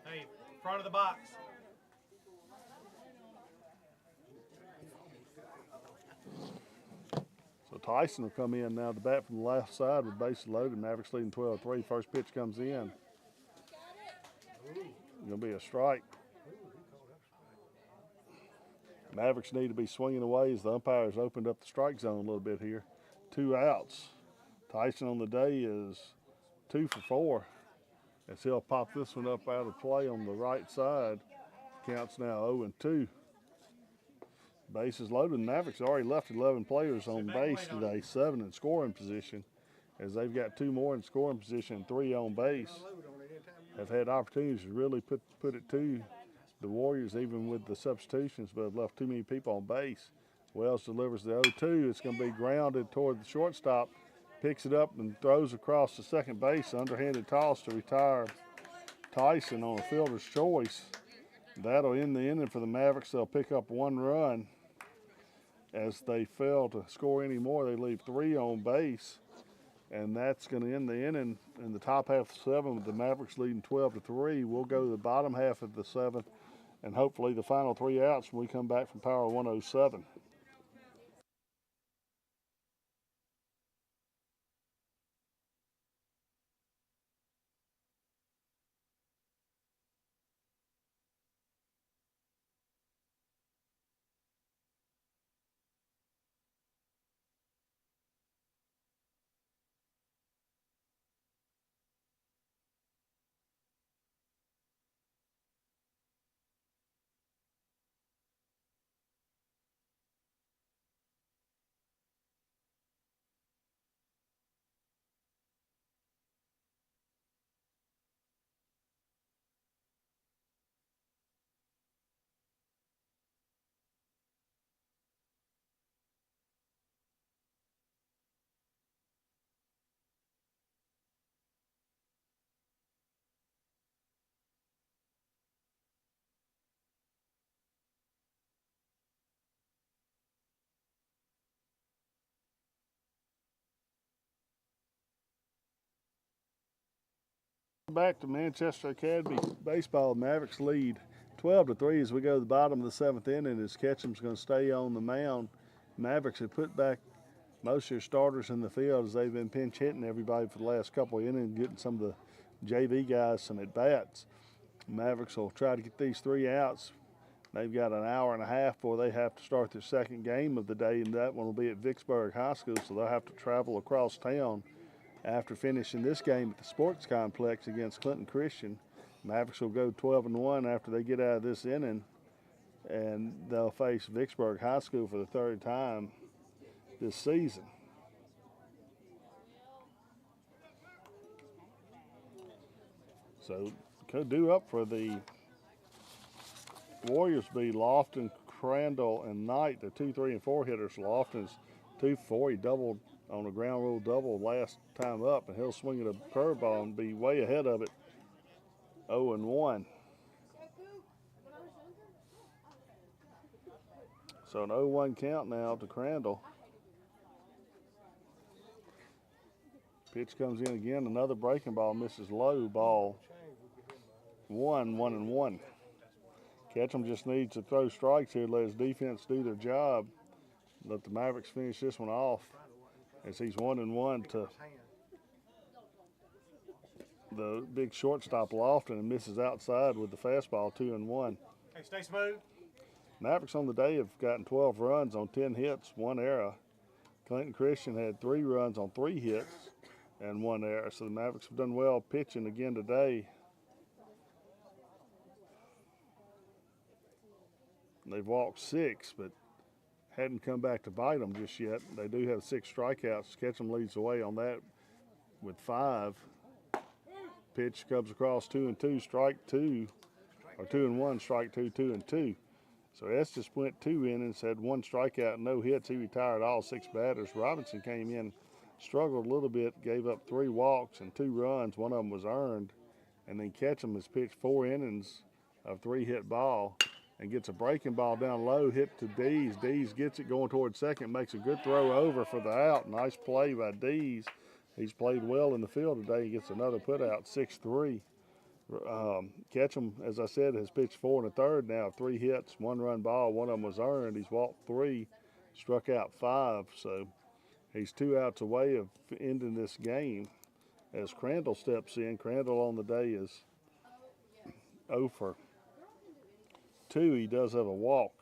Hey, front of the box. So Tyson will come in now to bat from the left side with bases loaded. Mavericks leading 12-3. First pitch comes in. Going to be a strike. Mavericks need to be swinging away as the umpires opened up the strike zone a little bit here. 2 outs. Tyson on the day is 2 for 4. As he'll pop this one up out of play on the right side. Counts now 0-2. Bases loaded. Mavericks already left 11 players on base today, 7 in scoring position, as they've got 2 more in scoring position and 3 on base. Have had opportunities to really put it to the Warriors, even with the substitutions, but have left too many people on base. Wells delivers the 0-2. It's going to be grounded toward the shortstop, picks it up and throws across the second base. Underhanded toss to retire Tyson on a fielder's choice. That'll end the inning for the Mavericks. They'll pick up 1 run. As they fail to score any more, they leave 3 on base. And that's going to end the inning in the top half of the 7th with the Mavericks leading 12-3. We'll go to the bottom half of the 7th and hopefully the final 3 outs when we come back from Power 107. Back to Manchester Academy baseball. Mavericks lead 12-3 as we go to the bottom of the 7th inning as Ketchum's going to stay on the mound. Mavericks have put back most of their starters in the field as they've been pinch hitting everybody for the last couple of innings, getting some of the JV guys some at bats. Mavericks will try to get these 3 outs. They've got an hour and a half before they have to start their second game of the day, and that one will be at Vicksburg High School, so they'll have to travel across town after finishing this game at the sports complex against Clinton Christian. Mavericks will go 12-1 after they get out of this inning, and they'll face Vicksburg High School for the 3rd time this season. So could do up for the Warriors be Lofton, Crandall, and Knight. The 2, 3, and 4 hitters. Lofton's 2-4. He doubled on a ground rule double last time up, and he'll swing at a curveball and be way ahead of it. 0-1. So an 0-1 count now to Crandall. Pitch comes in again. Another breaking ball misses low. Ball 1-1-1. Ketchum just needs to throw strikes here, let his defense do their job. Let the Mavericks finish this one off as he's 1-1 to the big shortstop Lofton and misses outside with the fastball 2-1. Hey, stay smooth. Mavericks on the day have gotten 12 runs on 10 hits, 1 error. Clinton Christian had 3 runs on 3 hits and 1 error. So the Mavericks have done well pitching again today. They've walked 6, but hadn't come back to bite them just yet. They do have 6 strikeouts. Ketchum leads the way on that with 5. Pitch comes across 2-2, strike 2, or 2-1, strike 2, 2-2. So Estes went 2 innings, had 1 strikeout, no hits. He retired all 6 batters. Robinson came in, struggled a little bit, gave up 3 walks and 2 runs. 1 of them was earned. And then Ketchum has pitched 4 innings of 3-hit ball and gets a breaking ball down low, hit to Dees. Dees gets it going towards second, makes a good throw over for the out. Nice play by Dees. He's played well in the field today. He gets another put out, 6-3. Ketchum, as I said, has pitched 4 1/3 now, 3 hits, 1 run ball. 1 of them was earned. He's walked 3, struck out 5. So he's 2 outs away of ending this game as Crandall steps in. Crandall on the day is 0 for 2. He does have a walk.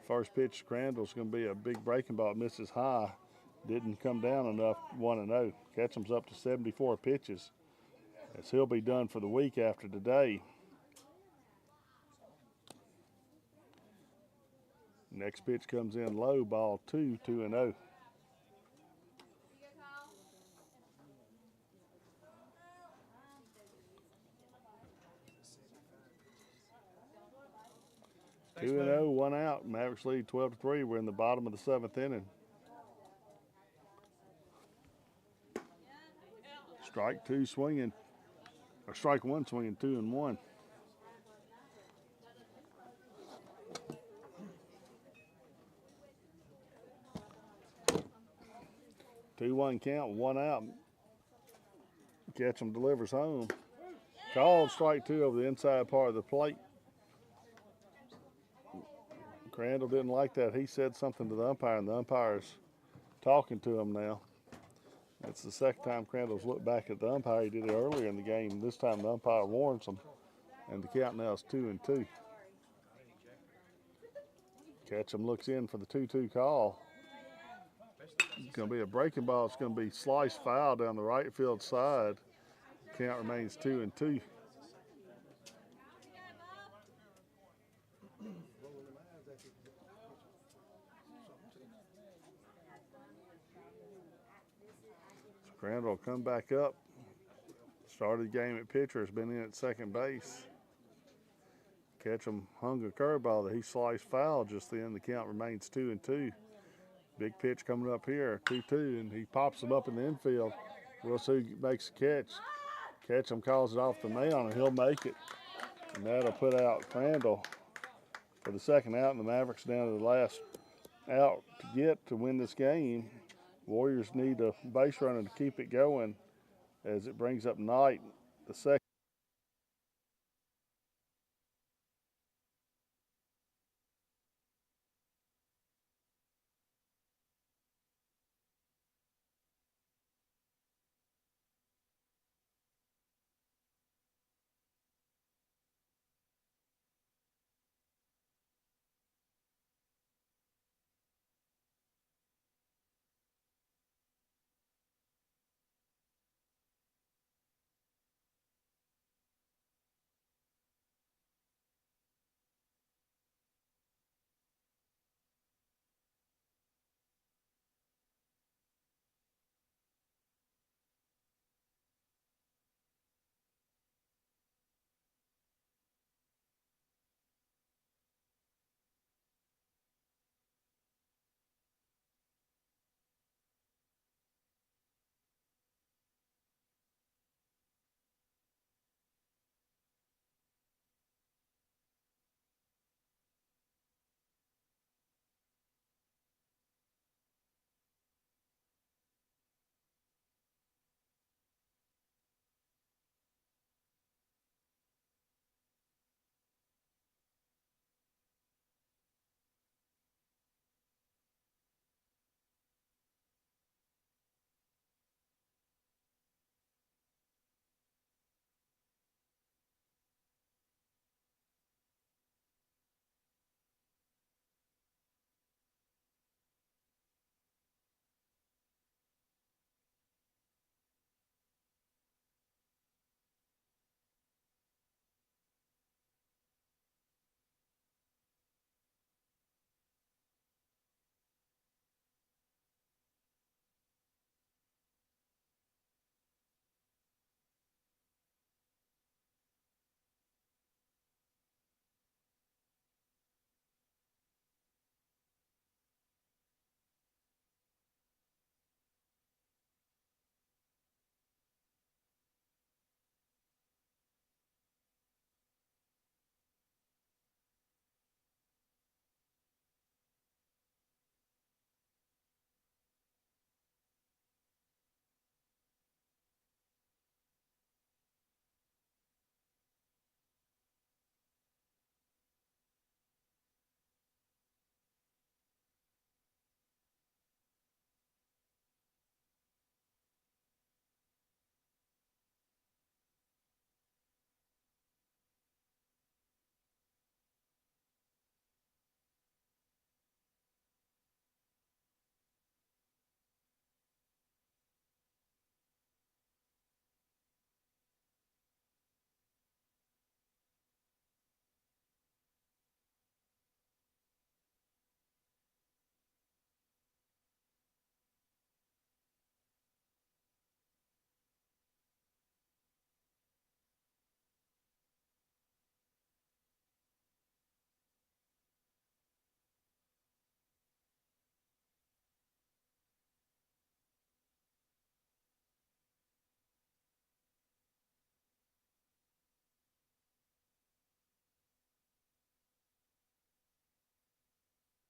First pitch to Crandall's going to be a big breaking ball. Misses high. Didn't come down enough. 1-0. Ketchum's up to 74 pitches as he'll be done for the week after today. Next pitch comes in low. Ball 2, 2-0. Stay 2-0, 1 out. Mavericks lead 12-3. We're in the bottom of the 7th inning. Strike 2 swinging, or strike 1 swinging, 2-1. Two 1 count, 1 out. Ketchum delivers home. Called strike 2 over the inside part of the plate. Crandall didn't like that. He said something to the umpire, and the umpire's talking to him now. It's the second time Crandall's looked back at the umpire. He did it earlier in the game. This time the umpire warns him, and the count now is 2-2. Ketchum looks in for the 2-2 call. It's going to be a breaking ball. It's going to be sliced foul down the right field side. Count remains 2-2. Crandall will come back up. Started the game at pitcher, has been in at second base. Ketchum hung a curveball that he sliced foul just then. The count remains 2-2. Big pitch coming up here, 2-2, and he pops him up in the infield. We'll see who makes the catch. Ketchum calls it off the mound, and he'll make it. And that'll put out Crandall for the second out, and the Mavericks down to the last out to get to win this game. Warriors need a base runner to keep it going. as it brings up Knight, the second.